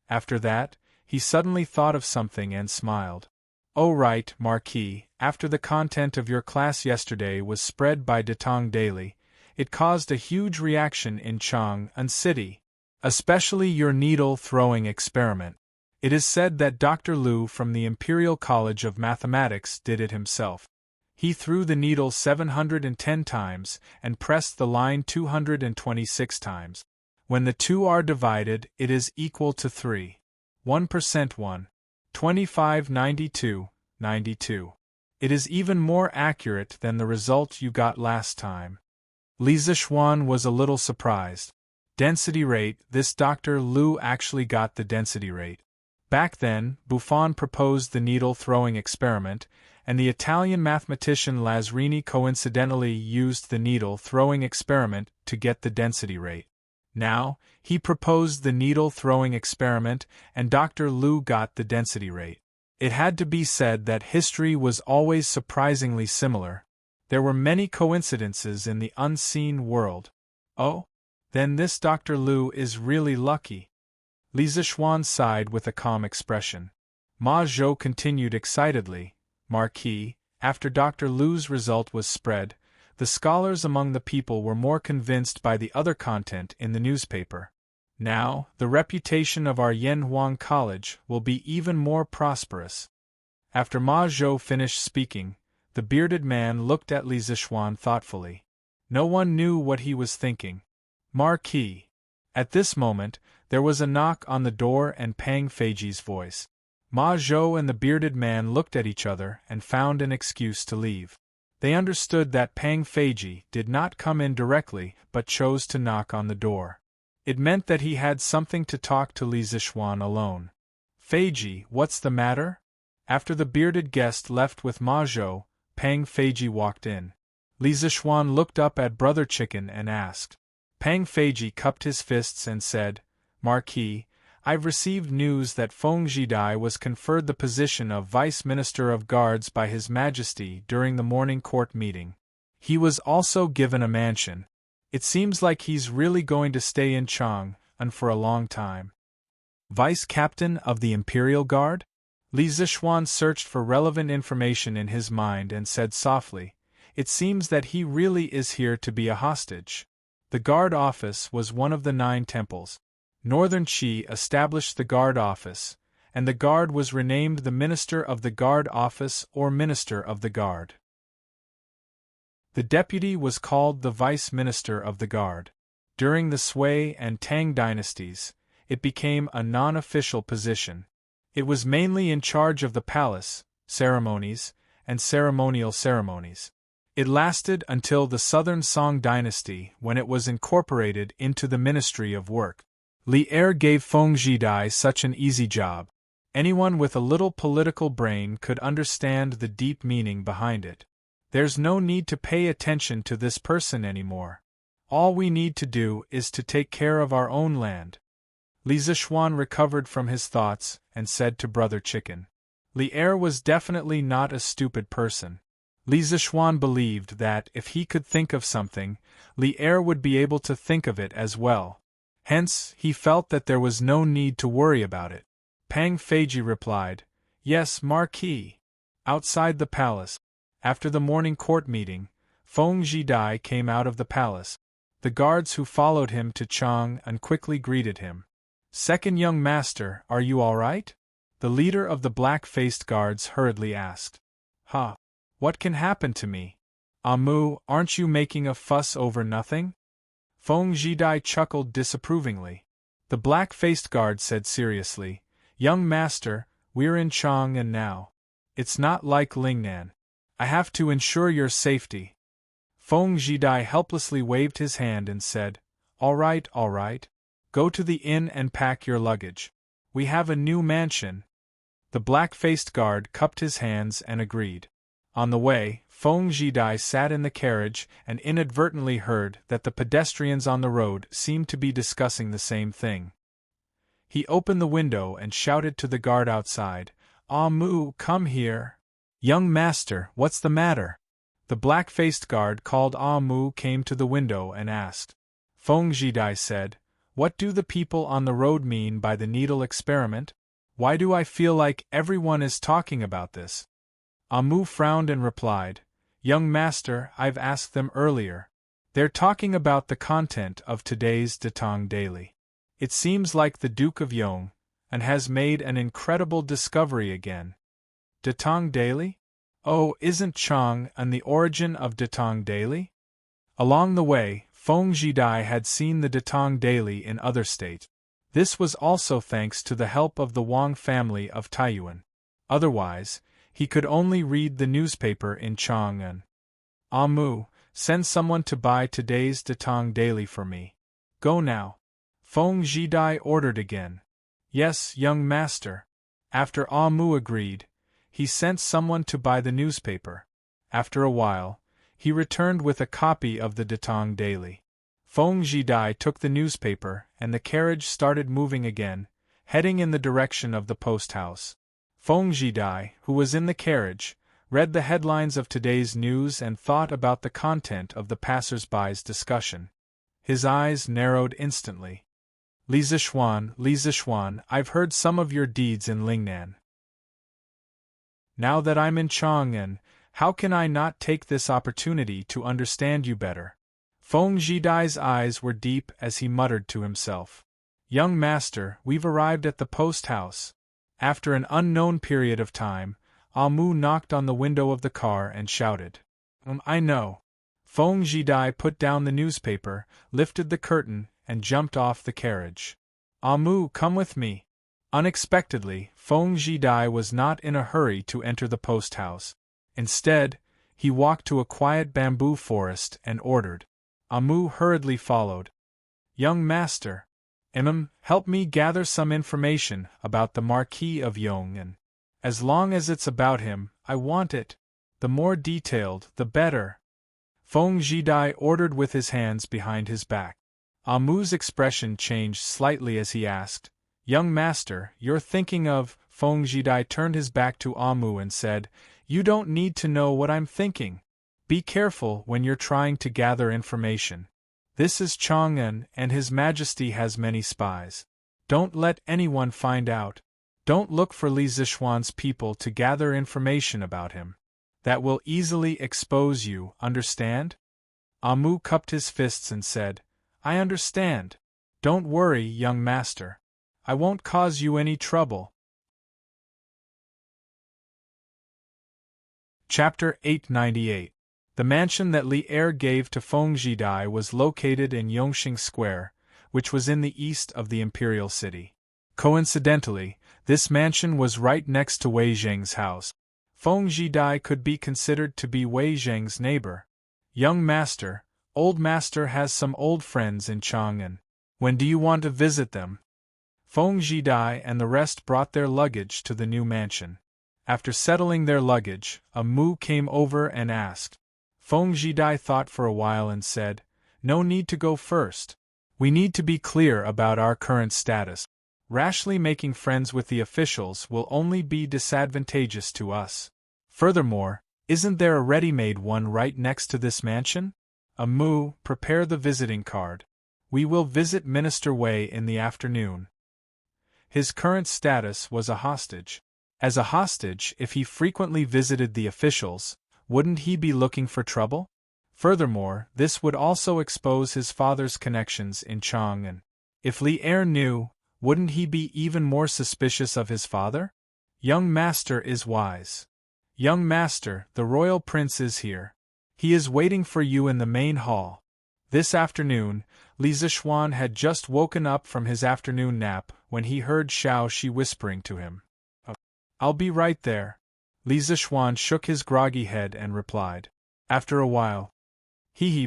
After that, he suddenly thought of something and smiled. "Oh right, Marquis, after the content of your class yesterday was spread by Tang Daily, it caused a huge reaction in Chang'an City. Especially your needle-throwing experiment. It is said that Dr. Liu from the Imperial College of Mathematics did it himself. He threw the needle 710 times and pressed the line 226 times. When the 2 are divided, it is equal to 3. 1% 1. 25 92, 92. It is even more accurate than the result you got last time." Li Zixuan was a little surprised. Density rate, this Dr. Liu actually got the density rate. Back then, Buffon proposed the needle-throwing experiment, and the Italian mathematician Lazzarini coincidentally used the needle-throwing experiment to get the density rate. Now, he proposed the needle-throwing experiment, and Dr. Liu got the density rate. It had to be said that history was always surprisingly similar. There were many coincidences in the unseen world. Oh? Then this Dr. Liu is really lucky. Li Zixuan sighed with a calm expression. Ma Zhou continued excitedly, Marquis, after Dr. Liu's result was spread, the scholars among the people were more convinced by the other content in the newspaper. Now, the reputation of our Yanhuang College will be even more prosperous. After Ma Zhou finished speaking, the bearded man looked at Li Zixuan thoughtfully. No one knew what he was thinking. Marquis. At this moment, there was a knock on the door and Pang Feiji's voice. Ma Zhou and the bearded man looked at each other and found an excuse to leave. They understood that Pang Feiji did not come in directly but chose to knock on the door. It meant that he had something to talk to Li Zixuan alone. Feiji, what's the matter? After the bearded guest left with Ma Zhou, Pang Feiji walked in. Li Zixuan looked up at Brother Chicken and asked. Pang Feiji cupped his fists and said, Marquis, I've received news that Feng Jidai was conferred the position of Vice Minister of Guards by His Majesty during the morning court meeting. He was also given a mansion. It seems like he's really going to stay in Chang, and for a long time. Vice Captain of the Imperial Guard? Li Zixuan searched for relevant information in his mind and said softly, It seems that he really is here to be a hostage. The guard office was one of the 9 temples. Northern Qi established the guard office, and the guard was renamed the Minister of the Guard Office or Minister of the Guard. The deputy was called the Vice Minister of the Guard. During the Sui and Tang dynasties, it became a non-official position. It was mainly in charge of the palace, ceremonies, and ceremonial ceremonies. It lasted until the Southern Song dynasty when it was incorporated into the Ministry of Work. Li Er gave Feng Jidai such an easy job. Anyone with a little political brain could understand the deep meaning behind it. There's no need to pay attention to this person anymore. All we need to do is to take care of our own land. Li Zixuan recovered from his thoughts and said to Brother Chicken. Li Er was definitely not a stupid person. Li Zixuan believed that if he could think of something, Li Er would be able to think of it as well. Hence, he felt that there was no need to worry about it. Pang Feiji replied, Yes, Marquis. Outside the palace, after the morning court meeting, Feng Jidai came out of the palace. The guards who followed him to Chang and quickly greeted him. Second young master, are you all right? The leader of the black-faced guards hurriedly asked. Huh. What can happen to me? Amu, aren't you making a fuss over nothing? Feng Jidai chuckled disapprovingly. The black-faced guard said seriously, Young master, we're in Chang and now. It's not like Lingnan. I have to ensure your safety. Feng Jidai helplessly waved his hand and said, All right. Go to the inn and pack your luggage. We have a new mansion. The black-faced guard cupped his hands and agreed. On the way, Feng Jidai sat in the carriage and inadvertently heard that the pedestrians on the road seemed to be discussing the same thing. He opened the window and shouted to the guard outside, Ah Mu, come here. Young master, what's the matter? The black-faced guard called Ah Mu came to the window and asked. Feng Jidai said, What do the people on the road mean by the needle experiment? Why do I feel like everyone is talking about this? Amu frowned and replied, Young master, I've asked them earlier. They're talking about the content of today's Datang Daily. It seems like the Duke of Yong and has made an incredible discovery again. Datang Daily? Oh, isn't Chang and the origin of Datang Daily? Along the way, Feng Jidai had seen the Datang Daily in other states. This was also thanks to the help of the Wang family of Taiyuan. Otherwise, he could only read the newspaper in Chang'an. Amu, send someone to buy today's Datang Daily for me. Go now. Feng Jidai ordered again. Yes, young master. After Amu agreed, he sent someone to buy the newspaper. After a while, he returned with a copy of the Datang Daily. Feng Jidai took the newspaper, and the carriage started moving again, heading in the direction of the post house. Feng Jidai, who was in the carriage, read the headlines of today's news and thought about the content of the passers-by's discussion. His eyes narrowed instantly. Li Zishuan, I've heard some of your deeds in Lingnan. Now that I'm in Chang'an, how can I not take this opportunity to understand you better? Feng Jidai's eyes were deep as he muttered to himself. Young master, we've arrived at the post house. After an unknown period of time, Amu knocked on the window of the car and shouted. I know. Feng Jidai put down the newspaper, lifted the curtain, and jumped off the carriage. Amu, come with me. Unexpectedly, Feng Jidai was not in a hurry to enter the post house. Instead, he walked to a quiet bamboo forest and ordered. Amu hurriedly followed. Young master, help me gather some information about the Marquis of Yong'an. As long as it's about him, I want it. The more detailed, the better. Feng Jidai ordered with his hands behind his back. Amu's expression changed slightly as he asked, Young master, you're thinking of… Feng Jidai turned his back to Amu and said, You don't need to know what I'm thinking. Be careful when you're trying to gather information. This is Chang'an, and His Majesty has many spies. Don't let anyone find out. Don't look for Li Zishuan's people to gather information about him. That will easily expose you, understand? Amu cupped his fists and said, I understand. Don't worry, young master. I won't cause you any trouble. Chapter 898. The mansion that Li Er gave to Feng Jidai was located in Yongxing Square, which was in the east of the imperial city. Coincidentally, this mansion was right next to Wei Zheng's house. Feng Jidai could be considered to be Wei Zheng's neighbor. Young master, old master has some old friends in Chang'an. When do you want to visit them? Feng Jidai and the rest brought their luggage to the new mansion. After settling their luggage, Amu came over and asked. Feng Jidai thought for a while and said, No need to go first. We need to be clear about our current status. Rashly making friends with the officials will only be disadvantageous to us. Furthermore, isn't there a ready-made one right next to this mansion? Amu, prepare the visiting card. We will visit Minister Wei in the afternoon. His current status was a hostage. As a hostage, if he frequently visited the officials, wouldn't he be looking for trouble? Furthermore, this would also expose his father's connections in Chang'an. If Li Er knew, wouldn't he be even more suspicious of his father? Young master is wise. Young master, the royal prince is here. He is waiting for you in the main hall. This afternoon, Li Zishuan had just woken up from his afternoon nap when he heard Xiao Shi whispering to him. I'll be right there. Li Zishuan shook his groggy head and replied. After a while.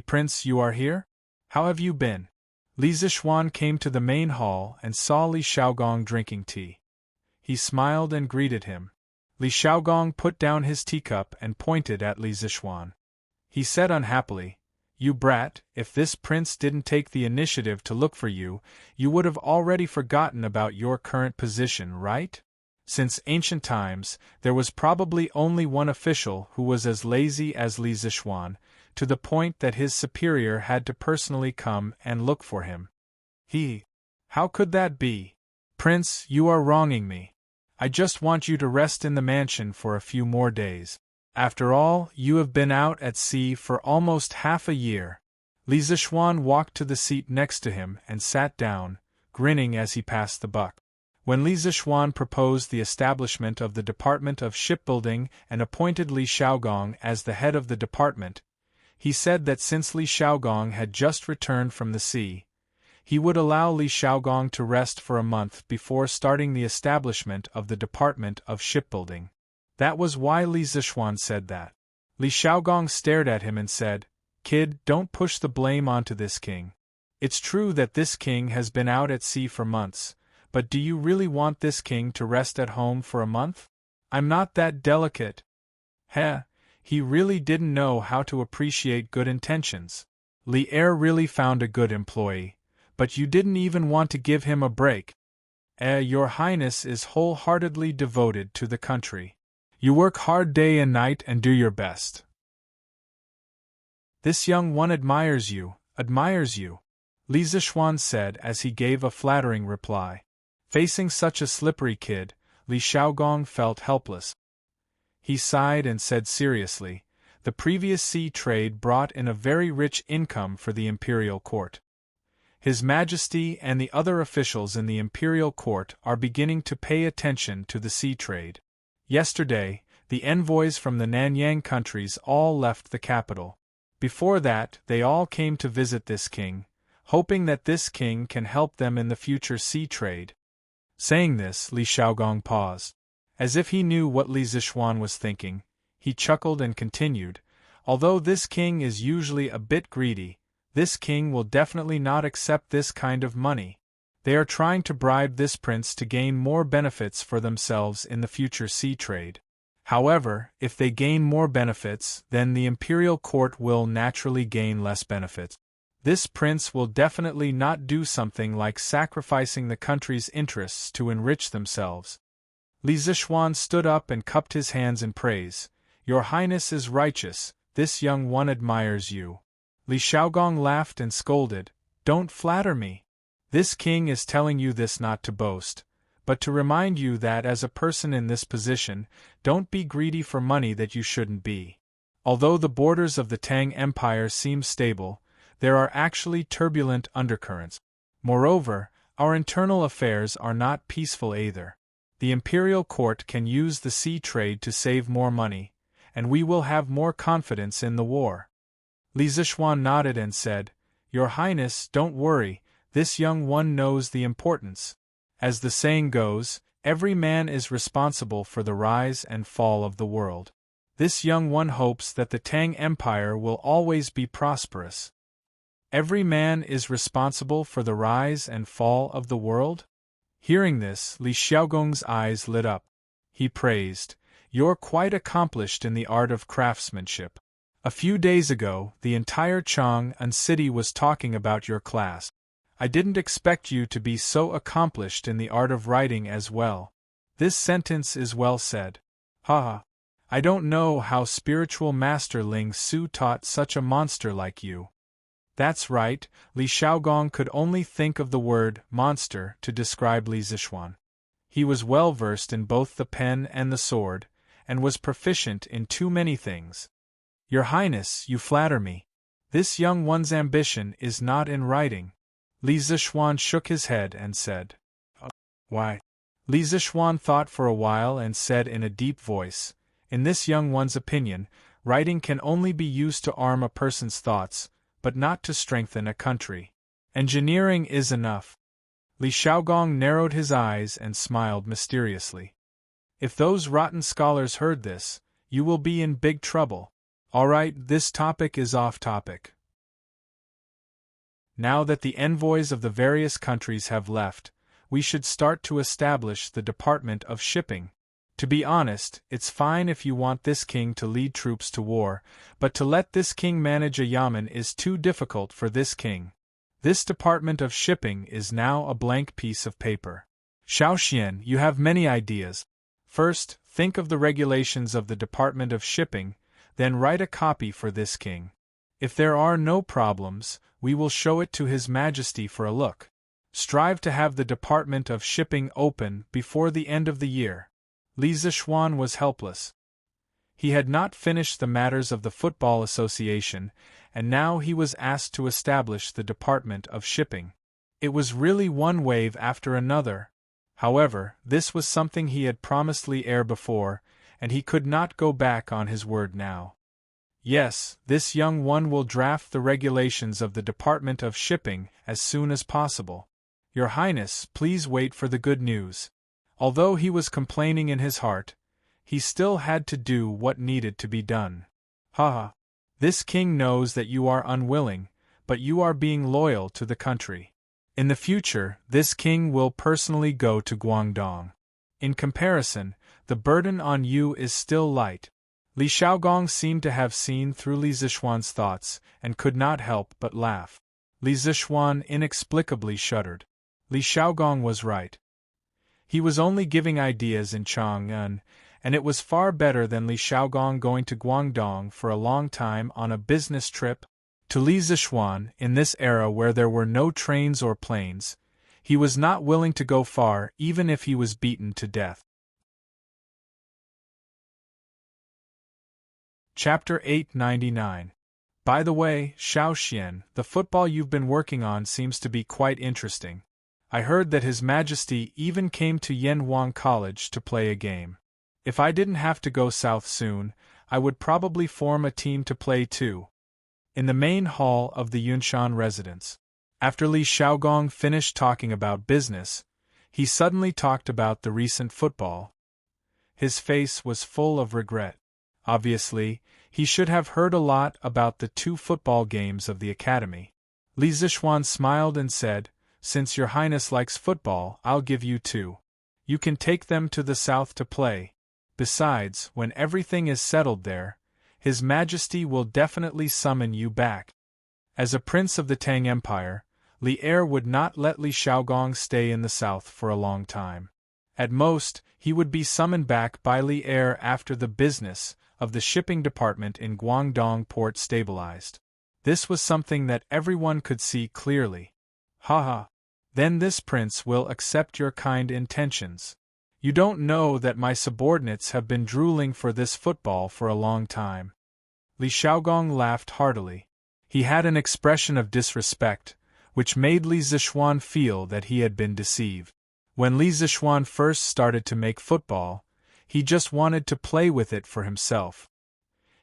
Prince, you are here? How have you been? Li Zishuan came to the main hall and saw Li Xiaogong drinking tea. He smiled and greeted him. Li Xiaogong put down his teacup and pointed at Li Zishuan. He said unhappily, You brat, if this prince didn't take the initiative to look for you, you would have already forgotten about your current position, right? Since ancient times, there was probably only one official who was as lazy as Li Zishuan, to the point that his superior had to personally come and look for him. How could that be? Prince, you are wronging me. I just want you to rest in the mansion for a few more days. After all, you have been out at sea for almost half a year. Li Zishuan walked to the seat next to him and sat down, grinning as he passed the buck. When Li Zishuan proposed the establishment of the Department of Shipbuilding and appointed Li Xiaogong as the head of the department, he said that since Li Xiaogong had just returned from the sea, he would allow Li Xiaogong to rest for a month before starting the establishment of the Department of Shipbuilding. That was why Li Zishuan said that. Li Xiaogong stared at him and said, Kid, don't push the blame onto this king. It's true that this king has been out at sea for months, but do you really want this king to rest at home for a month? I'm not that delicate. He really didn't know how to appreciate good intentions. Li Er really found a good employee, but you didn't even want to give him a break. Your Highness is wholeheartedly devoted to the country. You work hard day and night and do your best. This young one admires you, Li Zishuan said as he gave a flattering reply. Facing such a slippery kid, Li Xiaogong felt helpless. He sighed and said seriously, the previous sea trade brought in a very rich income for the imperial court. His Majesty and the other officials in the imperial court are beginning to pay attention to the sea trade. Yesterday, the envoys from the Nanyang countries all left the capital. Before that, they all came to visit this king, hoping that this king can help them in the future sea trade. Saying this, Li Xiaogong paused. As if he knew what Li Zishuan was thinking, he chuckled and continued, although this king is usually a bit greedy, this king will definitely not accept this kind of money. They are trying to bribe this prince to gain more benefits for themselves in the future sea trade. However, if they gain more benefits, then the imperial court will naturally gain less benefits. This prince will definitely not do something like sacrificing the country's interests to enrich themselves. Li Zishuan stood up and cupped his hands in praise. Your Highness is righteous, this young one admires you. Li Xiaogong laughed and scolded, don't flatter me. This king is telling you this not to boast, but to remind you that as a person in this position, don't be greedy for money that you shouldn't be. Although the borders of the Tang Empire seem stable, there are actually turbulent undercurrents. Moreover, our internal affairs are not peaceful either. The imperial court can use the sea trade to save more money, and we will have more confidence in the war. Li Zishuan nodded and said, Your Highness, don't worry, this young one knows the importance. As the saying goes, every man is responsible for the rise and fall of the world. This young one hopes that the Tang Empire will always be prosperous. Every man is responsible for the rise and fall of the world? Hearing this, Li Xiaogong's eyes lit up. He praised, You're quite accomplished in the art of craftsmanship. A few days ago, the entire Chang'an city was talking about your class. I didn't expect you to be so accomplished in the art of writing as well. This sentence is well said. Haha. I don't know how spiritual master Ling Su taught such a monster like you. That's right, Li Xiaogong could only think of the word monster to describe Li Zishuan. He was well versed in both the pen and the sword, and was proficient in too many things. Your Highness, you flatter me. This young one's ambition is not in writing. Li Zishuan shook his head and said, Why? Li Zishuan thought for a while and said in a deep voice, In this young one's opinion, writing can only be used to arm a person's thoughts, but not to strengthen a country. Engineering is enough. Li Xiaogong narrowed his eyes and smiled mysteriously. If those rotten scholars heard this, you will be in big trouble. Alright, this topic is off topic. Now that the envoys of the various countries have left, we should start to establish the Department of Shipping. To be honest, it's fine if you want this king to lead troops to war, but to let this king manage a yamen is too difficult for this king. This Department of Shipping is now a blank piece of paper. Xiaoxian, you have many ideas. First, think of the regulations of the Department of Shipping, then write a copy for this king. If there are no problems, we will show it to His Majesty for a look. Strive to have the Department of Shipping open before the end of the year. Li Zishuan was helpless. He had not finished the matters of the Football Association, and now he was asked to establish the Department of Shipping. It was really one wave after another. However, this was something he had promised Li Er before, and he could not go back on his word now. Yes, this young one will draft the regulations of the Department of Shipping as soon as possible. Your Highness, please wait for the good news. Although he was complaining in his heart, he still had to do what needed to be done. Haha. This king knows that you are unwilling, but you are being loyal to the country. In the future, this king will personally go to Guangdong. In comparison, the burden on you is still light. Li Xiaogong seemed to have seen through Li Zixuan's thoughts and could not help but laugh. Li Zixuan inexplicably shuddered. Li Xiaogong was right. He was only giving ideas in Chang'an, and it was far better than Li Xiaogong going to Guangdong for a long time on a business trip. To Li Zixuan, in this era where there were no trains or planes, he was not willing to go far even if he was beaten to death. Chapter 899. By the way, Xiaoxian, the football you've been working on seems to be quite interesting. I heard that His Majesty even came to Yanhuang College to play a game. If I didn't have to go south soon, I would probably form a team to play too. In the main hall of the Yunshan residence. After Li Xiaogong finished talking about business, he suddenly talked about the recent football. His face was full of regret. Obviously, he should have heard a lot about the 2 football games of the academy. Li Zixuan smiled and said, "Since your highness likes football, I'll give you 2. You can take them to the south to play. Besides, when everything is settled there, His Majesty will definitely summon you back." As a prince of the Tang Empire, Li Er would not let Li Xiaogong stay in the south for a long time. At most, he would be summoned back by Li Er after the business of the shipping department in Guangdong port stabilized. This was something that everyone could see clearly. Haha. Then this prince will accept your kind intentions. You don't know that my subordinates have been drooling for this football for a long time. Li Xiaogong laughed heartily. He had an expression of disrespect, which made Li Zixuan feel that he had been deceived. When Li Zixuan first started to make football, he just wanted to play with it for himself.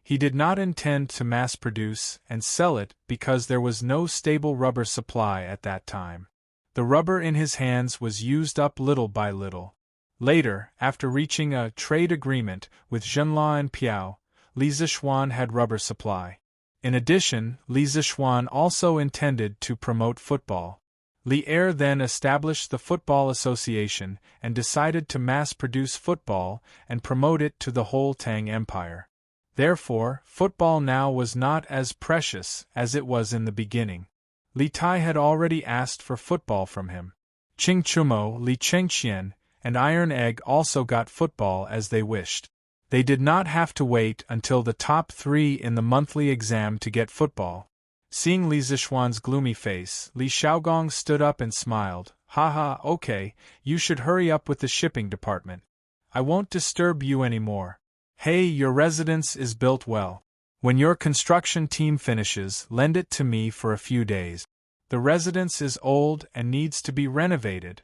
He did not intend to mass-produce and sell it because there was no stable rubber supply at that time. The rubber in his hands was used up little by little. Later, after reaching a trade agreement with Zhenla and Piao, Li Zixuan had rubber supply. In addition, Li Zixuan also intended to promote football. Li Er then established the Football Association and decided to mass-produce football and promote it to the whole Tang Empire. Therefore, football now was not as precious as it was in the beginning. Li Tai had already asked for football from him. Qing Chumo, Li Chengxian, and Iron Egg also got football as they wished. They did not have to wait until the top 3 in the monthly exam to get football. Seeing Li Zixuan's gloomy face, Li Xiaogong stood up and smiled. Haha, okay, you should hurry up with the shipping department. I won't disturb you anymore. Hey, your residence is built well. When your construction team finishes, lend it to me for a few days. The residence is old and needs to be renovated.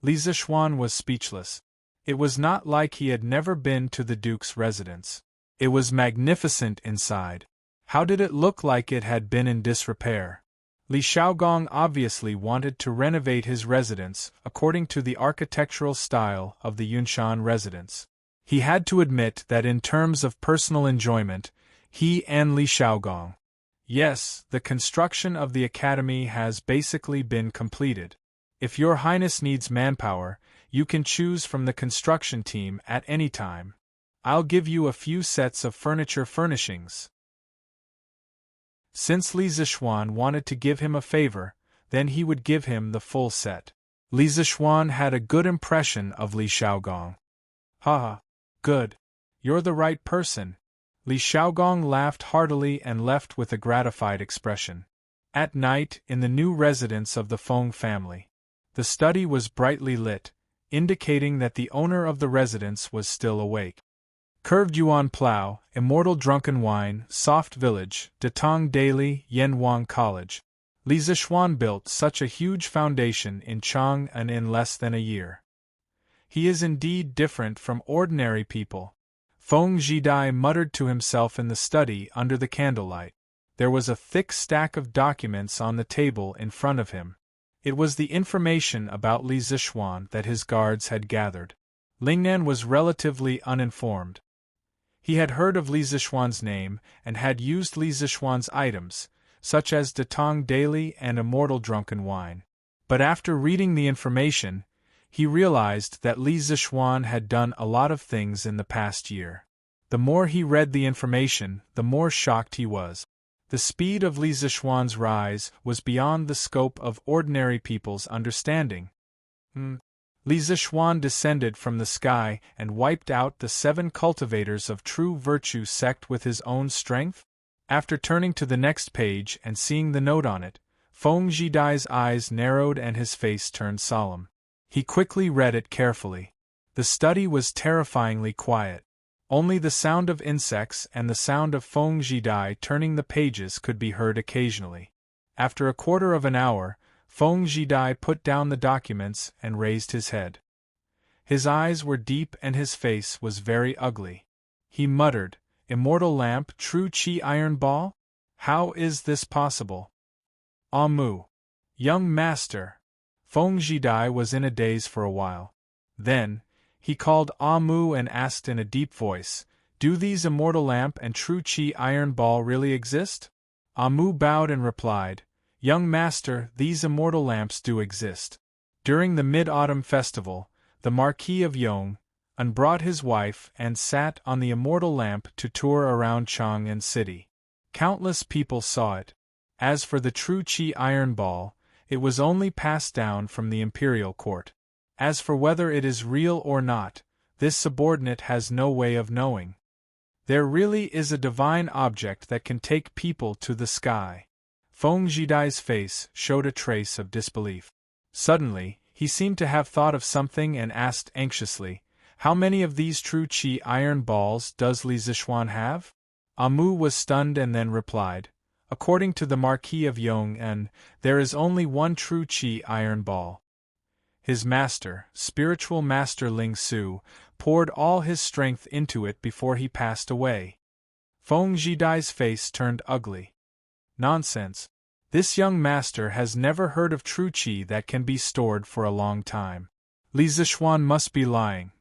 Li Zixuan was speechless. It was not like he had never been to the Duke's residence. It was magnificent inside. How did it look like it had been in disrepair? Li Xiaogong obviously wanted to renovate his residence according to the architectural style of the Yunshan residence. He had to admit that in terms of personal enjoyment, he and Li Xiaogong. Yes, the construction of the academy has basically been completed. If your highness needs manpower, you can choose from the construction team at any time. I'll give you a few sets of furniture furnishings. Since Li Zixuan wanted to give him a favor, then he would give him the full set. Li Zixuan had a good impression of Li Xiaogong. Haha, good. You're the right person. Li Xiaogong laughed heartily and left with a gratified expression. At night, in the new residence of the Feng family, the study was brightly lit, indicating that the owner of the residence was still awake. Curved Yuan Plow, Immortal Drunken Wine, Soft Village, Datong Daily, Yanhuang College. Li Zixuan built such a huge foundation in Chang'an in less than a year. He is indeed different from ordinary people. Feng Zhidai muttered to himself in the study under the candlelight. There was a thick stack of documents on the table in front of him. It was the information about Li Zixuan that his guards had gathered. Lingnan was relatively uninformed. He had heard of Li Zixuan's name and had used Li Zixuan's items, such as Datong Daily and Immortal Drunken Wine. But after reading the information, he realized that Li Zixuan had done a lot of things in the past year. The more he read the information, the more shocked he was. The speed of Li Zishuan's rise was beyond the scope of ordinary people's understanding. Li Zishuan descended from the sky and wiped out the 7 cultivators of true virtue sect with his own strength? After turning to the next page and seeing the note on it, Feng Jidai's eyes narrowed and his face turned solemn. He quickly read it carefully. The study was terrifyingly quiet. Only the sound of insects and the sound of Feng Jidai turning the pages could be heard occasionally. After a quarter of an hour, Feng Jidai put down the documents and raised his head. His eyes were deep and his face was very ugly. He muttered, "Immortal lamp, true Qi iron ball? How is this possible?" "Mu. Young master." Feng Jidai was in a daze for a while. Then, he called Mu and asked in a deep voice, "Do these immortal lamp and true Qi iron ball really exist?" Mu bowed and replied, "Young master, these immortal lamps do exist." During the Mid-Autumn Festival, the Marquis of Yong brought his wife and sat on the immortal lamp to tour around Chang'an City. Countless people saw it. As for the true Qi iron ball, it was only passed down from the imperial court. As for whether it is real or not, this subordinate has no way of knowing. There really is a divine object that can take people to the sky. Feng Jidai's face showed a trace of disbelief. Suddenly, he seemed to have thought of something and asked anxiously, "How many of these true Qi iron balls does Li Zishuan have?" Mu was stunned and then replied, "According to the Marquis of Yong, there is only one true Qi iron ball." His master, spiritual master Ling Su, poured all his strength into it before he passed away. Feng Jidai's face turned ugly. Nonsense. This young master has never heard of true Qi that can be stored for a long time. Li Zishuan must be lying.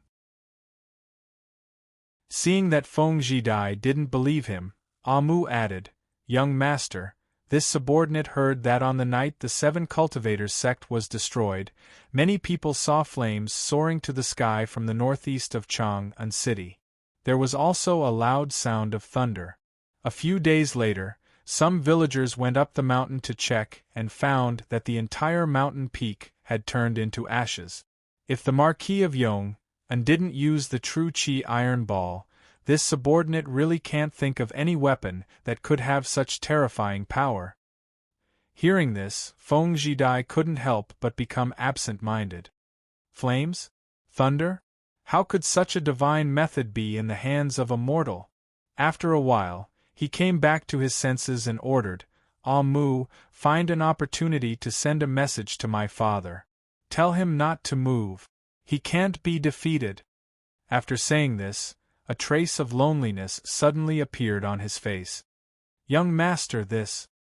Seeing that Feng Jidai didn't believe him, Mu added, "Young master, this subordinate heard that on the night the 7 cultivators sect was destroyed, many people saw flames soaring to the sky from the northeast of Chang'an City. There was also a loud sound of thunder. A few days later, some villagers went up the mountain to check and found that the entire mountain peak had turned into ashes. If the Marquis of Yong didn't use the true Qi iron ball, this subordinate really can't think of any weapon that could have such terrifying power." Hearing this, Feng Jidai couldn't help but become absent-minded. Flames? Thunder? How could such a divine method be in the hands of a mortal? After a while, he came back to his senses and ordered, "Mu, find an opportunity to send a message to my father. Tell him not to move. He can't be defeated." After saying this, a trace of loneliness suddenly appeared on his face. "Young master,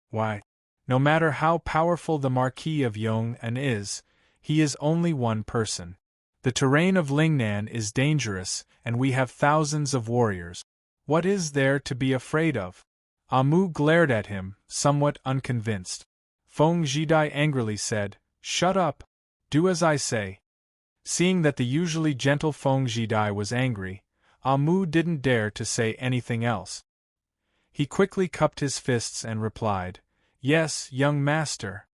why, no matter how powerful the Marquis of Yong is, he is only one person. The terrain of Lingnan is dangerous, and we have thousands of warriors. What is there to be afraid of?" Mu glared at him, somewhat unconvinced. Feng Jidai angrily said, "Shut up! Do as I say." Seeing that the usually gentle Feng Jidai was angry, Mu didn't dare to say anything else. He quickly cupped his fists and replied, "Yes, young master."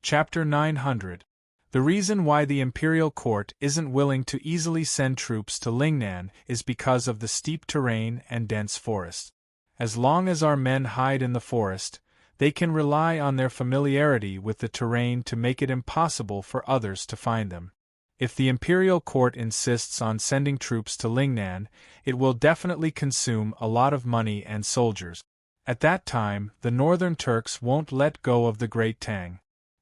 Chapter 900. The reason why the imperial court isn't willing to easily send troops to Lingnan is because of the steep terrain and dense forest. As long as our men hide in the forest, they can rely on their familiarity with the terrain to make it impossible for others to find them. If the imperial court insists on sending troops to Lingnan, it will definitely consume a lot of money and soldiers. At that time, the northern Turks won't let go of the Great Tang.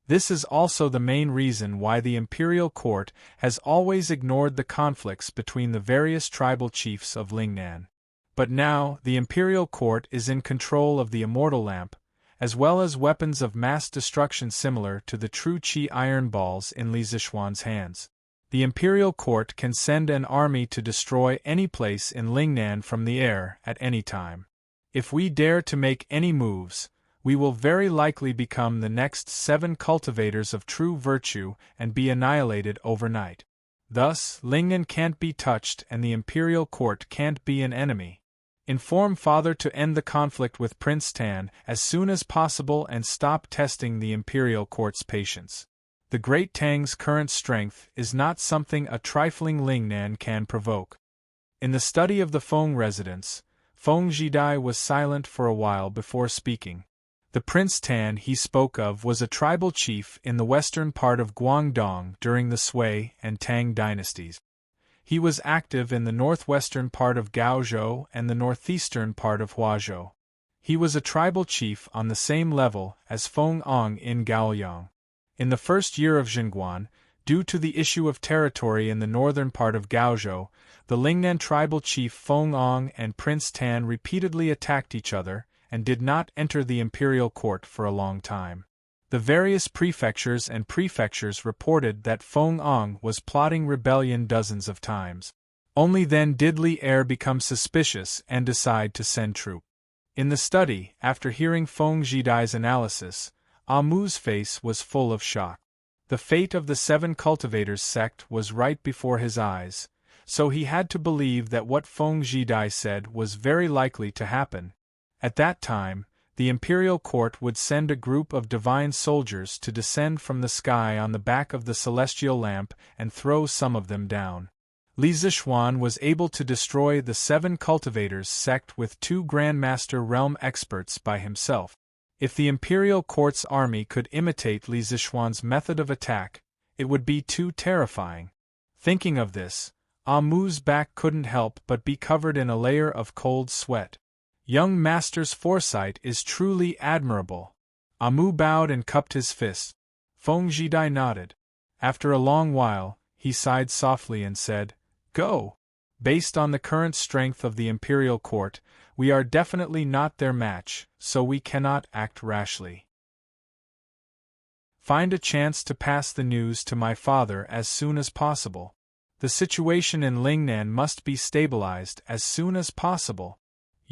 This is also the main reason why the imperial court has always ignored the conflicts between the various tribal chiefs of Lingnan. But now, the imperial court is in control of the immortal lamp, as well as weapons of mass destruction similar to the true Qi iron balls in Li Zishuan's hands. The imperial court can send an army to destroy any place in Lingnan from the air at any time. If we dare to make any moves, we will very likely become the next 7 cultivators of true virtue and be annihilated overnight. Thus, Lingnan can't be touched and the imperial court can't be an enemy. Inform father to end the conflict with Prince Tan as soon as possible and stop testing the imperial court's patience. The great Tang's current strength is not something a trifling Lingnan can provoke. In the study of the Feng residence, Feng Jidai was silent for a while before speaking. The Prince Tan he spoke of was a tribal chief in the western part of Guangdong during the Sui and Tang dynasties. He was active in the northwestern part of Gaozhou and the northeastern part of Huazhou. He was a tribal chief on the same level as Feng Ong in Gaoyang. In the first year of Xinguan, due to the issue of territory in the northern part of Gaozhou, the Lingnan tribal chief Feng Ong and Prince Tan repeatedly attacked each other and did not enter the imperial court for a long time. The various prefectures and prefectures reported that Feng Ong was plotting rebellion dozens of times. Only then did Li Er become suspicious and decide to send troops. In the study, after hearing Feng Jidai's analysis, Mu's face was full of shock. The fate of the 7 cultivators sect was right before his eyes, so he had to believe that what Feng Jidai said was very likely to happen. At that time, the imperial court would send a group of divine soldiers to descend from the sky on the back of the celestial lamp and throw some of them down. Li Zishuan was able to destroy the 7 cultivators sect with 2 Grandmaster realm experts by himself. If the imperial court's army could imitate Li Zishuan's method of attack, it would be too terrifying. Thinking of this, Mu's back couldn't help but be covered in a layer of cold sweat. Young master's foresight is truly admirable. Mu bowed and cupped his fist. Feng Jidai nodded. After a long while, he sighed softly and said, "Go. Based on the current strength of the imperial court, we are definitely not their match, so we cannot act rashly. Find a chance to pass the news to my father as soon as possible. The situation in Lingnan must be stabilized as soon as possible."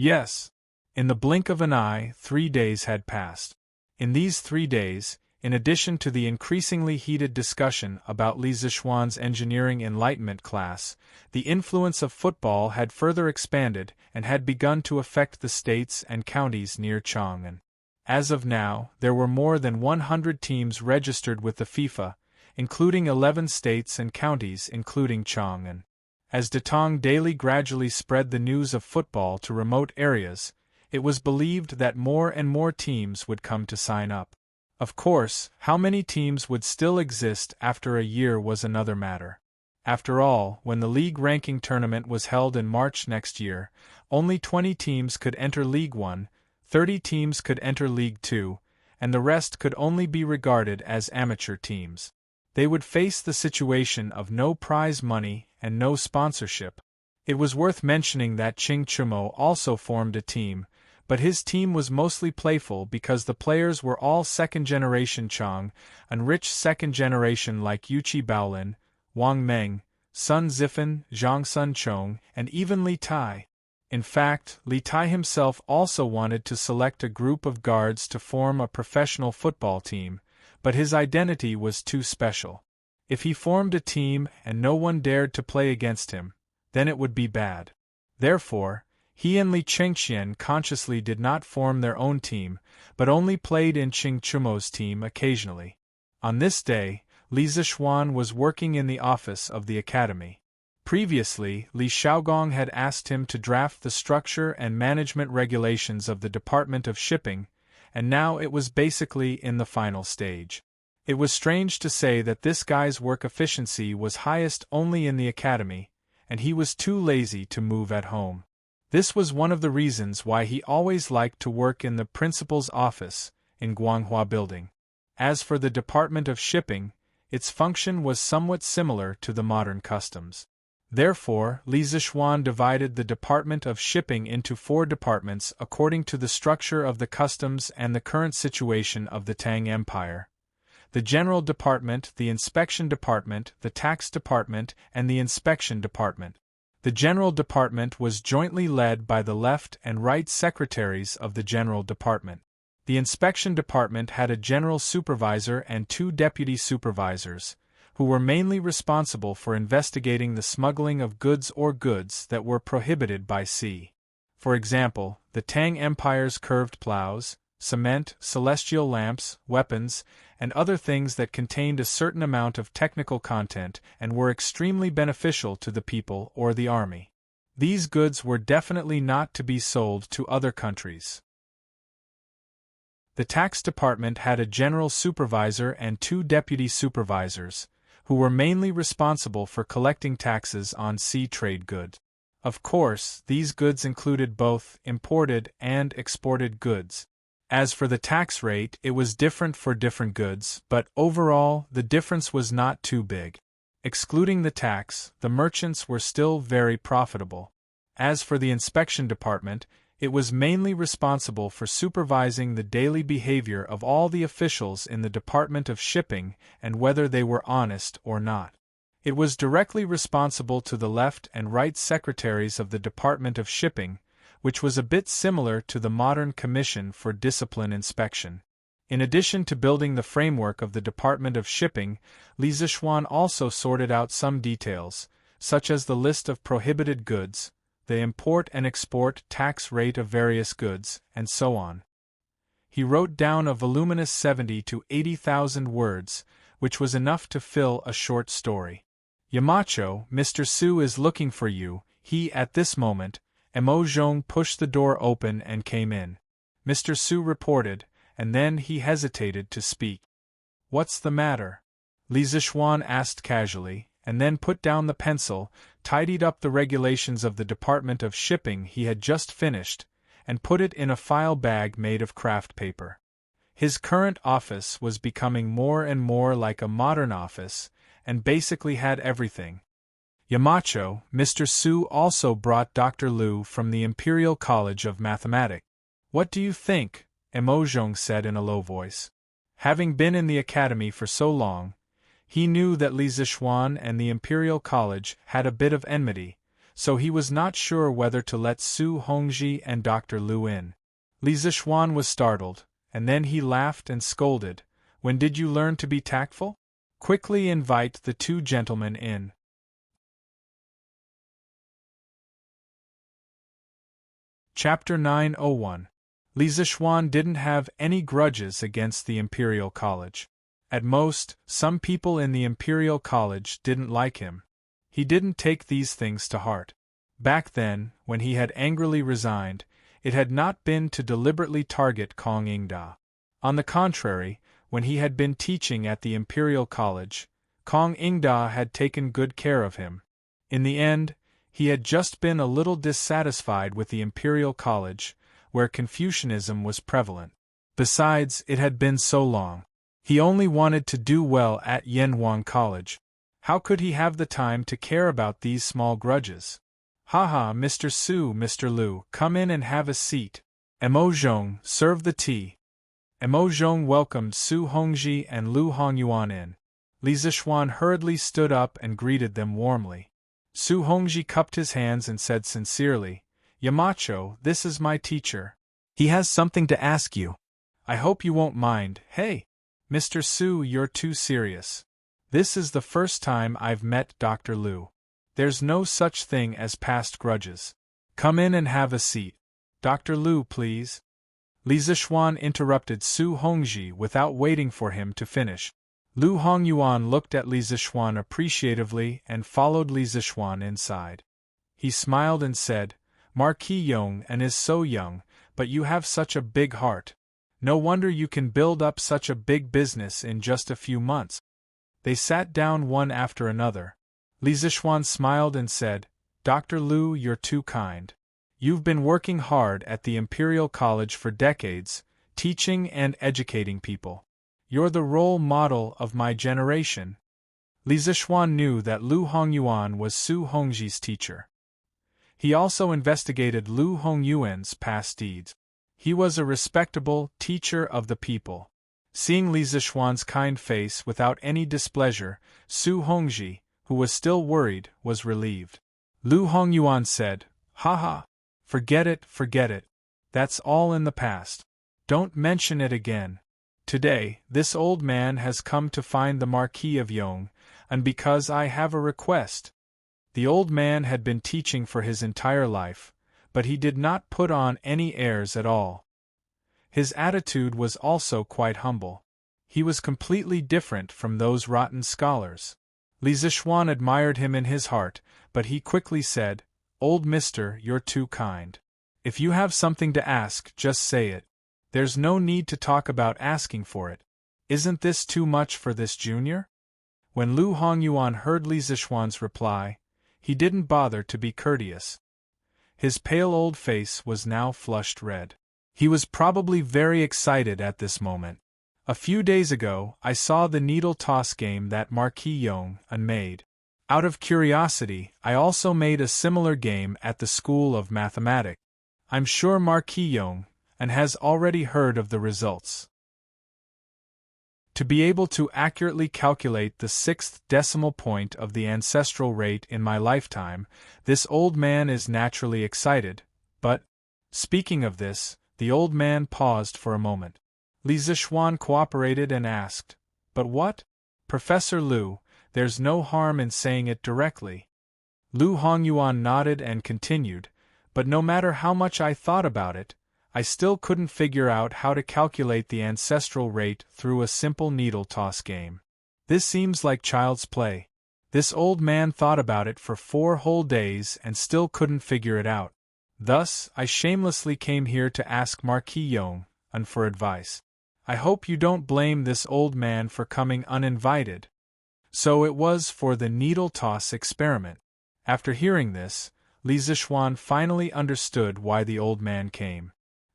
Yes. In the blink of an eye, 3 days had passed. In these 3 days, in addition to the increasingly heated discussion about Li Zishuan's engineering enlightenment class, the influence of football had further expanded and had begun to affect the states and counties near Chang'an. As of now, there were more than 100 teams registered with the FIFA, including 11 states and counties including Chang'an. As Tang daily gradually spread the news of football to remote areas, it was believed that more and more teams would come to sign up. Of course, how many teams would still exist after a year was another matter. After all, when the league ranking tournament was held in March next year, only 20 teams could enter League 1, 30 teams could enter League 2, and the rest could only be regarded as amateur teams. They would face the situation of no prize money and no sponsorship. It was worth mentioning that Qing Chumo also formed a team, but his team was mostly playful because the players were all second-generation Chang, enriched second generation like Yuqi Baolin, Wang Meng, Sun Zifan, Zhang Sun Chong, and even Li Tai. In fact, Li Tai himself also wanted to select a group of guards to form a professional football team, but his identity was too special. If he formed a team and no one dared to play against him, then it would be bad. Therefore, he and Li Chengxian consciously did not form their own team, but only played in Qing Chumo's team occasionally. On this day, Li Zishuan was working in the office of the academy. Previously, Li Xiaogong had asked him to draft the structure and management regulations of the Department of Shipping, and now it was basically in the final stage. It was strange to say that this guy's work efficiency was highest only in the academy, and he was too lazy to move at home. This was one of the reasons why he always liked to work in the principal's office, in Guanghua Building. As for the Department of Shipping, its function was somewhat similar to the modern customs. Therefore, Li Zishuan divided the Department of Shipping into 4 departments according to the structure of the customs and the current situation of the Tang Empire. The General Department, the Inspection Department, the Tax Department, and the Inspection Department. The General Department was jointly led by the left and right secretaries of the General Department. The Inspection Department had a General Supervisor and 2 Deputy Supervisors, who were mainly responsible for investigating the smuggling of goods or goods that were prohibited by sea. For example, the Tang Empire's curved plows, cement, celestial lamps, weapons, and other things that contained a certain amount of technical content and were extremely beneficial to the people or the army. These goods were definitely not to be sold to other countries. The tax department had a general supervisor and 2 deputy supervisors, who were mainly responsible for collecting taxes on sea trade goods. Of course, these goods included both imported and exported goods. As for the tax rate, it was different for different goods, but overall, the difference was not too big. Excluding the tax, the merchants were still very profitable. As for the inspection department, it was mainly responsible for supervising the daily behavior of all the officials in the Department of Shipping and whether they were honest or not. It was directly responsible to the left and right secretaries of the Department of Shipping, which was a bit similar to the modern Commission for Discipline Inspection. In addition to building the framework of the Department of Shipping, Li Zixuan also sorted out some details, such as the list of prohibited goods, the import and export tax rate of various goods, and so on. He wrote down a voluminous 70 to 80,000 words, which was enough to fill a short story. Yamacho, Mr. Su is looking for you. He, at this moment, Mo Zhong pushed the door open and came in. Mr. Su reported, and then he hesitated to speak. What's the matter? Li Zixuan asked casually, and then put down the pencil, tidied up the regulations of the Department of Shipping he had just finished, and put it in a file bag made of craft paper. His current office was becoming more and more like a modern office, and basically had everything. Yamacho, Mr. Su also brought Dr. Liu from the Imperial College of Mathematics. What do you think? Mo Zhong said in a low voice. Having been in the academy for so long, he knew that Li Zixuan and the Imperial College had a bit of enmity, so he was not sure whether to let Su Hongji and Dr. Liu in. Li Zixuan was startled, and then he laughed and scolded. When did you learn to be tactful? Quickly invite the 2 gentlemen in. Chapter 901. Li Zixuan didn't have any grudges against the Imperial College. At most, some people in the Imperial College didn't like him. He didn't take these things to heart. Back then, when he had angrily resigned, it had not been to deliberately target Kong Ingda. On the contrary, when he had been teaching at the Imperial College, Kong Ingda had taken good care of him. In the end, he had just been a little dissatisfied with the Imperial College, where Confucianism was prevalent. Besides, it had been so long. He only wanted to do well at Yanhuang College. How could he have the time to care about these small grudges? Haha, Mr. Su, Mr. Liu, come in and have a seat. Mo Zhong, serve the tea. Mo Zhong welcomed Su Hongji and Liu Hongyuan in. Li Zixuan hurriedly stood up and greeted them warmly. Su Hongji cupped his hands and said sincerely, Yamacho, this is my teacher. He has something to ask you. I hope you won't mind. Hey! Mr. Su, you're too serious. This is the first time I've met Dr. Liu. There's no such thing as past grudges. Come in and have a seat. Dr. Liu, please. Li Zixuan interrupted Su Hongji without waiting for him to finish. Liu Hongyuan looked at Li Zixuan appreciatively and followed Li Zixuan inside. He smiled and said, Marquis Yong and is so young, but you have such a big heart. No wonder you can build up such a big business in just a few months. They sat down one after another. Li Zixuan smiled and said, Dr. Liu, you're too kind. You've been working hard at the Imperial College for decades, teaching and educating people. You're the role model of my generation. Li Zixuan knew that Liu Hongyuan was Su Hongji's teacher. He also investigated Liu Hongyuan's past deeds. He was a respectable teacher of the people. Seeing Li Zixuan's kind face without any displeasure, Su Hongji, who was still worried, was relieved. Liu Hongyuan said, Haha, forget it. That's all in the past. Don't mention it again. Today, this old man has come to find the Marquis of Yong, and because I have a request. The old man had been teaching for his entire life, but he did not put on any airs at all. His attitude was also quite humble. He was completely different from those rotten scholars. Li Zixuan admired him in his heart, but he quickly said, "Old mister, you're too kind. If you have something to ask, just say it. There's no need to talk about asking for it. Isn't this too much for this junior?" When Lu Hongyuan heard Li Zixuan's reply, he didn't bother to be courteous. His pale old face was now flushed red. He was probably very excited at this moment. A few days ago, I saw the needle toss game that Marquis Yong made. Out of curiosity, I also made a similar game at the School of Mathematics. I'm sure Marquis Yong has already heard of the results. To be able to accurately calculate the sixth decimal point of the ancestral rate in my lifetime, this old man is naturally excited, but, speaking of this, the old man paused for a moment. Li Zixuan cooperated and asked, "But what? Professor Lu, there's no harm in saying it directly." Lu Hongyuan nodded and continued, "But no matter how much I thought about it, I still couldn't figure out how to calculate the ancestral rate through a simple needle toss game. This seems like child's play." This old man thought about it for 4 whole days and still couldn't figure it out. Thus, I shamelessly came here to ask Marquis Yong for advice. I hope you don't blame this old man for coming uninvited. So it was for the needle toss experiment. After hearing this, Li Zixuan finally understood why the old man came.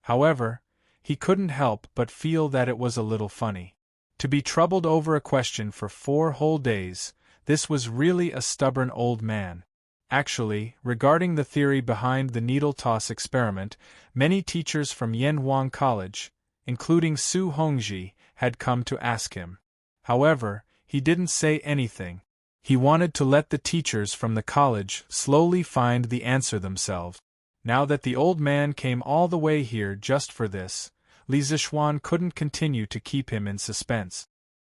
However, he couldn't help but feel that it was a little funny. To be troubled over a question for 4 whole days, this was really a stubborn old man. Actually, regarding the theory behind the needle toss experiment, many teachers from Yanhuang College, including Su Hongji, had come to ask him. However, he didn't say anything. He wanted to let the teachers from the college slowly find the answer themselves. Now that the old man came all the way here just for this, Li Zixuan couldn't continue to keep him in suspense.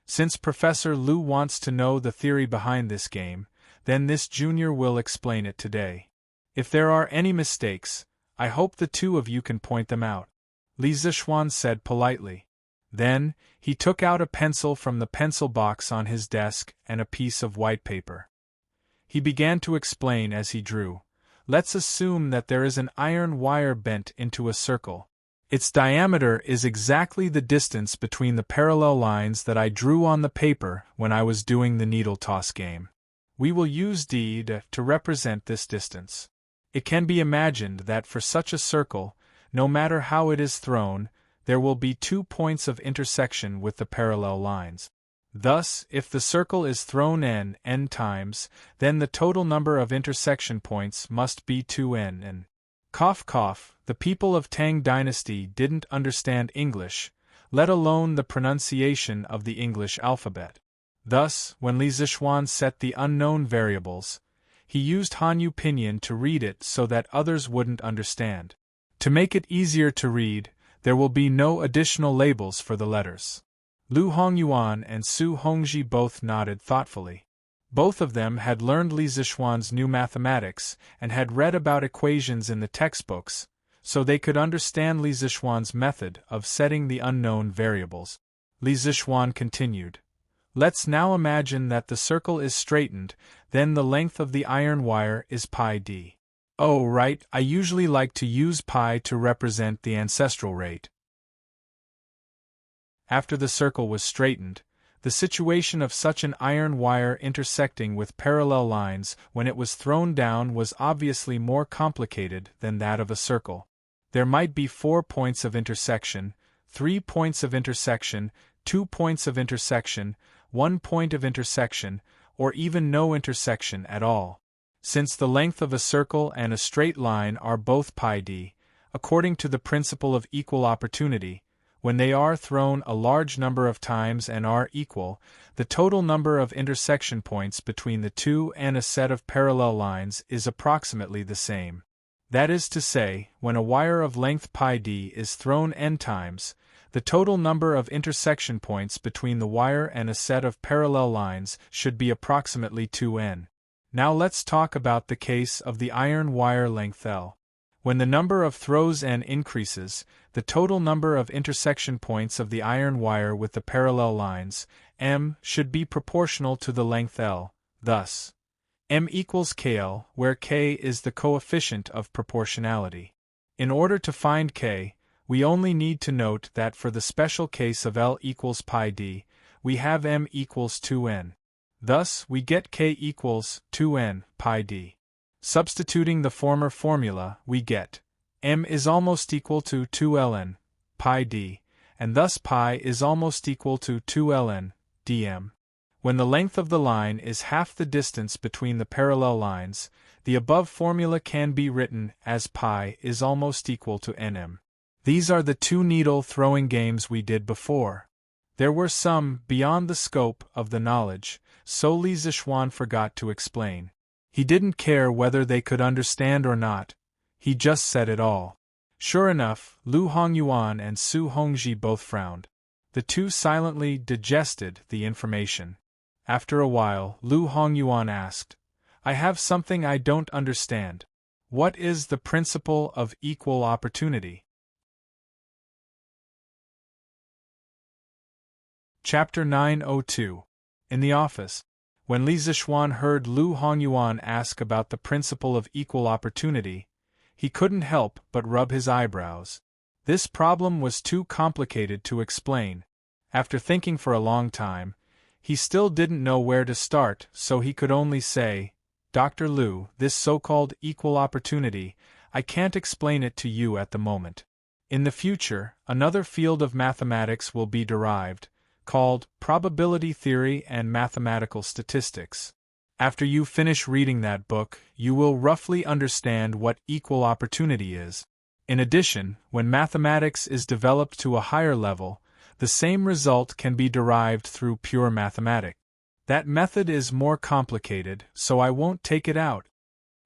Since Professor Lu wants to know the theory behind this game, then this junior will explain it today. If there are any mistakes, I hope the two of you can point them out, Li Zixuan said politely. Then, he took out a pencil from the pencil box on his desk and a piece of white paper. He began to explain as he drew. Let's assume that there is an iron wire bent into a circle. Its diameter is exactly the distance between the parallel lines that I drew on the paper when I was doing the needle toss game. We will use d to represent this distance. It can be imagined that for such a circle, no matter how it is thrown, there will be 2 points of intersection with the parallel lines. Thus, if the circle is thrown n times, then the total number of intersection points must be 2n and cough cough, the people of Tang Dynasty didn't understand English, let alone the pronunciation of the English alphabet. Thus, when Li Zixuan set the unknown variables, he used Hanyu Pinyin to read it so that others wouldn't understand. To make it easier to read, there will be no additional labels for the letters. Lu Hongyuan and Su Hongji both nodded thoughtfully. Both of them had learned Li Zixuan's new mathematics and had read about equations in the textbooks, so they could understand Li Zixuan's method of setting the unknown variables. Li Zixuan continued. Let's now imagine that the circle is straightened, then the length of the iron wire is pi d. Oh right, I usually like to use pi to represent the ancestral rate. After the circle was straightened, the situation of such an iron wire intersecting with parallel lines when it was thrown down was obviously more complicated than that of a circle. There might be 4 points of intersection, 3 points of intersection, 2 points of intersection, 1 point of intersection, or even no intersection at all. Since the length of a circle and a straight line are both pi d, according to the principle of equal opportunity, when they are thrown a large number of times and are equal, the total number of intersection points between the two and a set of parallel lines is approximately the same. That is to say, when a wire of length pi d is thrown n times, The total number of intersection points between the wire and a set of parallel lines should be approximately 2n. Now let's talk about the case of the iron wire length L. When the number of throws n increases, the total number of intersection points of the iron wire with the parallel lines, m, should be proportional to the length L. Thus, m equals kl, where k is the coefficient of proportionality. In order to find k, we only need to note that for the special case of L equals pi d, we have m equals 2n. Thus, we get k equals 2n pi d. Substituting the former formula, we get m is almost equal to 2ln pi d, and thus pi is almost equal to 2ln dm. When the length of the line is half the distance between the parallel lines, the above formula can be written as pi is almost equal to nm. These are the two needle throwing games we did before. There were some beyond the scope of the knowledge, so Li Zixuan forgot to explain. He didn't care whether they could understand or not, he just said it all. Sure enough, Lu Hongyuan and Su Hongji both frowned. The two silently digested the information. After a while, Lu Hongyuan asked, I have something I don't understand. What is the principle of equal opportunity? Chapter 902. In the office. When Li Zixuan heard Lu Hongyuan ask about the principle of equal opportunity, he couldn't help but rub his eyebrows. This problem was too complicated to explain. After thinking for a long time, he still didn't know where to start, so he could only say, Dr. Lu, this so-called equal opportunity, I can't explain it to you at the moment. In the future, another field of mathematics will be derived, called probability theory and mathematical statistics. After you finish reading that book, you will roughly understand what equal opportunity is. In addition, when mathematics is developed to a higher level, the same result can be derived through pure mathematics. That method is more complicated, so I won't take it out.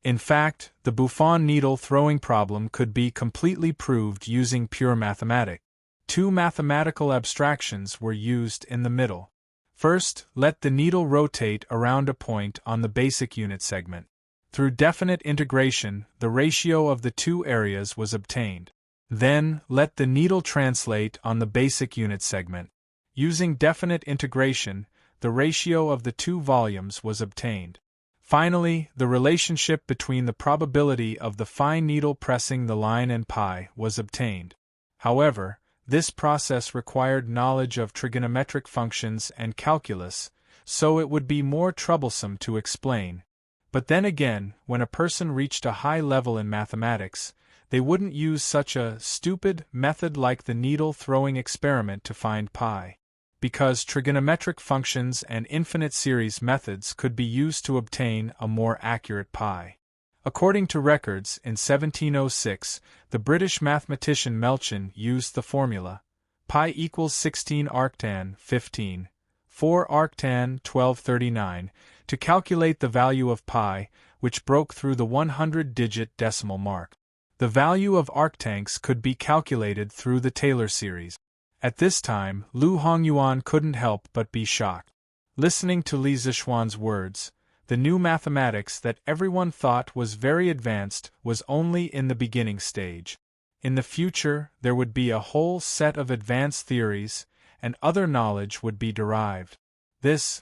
In fact, the Buffon needle throwing problem could be completely proved using pure mathematics. Two mathematical abstractions were used in the middle. First, let the needle rotate around a point on the basic unit segment. Through definite integration, the ratio of the two areas was obtained. Then, let the needle translate on the basic unit segment. Using definite integration, the ratio of the two volumes was obtained. Finally, the relationship between the probability of the fine needle pressing the line and pi was obtained. However, this process required knowledge of trigonometric functions and calculus, so it would be more troublesome to explain. But then again, when a person reached a high level in mathematics, they wouldn't use such a stupid method like the needle throwing experiment to find pi. Because trigonometric functions and infinite series methods could be used to obtain a more accurate pi. According to records, in 1706, the British mathematician Melchin used the formula pi equals 16 arctan 15, 4 arctan 1239 to calculate the value of pi, which broke through the 100-digit decimal mark. The value of arctanks could be calculated through the Taylor series. At this time, Lu Hongyuan couldn't help but be shocked. Listening to Li Zixuan's words, the new mathematics that everyone thought was very advanced was only in the beginning stage. In the future, there would be a whole set of advanced theories, and other knowledge would be derived.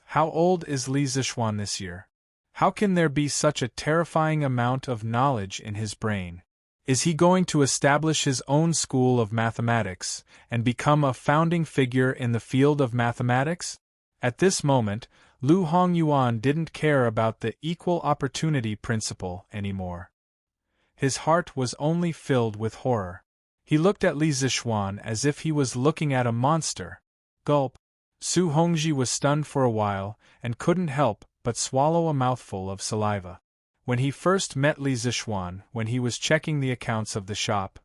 How old is Li Zixuan this year? How can there be such a terrifying amount of knowledge in his brain? Is he going to establish his own school of mathematics, and become a founding figure in the field of mathematics? At this moment, Lu Hongyuan didn't care about the equal opportunity principle anymore. His heart was only filled with horror. He looked at Li Zixuan as if he was looking at a monster. Gulp. Su Hongji was stunned for a while, and couldn't help but swallow a mouthful of saliva. When he first met Li Zixuan, when he was checking the accounts of the shop,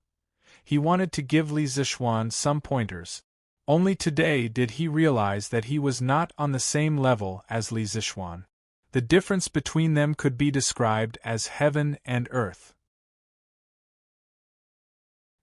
he wanted to give Li Zixuan some pointers. Only today did he realize that he was not on the same level as Li Zixuan. The difference between them could be described as heaven and earth.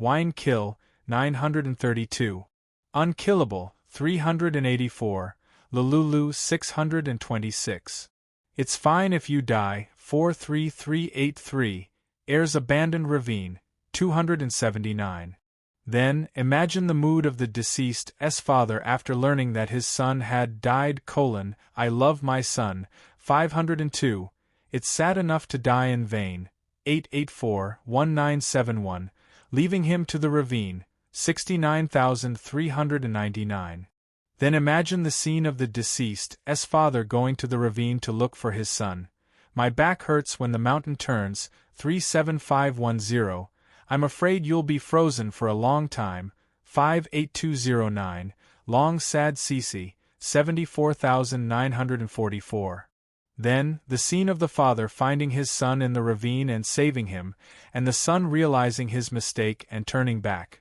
Wine kill, 932. Unkillable, 384. Lululu 626. It's fine if you die, 43383. Heirs abandoned ravine, 279. Then, imagine the mood of the deceased's father after learning that his son had died. I love my son, 502. It's sad enough to die in vain, 884-1971, leaving him to the ravine, 69,399. Then imagine the scene of the deceased's father going to the ravine to look for his son. My back hurts when the mountain turns, 37510. I'm afraid you'll be frozen for a long time, 58209. Long sad Cece, 74,944. Then, the scene of the father finding his son in the ravine and saving him, and the son realizing his mistake and turning back.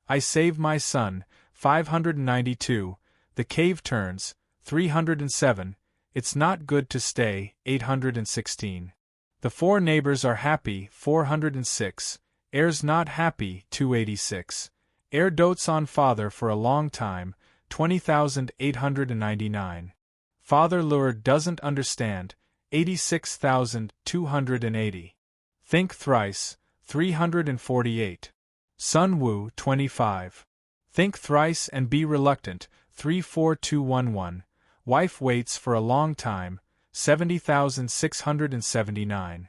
I save my son, 592. The cave turns, 307. It's not good to stay, 816. The four neighbors are happy, 406. Heirs not happy, 286. Heir dotes on father for a long time, 20,899. Father lured doesn't understand, 86,280. Think thrice, 348. Sun Wu, 25. Think thrice and be reluctant, 34211. Wife waits for a long time, 70,679.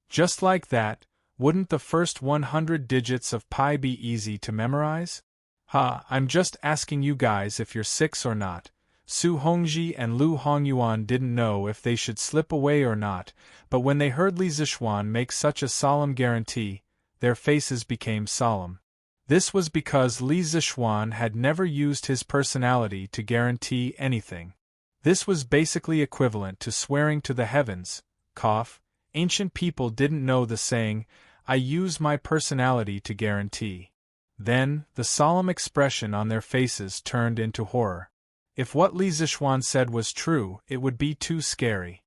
Just like that, wouldn't the first 100 digits of pi be easy to memorize? I'm just asking you guys if you're 6 or not. Su Hongji and Lu Hongyuan didn't know if they should slip away or not, but when they heard Li Zixuan make such a solemn guarantee, their faces became solemn. This was because Li Zixuan had never used his personality to guarantee anything. This was basically equivalent to swearing to the heavens. Ancient people didn't know the saying, I use my personality to guarantee. Then, the solemn expression on their faces turned into horror. If what Li Zixuan said was true, it would be too scary.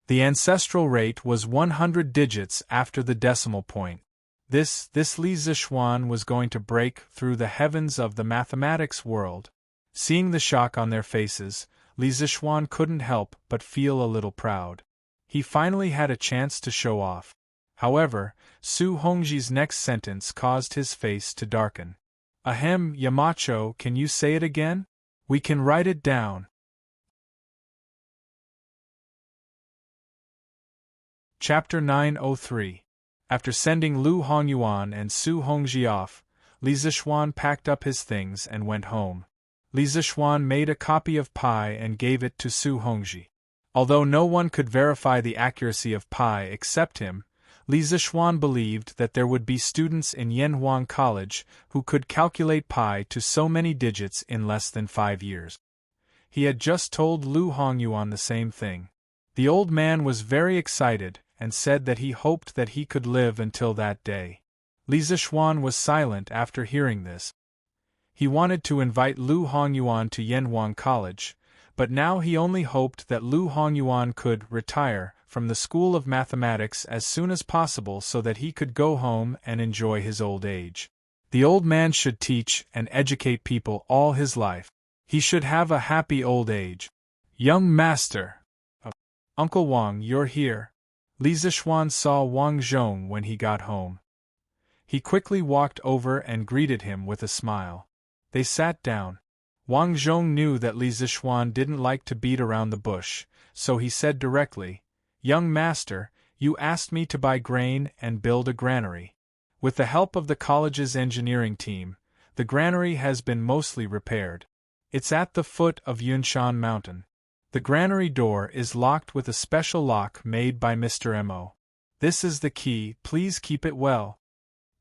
The ancestral rate was 100 digits after the decimal point. This Li Zixuan was going to break through the heavens of the mathematics world. Seeing the shock on their faces, Li Zixuan couldn't help but feel a little proud. He finally had a chance to show off. However, Su Hongji's next sentence caused his face to darken. Ahem, Yamacho, can you say it again? We can write it down. Chapter 903. After sending Lu Hongyuan and Su Hongji off, Li Zixuan packed up his things and went home. Li Zixuan made a copy of pi and gave it to Su Hongji. Although no one could verify the accuracy of pi except him, Li Zixuan believed that there would be students in Yanhuang College who could calculate pi to so many digits in less than 5 years. He had just told Lu Hongyuan the same thing. The old man was very excited and said that he hoped that he could live until that day. Li Zixuan was silent after hearing this. He wanted to invite Lu Hongyuan to Yanhuang College, but now he only hoped that Lu Hongyuan could retire from the School of Mathematics as soon as possible so that he could go home and enjoy his old age. The old man should teach and educate people all his life. He should have a happy old age. Young master! Uncle Wang, you're here. Li Zixuan saw Wang Zhong when he got home. He quickly walked over and greeted him with a smile. They sat down. Wang Zhong knew that Li Zixuan didn't like to beat around the bush, so he said directly, Young master, you asked me to buy grain and build a granary. With the help of the college's engineering team, the granary has been mostly repaired. It's at the foot of Yunshan Mountain. The granary door is locked with a special lock made by Mr. Mo. This is the key, please keep it well.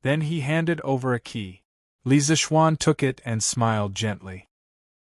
Then he handed over a key. Li Zixuan took it and smiled gently.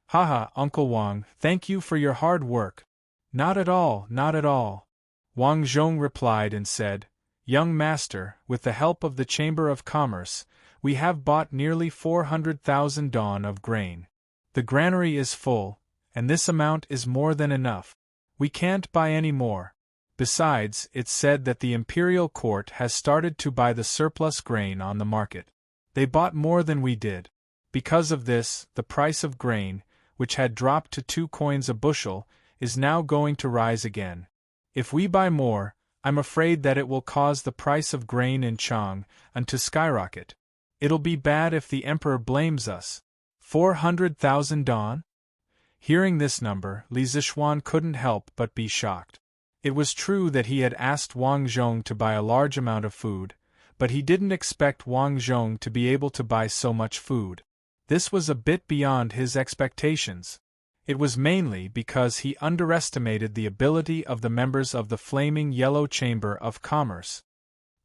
Haha, Uncle Wang, thank you for your hard work. Not at all, not at all. Wang Zhong replied and said, Young master, with the help of the Chamber of Commerce, we have bought nearly 400,000 dawn of grain. The granary is full, and this amount is more than enough. We can't buy any more. Besides, it's said that the imperial court has started to buy the surplus grain on the market. They bought more than we did. Because of this, the price of grain, which had dropped to 2 coins a bushel, is now going to rise again. If we buy more, I'm afraid that it will cause the price of grain in Chang to skyrocket. It'll be bad if the emperor blames us. 400,000 dong? Hearing this number, Li Zishuan couldn't help but be shocked. It was true that he had asked Wang Zhong to buy a large amount of food, but he didn't expect Wang Zhong to be able to buy so much food. This was a bit beyond his expectations. It was mainly because he underestimated the ability of the members of the Flaming Yellow Chamber of Commerce.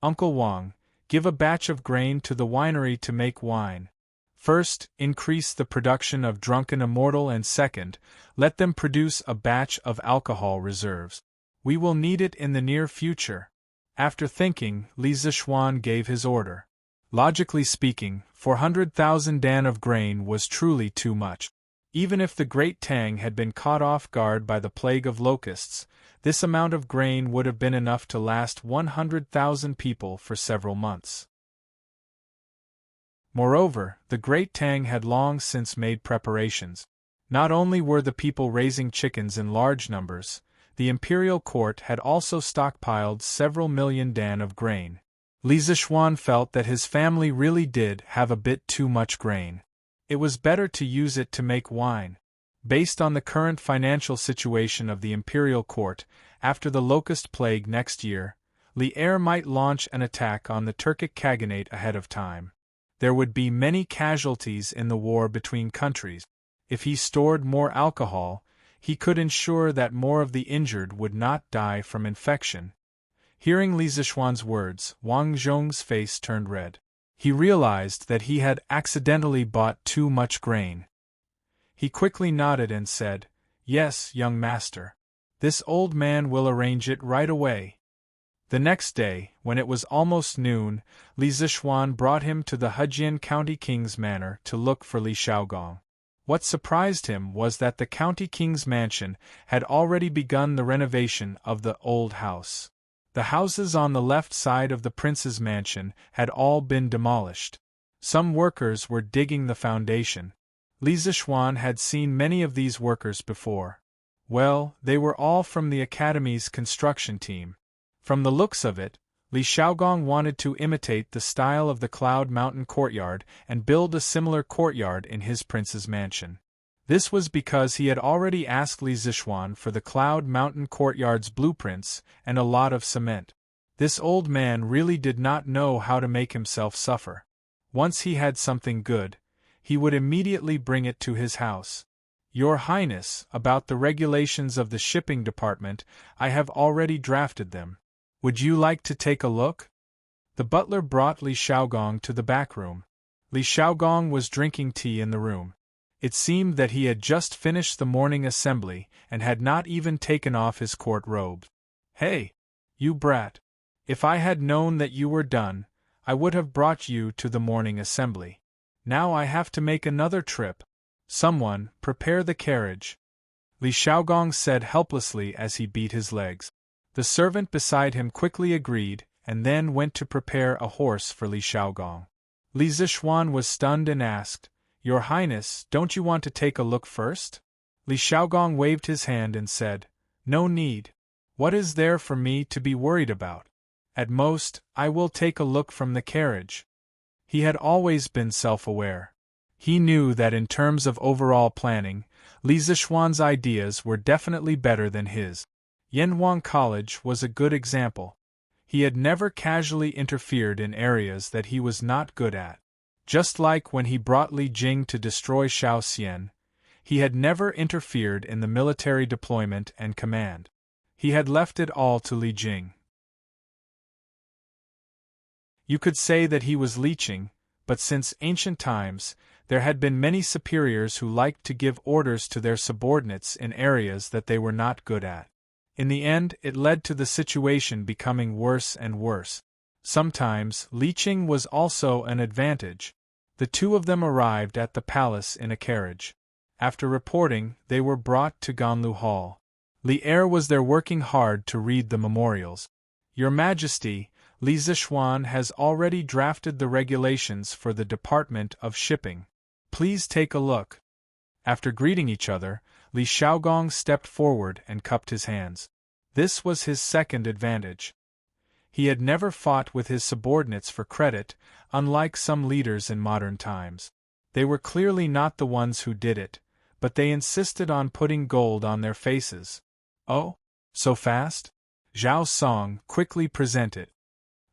Uncle Wang, give a batch of grain to the winery to make wine. First, increase the production of Drunken Immortal, and second, let them produce a batch of alcohol reserves. We will need it in the near future. After thinking, Li Zishuan gave his order. Logically speaking, 400,000 dan of grain was truly too much. Even if the great Tang had been caught off guard by the plague of locusts, this amount of grain would have been enough to last 100,000 people for several months. Moreover, the great Tang had long since made preparations. Not only were the people raising chickens in large numbers, the imperial court had also stockpiled several million dan of grain. Li Zishuan felt that his family really did have a bit too much grain. It was better to use it to make wine. Based on the current financial situation of the imperial court, after the locust plague next year, Li Er might launch an attack on the Turkic Khaganate ahead of time. There would be many casualties in the war between countries. If he stored more alcohol, he could ensure that more of the injured would not die from infection. Hearing Li Zishuan's words, Wang Zhong's face turned red. He realized that he had accidentally bought too much grain. He quickly nodded and said, "Yes, young master. This old man will arrange it right away." The next day, when it was almost noon, Li Zishuan brought him to the Hejian County King's manor to look for Li Shaogong. What surprised him was that the county king's mansion had already begun the renovation of the old house. The houses on the left side of the prince's mansion had all been demolished. Some workers were digging the foundation. Li Zishuan had seen many of these workers before. Well, they were all from the academy's construction team. From the looks of it, Li Shaogong wanted to imitate the style of the Cloud Mountain courtyard and build a similar courtyard in his prince's mansion. This was because he had already asked Li Zishuan for the Cloud Mountain courtyard's blueprints and a lot of cement. This old man really did not know how to make himself suffer. Once he had something good, he would immediately bring it to his house. "Your Highness, about the regulations of the shipping department, I have already drafted them. Would you like to take a look?" The butler brought Li Shaogong to the back room. Li Shaogong was drinking tea in the room. It seemed that he had just finished the morning assembly and had not even taken off his court robe. "Hey, you brat! If I had known that you were done, I would have brought you to the morning assembly. Now I have to make another trip. Someone, prepare the carriage," Li Shaogong said helplessly as he beat his legs. The servant beside him quickly agreed, and then went to prepare a horse for Li Shaogong. Li Zishuan was stunned and asked, "Your Highness, don't you want to take a look first?" Li Shaogong waved his hand and said, "No need. What is there for me to be worried about? At most, I will take a look from the carriage." He had always been self-aware. He knew that in terms of overall planning, Li Zishuan's ideas were definitely better than his. Yanhuang College was a good example. He had never casually interfered in areas that he was not good at. Just like when he brought Li Jing to destroy Shaoxian, he had never interfered in the military deployment and command. He had left it all to Li Jing. You could say that he was leeching, but since ancient times, there had been many superiors who liked to give orders to their subordinates in areas that they were not good at. In the end, it led to the situation becoming worse and worse. Sometimes, leeching was also an advantage. The two of them arrived at the palace in a carriage. After reporting, they were brought to Ganlu Hall. Li Er was there working hard to read the memorials. Your Majesty, Li Zishuan has already drafted the regulations for the Department of Shipping. Please take a look. After greeting each other, Li Xiaogong stepped forward and cupped his hands. This was his second advantage. He had never fought with his subordinates for credit, unlike some leaders in modern times. They were clearly not the ones who did it, but they insisted on putting gold on their faces. Oh? So fast? Zhao Song quickly presented.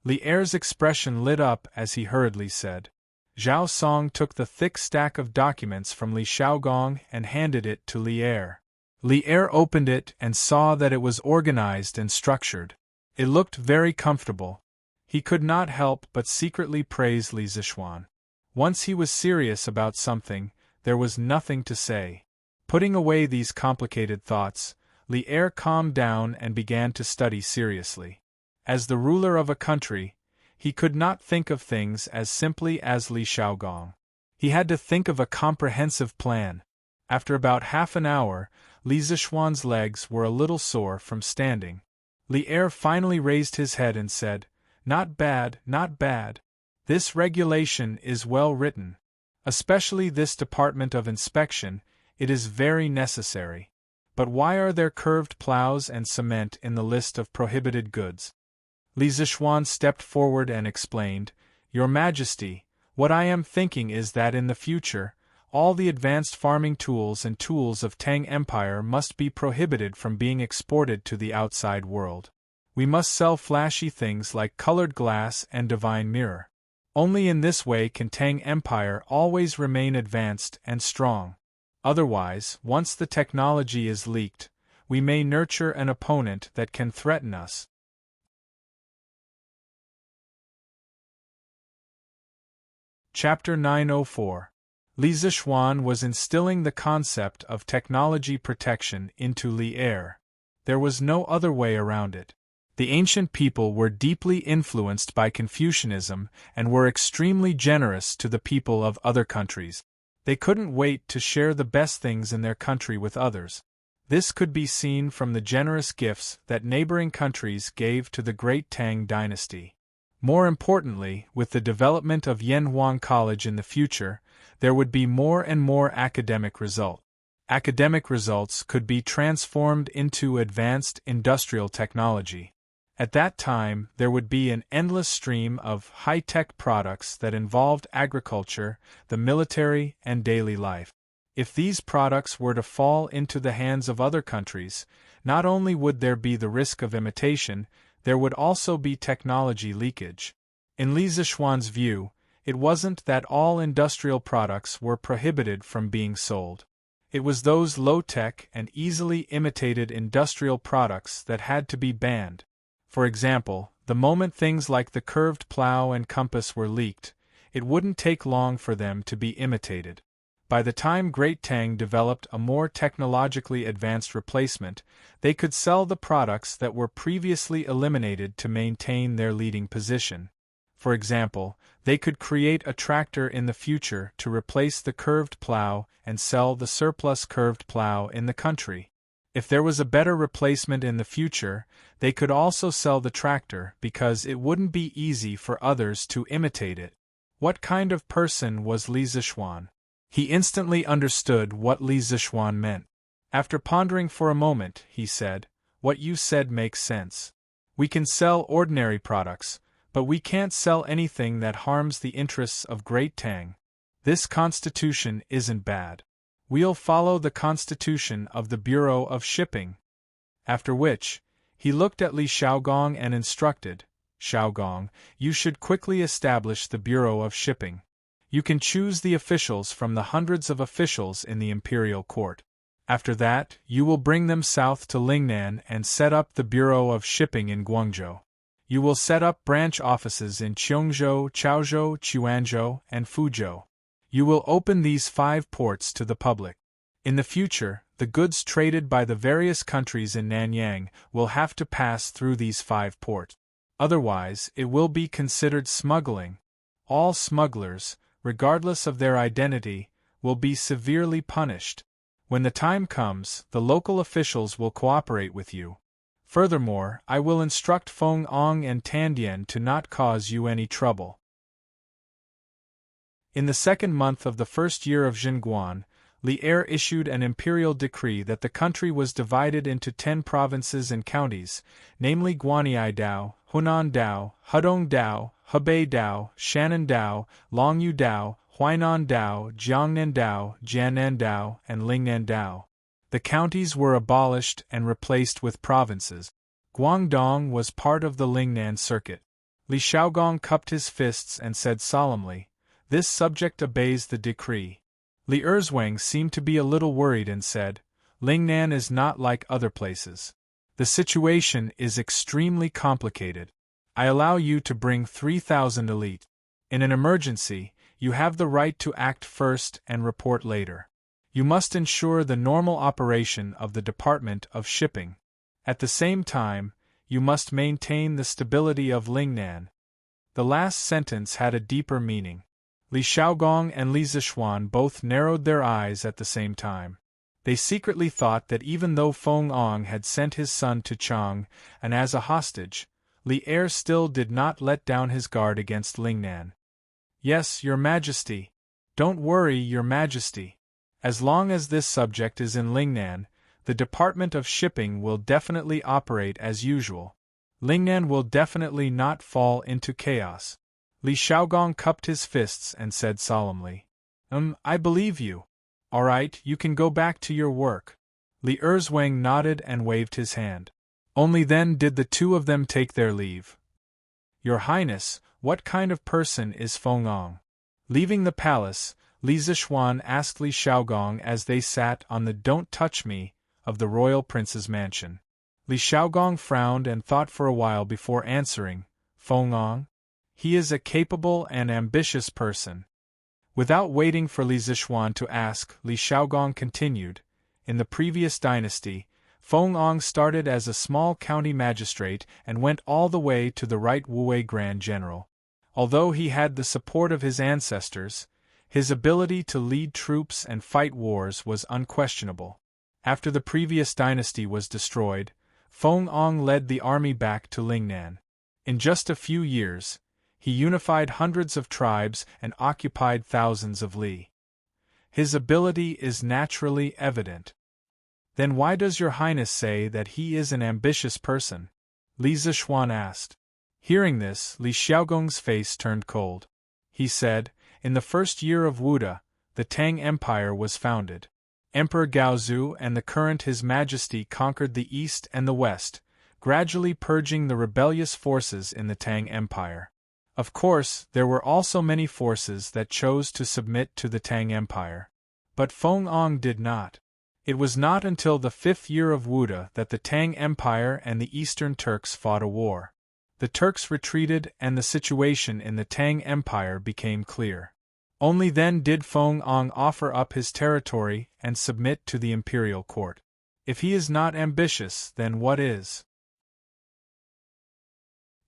Li Er's expression lit up as he hurriedly said. Zhao Song took the thick stack of documents from Li Xiaogong and handed it to Li Er. Li Er opened it and saw that it was organized and structured. It looked very comfortable. He could not help but secretly praise Li Zishuan. Once he was serious about something, there was nothing to say. Putting away these complicated thoughts, Li Er calmed down and began to study seriously. As the ruler of a country, he could not think of things as simply as Li Xiaogong. He had to think of a comprehensive plan. After about half an hour, Li Zishuan's legs were a little sore from standing. Li Er finally raised his head and said, "Not bad, not bad. This regulation is well written. Especially this department of inspection, it is very necessary. But why are there curved plows and cement in the list of prohibited goods?" Li Zishuan stepped forward and explained, "Your Majesty, what I am thinking is that in the future, all the advanced farming tools and tools of Tang Empire must be prohibited from being exported to the outside world. We must sell flashy things like colored glass and divine mirror. Only in this way can Tang Empire always remain advanced and strong. Otherwise, once the technology is leaked, we may nurture an opponent that can threaten us." Chapter 904. Li Zishuan was instilling the concept of technology protection into Li Er. There was no other way around it. The ancient people were deeply influenced by Confucianism and were extremely generous to the people of other countries. They couldn't wait to share the best things in their country with others. This could be seen from the generous gifts that neighboring countries gave to the great Tang Dynasty. More importantly, with the development of Yanhuang College in the future, there would be more and more academic results. Academic results could be transformed into advanced industrial technology. At that time, there would be an endless stream of high-tech products that involved agriculture, the military, and daily life. If these products were to fall into the hands of other countries, not only would there be the risk of imitation, there would also be technology leakage. In Li Zishuan's view, it wasn't that all industrial products were prohibited from being sold. It was those low-tech and easily imitated industrial products that had to be banned. For example, the moment things like the curved plow and compass were leaked, it wouldn't take long for them to be imitated. By the time Great Tang developed a more technologically advanced replacement, they could sell the products that were previously eliminated to maintain their leading position. For example, they could create a tractor in the future to replace the curved plow and sell the surplus curved plow in the country. If there was a better replacement in the future, they could also sell the tractor because it wouldn't be easy for others to imitate it. What kind of person was Li Zishuan? He instantly understood what Li Zishuan meant. After pondering for a moment, he said, "What you said makes sense. We can sell ordinary products, but we can't sell anything that harms the interests of Great Tang. This constitution isn't bad. We'll follow the constitution of the Bureau of Shipping." After which, he looked at Li Xiaogong and instructed, "Xiaogong, you should quickly establish the Bureau of Shipping. You can choose the officials from the hundreds of officials in the imperial court. After that, you will bring them south to Lingnan and set up the Bureau of Shipping in Guangzhou. You will set up branch offices in Cheongzhou, Chaozhou, Quanzhou, and Fuzhou. You will open these 5 ports to the public. In the future, the goods traded by the various countries in Nanyang will have to pass through these 5 ports. Otherwise, it will be considered smuggling. All smugglers, regardless of their identity, will be severely punished. When the time comes, the local officials will cooperate with you. Furthermore, I will instruct Feng Ong and Tandian to not cause you any trouble. In the second month of the first year of Xinguan, Li Er issued an imperial decree that the country was divided into 10 provinces and counties, namely Guanyi Dao, Hunan Dao, Hudong Dao, Hebei Dao, Shannan Dao, Longyu Dao, Huainan Dao, Jiangnan Dao, Jiannan Dao, and Lingnan Dao. The counties were abolished and replaced with provinces. Guangdong was part of the Lingnan circuit. Li Shaogong cupped his fists and said solemnly, "This subject obeys the decree." Li Erzwang seemed to be a little worried and said, "Lingnan is not like other places. The situation is extremely complicated. I allow you to bring 3,000 elite. In an emergency, you have the right to act first and report later. You must ensure the normal operation of the Department of Shipping. At the same time, you must maintain the stability of Lingnan." The last sentence had a deeper meaning. Li Shaogong and Li Zishuan both narrowed their eyes at the same time. They secretly thought that even though Feng Ong had sent his son to Chang, and as a hostage, Li Er still did not let down his guard against Lingnan. "Yes, Your Majesty. Don't worry, Your Majesty. As long as this subject is in Lingnan, the Department of Shipping will definitely operate as usual. Lingnan will definitely not fall into chaos." Li Shaogong cupped his fists and said solemnly, I believe you. All right, you can go back to your work." Li Erzwang nodded and waved his hand. Only then did the two of them take their leave. "Your Highness, what kind of person is Feng Ong?" Leaving the palace, Li Zishuan asked Li Shaogong as they sat on the "Don't touch me" of the royal prince's mansion. Li Shaogong frowned and thought for a while before answering, "Feng Ong? He is a capable and ambitious person." Without waiting for Li Zishuan to ask, Li Shaogong continued, "In the previous dynasty, Feng Ong started as a small county magistrate and went all the way to the right Wuwei Grand General. Although he had the support of his ancestors, his ability to lead troops and fight wars was unquestionable. After the previous dynasty was destroyed, Feng Ong led the army back to Lingnan. In just a few years, he unified hundreds of tribes and occupied thousands of li. His ability is naturally evident. Then why does Your Highness say that he is an ambitious person?" Li Zishuan asked. Hearing this, Li Xiaogong's face turned cold. He said, "In the first year of Wuda, the Tang Empire was founded. Emperor Gaozu and the current His Majesty conquered the east and the west, gradually purging the rebellious forces in the Tang Empire. Of course, there were also many forces that chose to submit to the Tang Empire. But Feng Ong did not. It was not until the 5th year of Wuda that the Tang Empire and the Eastern Turks fought a war. The Turks retreated and the situation in the Tang Empire became clear. Only then did Feng Ong offer up his territory and submit to the imperial court. If he is not ambitious, then what is?"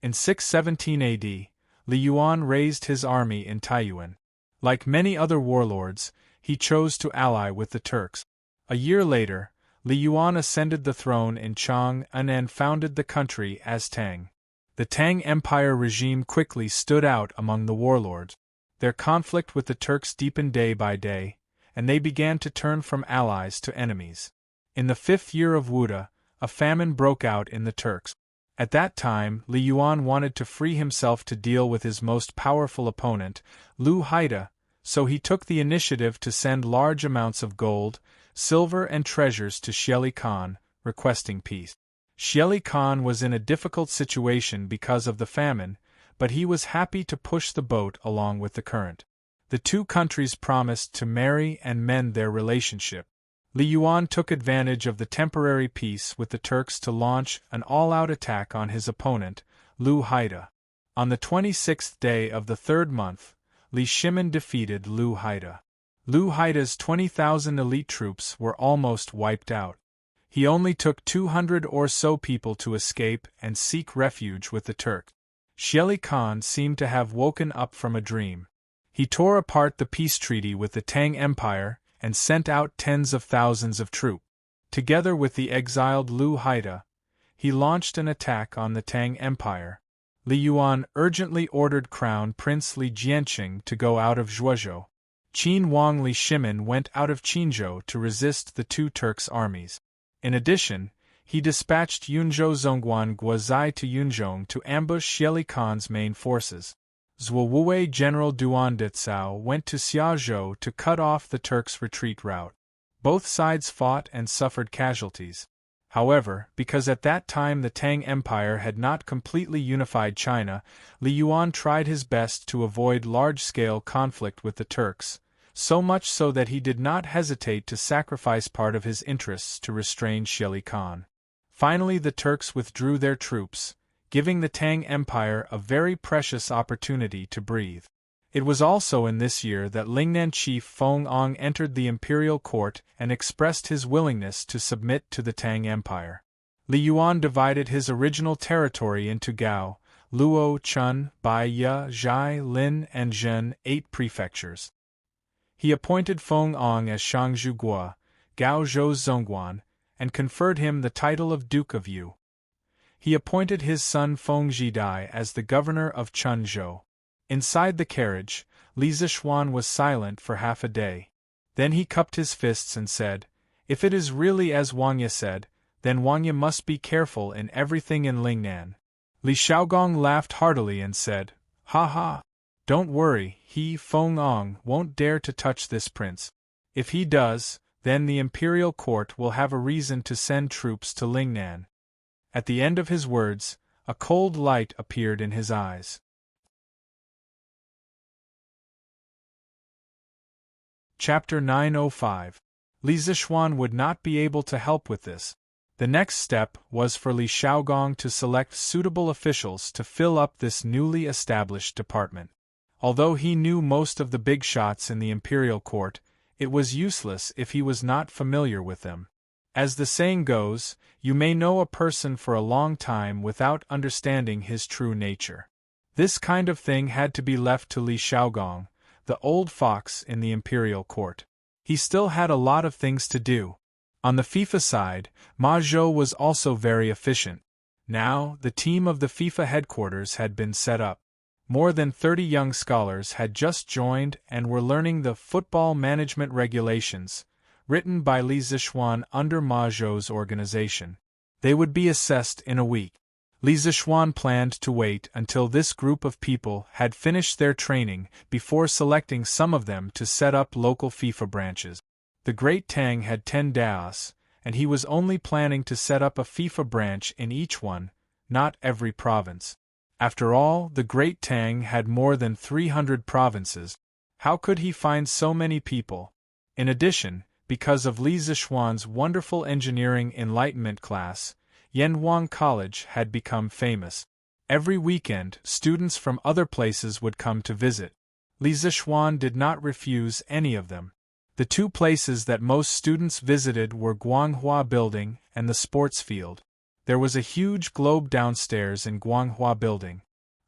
In 617 AD, Li Yuan raised his army in Taiyuan. Like many other warlords, he chose to ally with the Turks. A year later, Li Yuan ascended the throne in Chang'an and founded the country as Tang. The Tang Empire regime quickly stood out among the warlords. Their conflict with the Turks deepened day by day, and they began to turn from allies to enemies. In the 5th year of Wuda, a famine broke out in the Turks. At that time, Li Yuan wanted to free himself to deal with his most powerful opponent, Lu Haida, so he took the initiative to send large amounts of gold, silver and treasures to Xieli Khan, requesting peace. Xieli Khan was in a difficult situation because of the famine, but he was happy to push the boat along with the current. The two countries promised to marry and mend their relationship. Li Yuan took advantage of the temporary peace with the Turks to launch an all-out attack on his opponent, Lu Haida. On the 26th day of the 3rd month, Li Shimin defeated Lu Haida. Lu Haida's 20,000 elite troops were almost wiped out. He only took 200 or so people to escape and seek refuge with the Turks. Xieli Khan seemed to have woken up from a dream. He tore apart the peace treaty with the Tang Empire and sent out tens of thousands of troops. Together with the exiled Lu Haida, he launched an attack on the Tang Empire. Li Yuan urgently ordered Crown Prince Li Jianqing to go out of Zhuozhou. Qin Wang Li Shimin went out of Qinzhou to resist the two Turks' armies. In addition, he dispatched Yunzhou Zhongguan Guozai to Yunzhong to ambush Xieli Khan's main forces. Zhuowei General Duan Dicao went to Xiaozhou to cut off the Turks' retreat route. Both sides fought and suffered casualties. However, because at that time the Tang Empire had not completely unified China, Li Yuan tried his best to avoid large-scale conflict with the Turks, so much so that he did not hesitate to sacrifice part of his interests to restrain Xieli Khan. Finally the Turks withdrew their troops, giving the Tang Empire a very precious opportunity to breathe. It was also in this year that Lingnan chief Feng Ong entered the imperial court and expressed his willingness to submit to the Tang Empire. Li Yuan divided his original territory into Gao, Luo, Chun, Bai Ye, Zhai, Lin, and Zhen, 8 prefectures. He appointed Feng Ong as Shangzhu Gua, Gao Zhou's Zhongguan, and conferred him the title of Duke of Yu. He appointed his son Feng Zhidai as the governor of Chunzhou. Inside the carriage, Li Zishuan was silent for half a day. Then he cupped his fists and said, "If it is really as Wang Ye said, then Wang Ye must be careful in everything in Lingnan." Li Shaogong laughed heartily and said, "Ha ha! Don't worry, Feng Ong, won't dare to touch this prince. If he does, then the imperial court will have a reason to send troops to Lingnan." At the end of his words, a cold light appeared in his eyes. Chapter 905. Li Zishuan would not be able to help with this. The next step was for Li Shaogong to select suitable officials to fill up this newly established department. Although he knew most of the big shots in the imperial court, it was useless if he was not familiar with them. As the saying goes, you may know a person for a long time without understanding his true nature. This kind of thing had to be left to Li Shaogong, the old fox in the imperial court. He still had a lot of things to do. On the FIFA side, Ma Zhou was also very efficient. Now, the team of the FIFA headquarters had been set up. More than 30 young scholars had just joined and were learning the football management regulations, written by Li Zishuan under Ma Zhou's organization. They would be assessed in a week. Li Zishuan planned to wait until this group of people had finished their training before selecting some of them to set up local FIFA branches. The Great Tang had 10 daos, and he was only planning to set up a FIFA branch in each one, not every province. After all, the Great Tang had more than 300 provinces. How could he find so many people? In addition, because of Li Zishuan's wonderful engineering enlightenment class, Yanhuang College had become famous. Every weekend, students from other places would come to visit. Li Zishuan did not refuse any of them. The two places that most students visited were Guanghua Building and the sports field. There was a huge globe downstairs in Guanghua Building.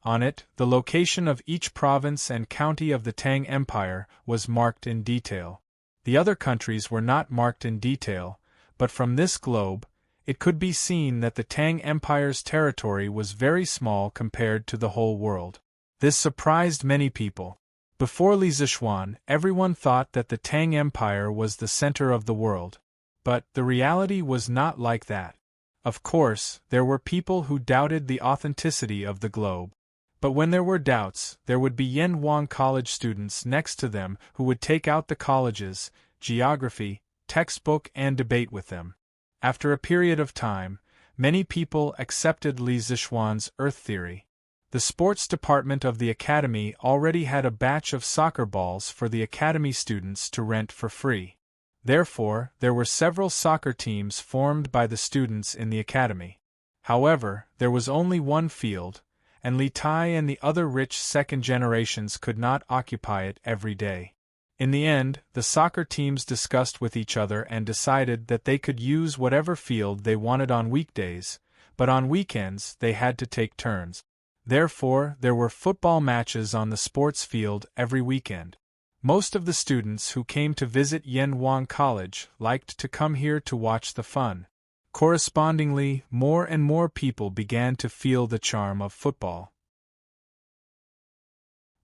On it, the location of each province and county of the Tang Empire was marked in detail. The other countries were not marked in detail, but from this globe, it could be seen that the Tang Empire's territory was very small compared to the whole world. This surprised many people. Before Li Zishuan, everyone thought that the Tang Empire was the center of the world. But the reality was not like that. Of course, there were people who doubted the authenticity of the globe. But when there were doubts, there would be Yanhuang College students next to them who would take out the college's geography textbook and debate with them. After a period of time, many people accepted Li Zishuan's Earth theory. The sports department of the academy already had a batch of soccer balls for the academy students to rent for free. Therefore, there were several soccer teams formed by the students in the academy. However, there was only one field, and Li Tai and the other rich second generations could not occupy it every day. In the end, the soccer teams discussed with each other and decided that they could use whatever field they wanted on weekdays, but on weekends they had to take turns. Therefore, there were football matches on the sports field every weekend. Most of the students who came to visit Yanhuang College liked to come here to watch the fun. Correspondingly, more and more people began to feel the charm of football.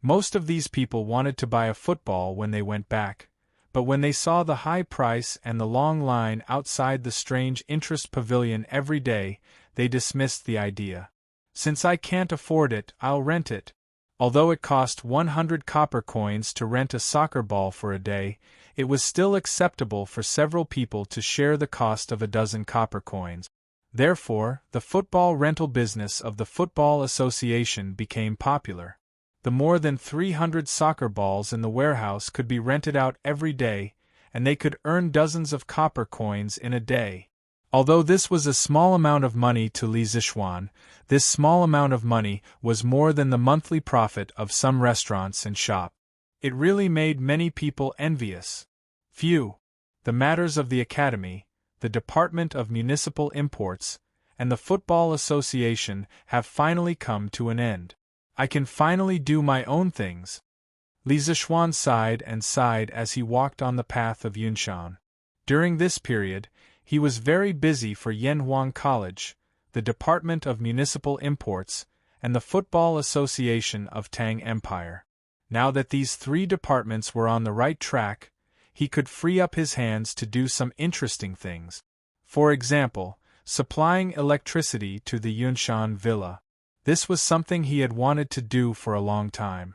Most of these people wanted to buy a football when they went back, but when they saw the high price and the long line outside the strange interest pavilion every day, they dismissed the idea. Since I can't afford it, I'll rent it. Although it cost 100 copper coins to rent a soccer ball for a day, it was still acceptable for several people to share the cost of a dozen copper coins. Therefore, the football rental business of the Football Association became popular. The more than 300 soccer balls in the warehouse could be rented out every day, and they could earn dozens of copper coins in a day. Although this was a small amount of money to Li Zishuan, this small amount of money was more than the monthly profit of some restaurants and shops. It really made many people envious. Phew! The matters of the Academy, the Department of Municipal Imports, and the Football Association have finally come to an end. I can finally do my own things. Li Zishuan sighed and sighed as he walked on the path of Yunshan. During this period, he was very busy for Yanhuang College, the Department of Municipal Imports, and the Football Association of Tang Empire. Now that these three departments were on the right track, he could free up his hands to do some interesting things. For example, supplying electricity to the Yunshan villa. This was something he had wanted to do for a long time.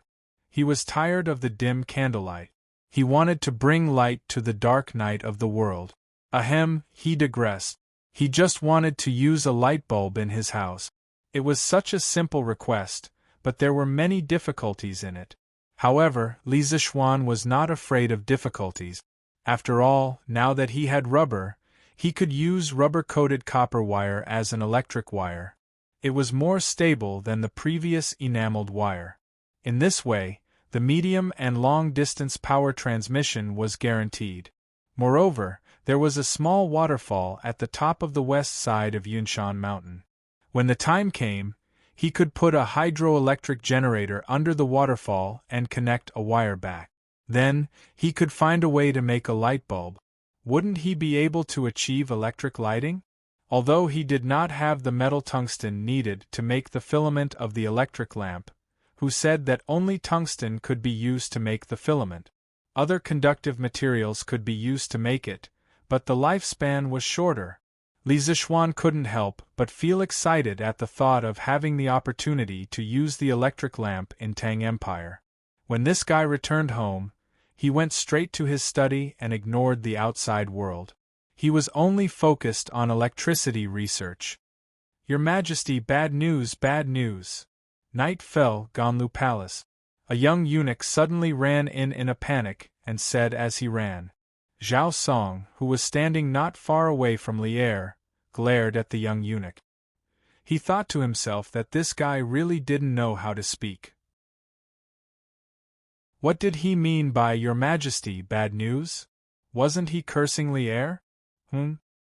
He was tired of the dim candlelight. He wanted to bring light to the dark night of the world. Ahem, he digressed. He just wanted to use a light bulb in his house. It was such a simple request, but there were many difficulties in it. However, Li Zishuan was not afraid of difficulties. After all, now that he had rubber, he could use rubber-coated copper wire as an electric wire. It was more stable than the previous enameled wire. In this way, the medium and long-distance power transmission was guaranteed. Moreover, there was a small waterfall at the top of the west side of Yunshan Mountain. When the time came, he could put a hydroelectric generator under the waterfall and connect a wire back. Then, he could find a way to make a light bulb. Wouldn't he be able to achieve electric lighting? Although he did not have the metal tungsten needed to make the filament of the electric lamp, who said that only tungsten could be used to make the filament. Other conductive materials could be used to make it, but the lifespan was shorter. Li Zishuan couldn't help but feel excited at the thought of having the opportunity to use the electric lamp in Tang Empire. When this guy returned home, he went straight to his study and ignored the outside world. He was only focused on electricity research. Your Majesty, bad news, bad news. Night fell, Ganlu Palace. A young eunuch suddenly ran in a panic and said as he ran. Zhao Song, who was standing not far away from Li'er, glared at the young eunuch. He thought to himself that this guy really didn't know how to speak. What did he mean by Your Majesty, bad news? Wasn't he cursing Li'er?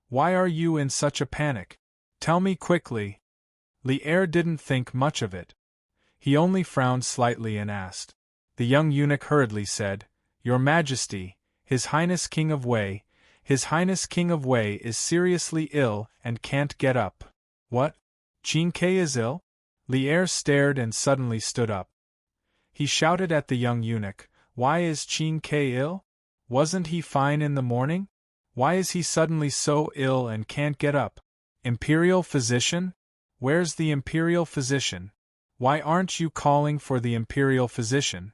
Why are you in such a panic? Tell me quickly. Li'er didn't think much of it. He only frowned slightly and asked. The young eunuch hurriedly said, Your Majesty, His Highness King of Wei, His Highness King of Wei is seriously ill and can't get up. What? Qin Ke is ill? Li'er stared and suddenly stood up. He shouted at the young eunuch, Why is Qin Ke ill? Wasn't he fine in the morning? Why is he suddenly so ill and can't get up? Imperial physician? Where's the imperial physician? Why aren't you calling for the imperial physician?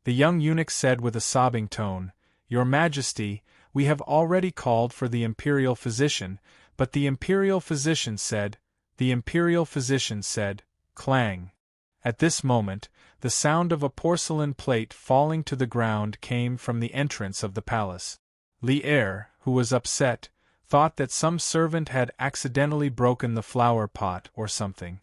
The young eunuch said with a sobbing tone, Your Majesty, we have already called for the imperial physician, but the imperial physician said, clang. At this moment, the sound of a porcelain plate falling to the ground came from the entrance of the palace. Li'er, who was upset, thought that some servant had accidentally broken the flower pot or something.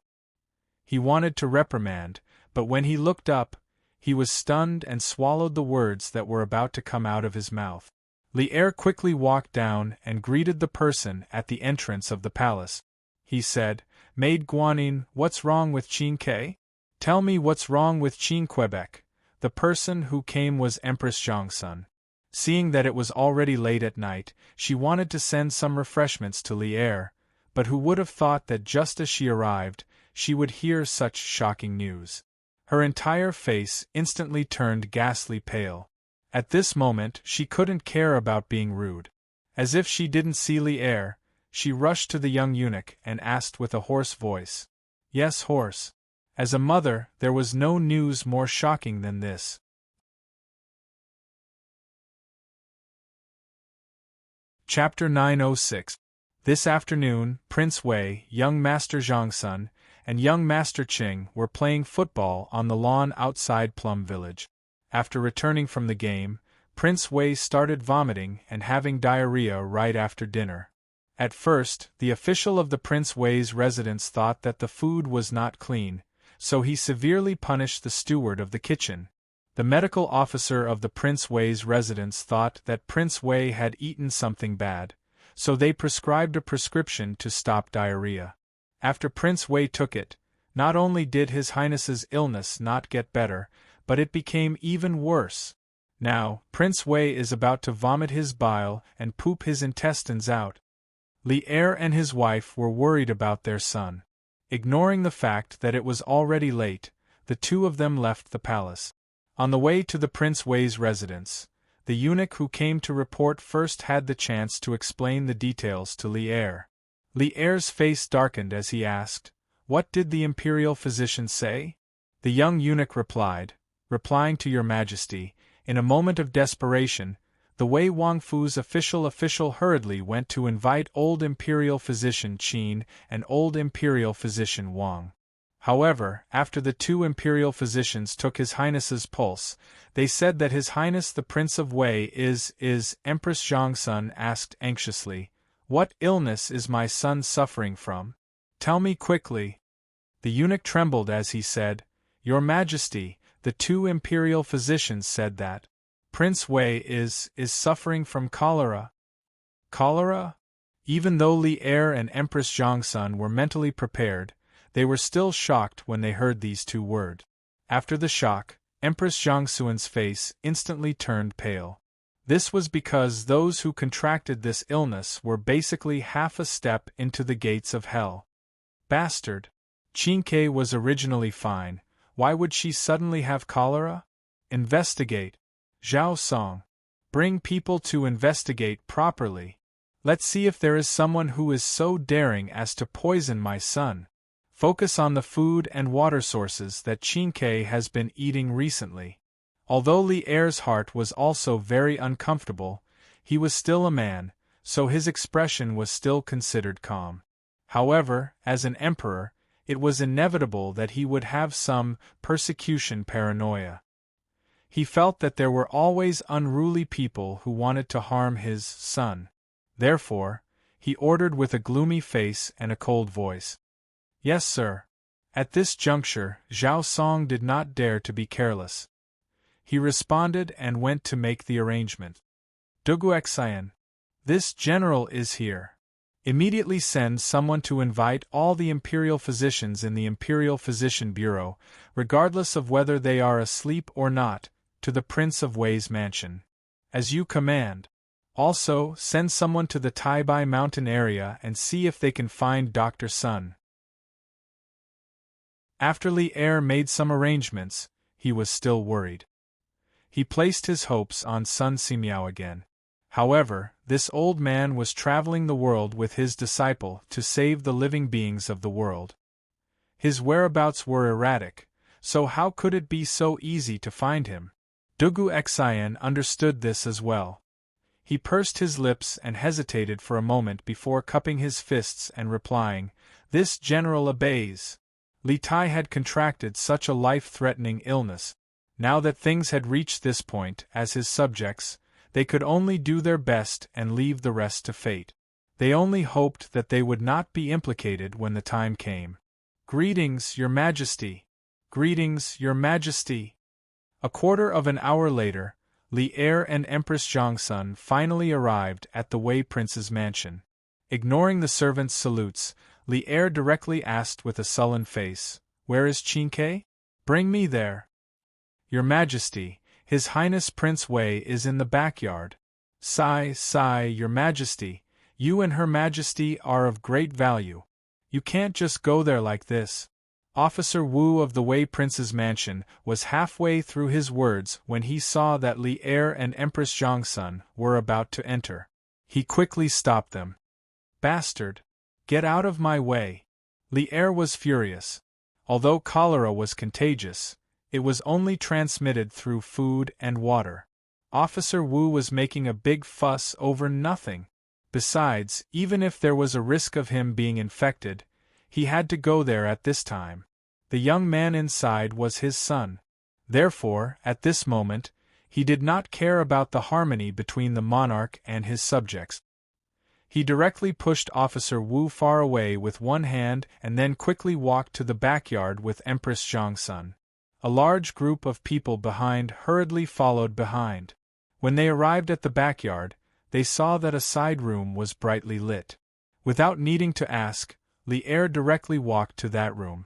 He wanted to reprimand, but when he looked up, he was stunned and swallowed the words that were about to come out of his mouth. Li'er quickly walked down and greeted the person at the entrance of the palace. He said, Maid Guanyin, what's wrong with Qin Ke? Tell me what's wrong with Qin Quebec. The person who came was Empress Zhongsun. Seeing that it was already late at night, she wanted to send some refreshments to Li Er, but who would have thought that just as she arrived, she would hear such shocking news. Her entire face instantly turned ghastly pale. At this moment she couldn't care about being rude. As if she didn't see Li Er, she rushed to the young eunuch and asked with a hoarse voice. Yes, hoarse. As a mother, there was no news more shocking than this. Chapter 906. This afternoon, Prince Wei, young Master Zhongsun, and young Master Qing were playing football on the lawn outside Plum Village. After returning from the game, Prince Wei started vomiting and having diarrhea right after dinner. At first, the official of the Prince Wei's residence thought that the food was not clean, so he severely punished the steward of the kitchen. The medical officer of the Prince Wei's residence thought that Prince Wei had eaten something bad, so they prescribed a prescription to stop diarrhea. After Prince Wei took it, not only did His Highness's illness not get better, but it became even worse. Now, Prince Wei is about to vomit his bile and poop his intestines out. Li Er and his wife were worried about their son. Ignoring the fact that it was already late, the two of them left the palace. On the way to the Prince Wei's residence, the eunuch who came to report first had the chance to explain the details to Li Er. Li Er's face darkened as he asked, "What did the imperial physician say?" The young eunuch replied, "Replying to your majesty, in a moment of desperation, the Wei Wangfu's official hurriedly went to invite old imperial physician Qin and old imperial physician Wang. However, after the two imperial physicians took His Highness's pulse, they said that His Highness the Prince of Wei is Empress Zhongsun asked anxiously, "What illness is my son suffering from? Tell me quickly." The eunuch trembled as he said, "Your Majesty, the two imperial physicians said that Prince Wei is suffering from cholera." Cholera? Even though Li Er and Empress Zhongsun were mentally prepared, they were still shocked when they heard these two words. After the shock, Empress Zhongsun's face instantly turned pale. This was because those who contracted this illness were basically half a step into the gates of hell. Bastard! Qinke was originally fine, why would she suddenly have cholera? Investigate. Zhao Song. Bring people to investigate properly. Let's see if there is someone who is so daring as to poison my son. Focus on the food and water sources that Qinke has been eating recently. Although Li Er's heart was also very uncomfortable, he was still a man, so his expression was still considered calm. However, as an emperor, it was inevitable that he would have some persecution paranoia. He felt that there were always unruly people who wanted to harm his son. Therefore, he ordered with a gloomy face and a cold voice. "Yes, sir." At this juncture, Zhao Song did not dare to be careless. He responded and went to make the arrangement. "Duguxian, this general is here. Immediately send someone to invite all the imperial physicians in the Imperial Physician Bureau, regardless of whether they are asleep or not, to the Prince of Wei's mansion. As you command. Also, send someone to the Taibai mountain area and see if they can find Dr. Sun." After Li Er made some arrangements, he was still worried. He placed his hopes on Sun Simiao again. However, this old man was traveling the world with his disciple to save the living beings of the world. His whereabouts were erratic, so how could it be so easy to find him? Duguxian understood this as well. He pursed his lips and hesitated for a moment before cupping his fists and replying, "This general obeys." Li Tai had contracted such a life-threatening illness. Now that things had reached this point, as his subjects, they could only do their best and leave the rest to fate. They only hoped that they would not be implicated when the time came. "Greetings, Your Majesty." "Greetings, Your Majesty." A quarter of an hour later, Li Er and Empress Zhongsun finally arrived at the Wei Prince's mansion. Ignoring the servant's salutes, Li Er directly asked with a sullen face, "Where is Qinke? Bring me there." Your Majesty, His Highness Prince Wei is in the backyard. Sigh, Your Majesty, you and Her Majesty are of great value. You can't just go there like this. Officer Wu of the Wei Prince's mansion was halfway through his words when he saw that Li Er and Empress Zhongsun were about to enter. He quickly stopped them. Bastard! Get out of my way! Li Er was furious. Although cholera was contagious, it was only transmitted through food and water. Officer Wu was making a big fuss over nothing. Besides, even if there was a risk of him being infected, he had to go there at this time. The young man inside was his son. Therefore, at this moment, he did not care about the harmony between the monarch and his subjects. He directly pushed Officer Wu far away with one hand and then quickly walked to the backyard with Empress Zhongsun. A large group of people behind hurriedly followed behind. When they arrived at the backyard, they saw that a side room was brightly lit. Without needing to ask, Li Er directly walked to that room.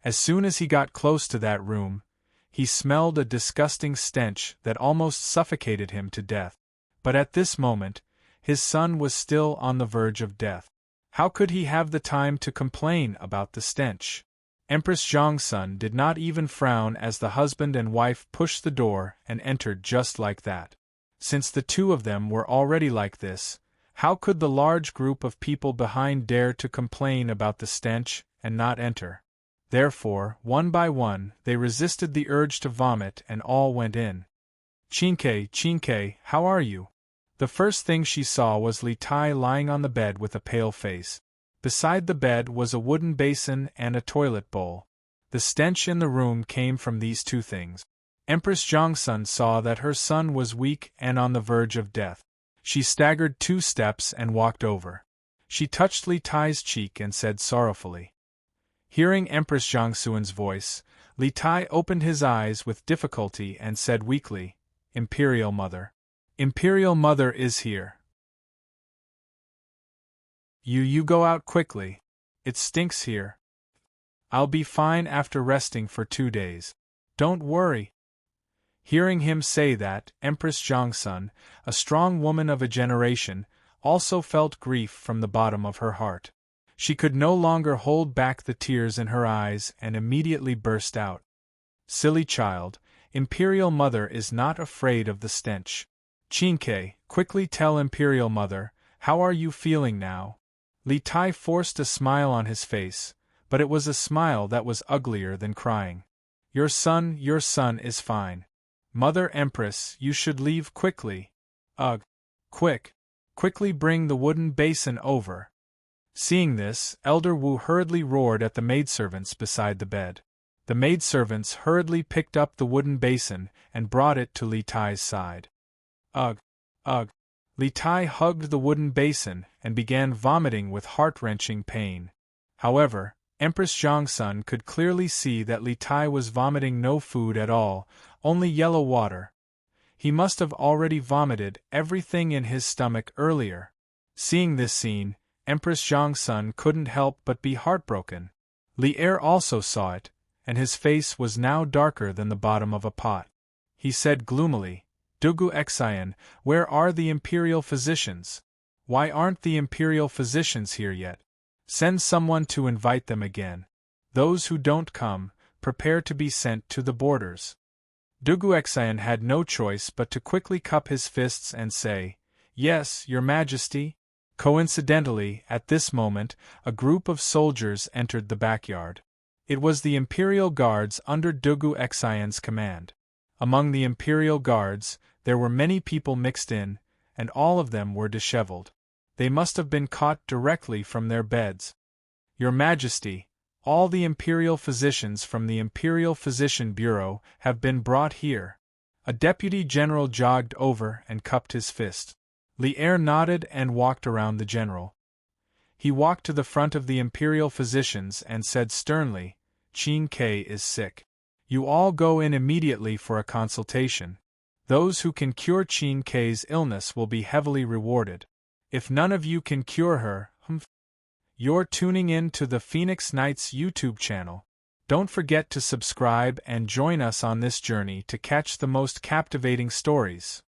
As soon as he got close to that room, he smelled a disgusting stench that almost suffocated him to death. But at this moment, his son was still on the verge of death. How could he have the time to complain about the stench? Empress Zhongsun did not even frown as the husband and wife pushed the door and entered just like that. Since the two of them were already like this, how could the large group of people behind dare to complain about the stench and not enter? Therefore, one by one, they resisted the urge to vomit and all went in. Qingke, how are you? The first thing she saw was Li Tai lying on the bed with a pale face. Beside the bed was a wooden basin and a toilet bowl. The stench in the room came from these two things. Empress Zhongsun saw that her son was weak and on the verge of death. She staggered 2 steps and walked over. She touched Li Tai's cheek and said sorrowfully. Hearing Empress Zhongsun's voice, Li Tai opened his eyes with difficulty and said weakly, Imperial Mother. Imperial Mother is here. You go out quickly. It stinks here. I'll be fine after resting for 2 days. Don't worry. Hearing him say that, Empress Zhongsun, a strong woman of a generation, also felt grief from the bottom of her heart. She could no longer hold back the tears in her eyes and immediately burst out. Silly child, Imperial Mother is not afraid of the stench. Qingke, quickly tell Imperial Mother, how are you feeling now? Li Tai forced a smile on his face, but it was a smile that was uglier than crying. Your son is fine. Mother Empress, you should leave quickly. Ugh. Quickly bring the wooden basin over. Seeing this, Elder Wu hurriedly roared at the maidservants beside the bed. The maidservants hurriedly picked up the wooden basin and brought it to Li Tai's side. Ugh. Li Tai hugged the wooden basin and began vomiting with heart-wrenching pain. However, Empress Zhongsun could clearly see that Li Tai was vomiting no food at all, only yellow water. He must have already vomited everything in his stomach earlier. Seeing this scene, Empress Zhongsun couldn't help but be heartbroken. Li Er also saw it, and his face was now darker than the bottom of a pot. He said gloomily, Dugu Xian, where are the imperial physicians? Why aren't the imperial physicians here yet? Send someone to invite them again. Those who don't come, prepare to be sent to the borders. Dugu Xian had no choice but to quickly cup his fists and say, Yes, Your Majesty. Coincidentally, at this moment, a group of soldiers entered the backyard. It was the Imperial Guards under Dugu Xian's command. Among the Imperial Guards, there were many people mixed in, and all of them were disheveled. They must have been caught directly from their beds. Your Majesty, all the Imperial physicians from the Imperial Physician Bureau have been brought here. A deputy general jogged over and cupped his fist. Li Er nodded and walked around the general. He walked to the front of the Imperial physicians and said sternly, Qingke is sick. You all go in immediately for a consultation. Those who can cure Qingke's illness will be heavily rewarded. If none of you can cure her, you're tuning in to the Phoenix Knights YouTube channel. Don't forget to subscribe and join us on this journey to catch the most captivating stories.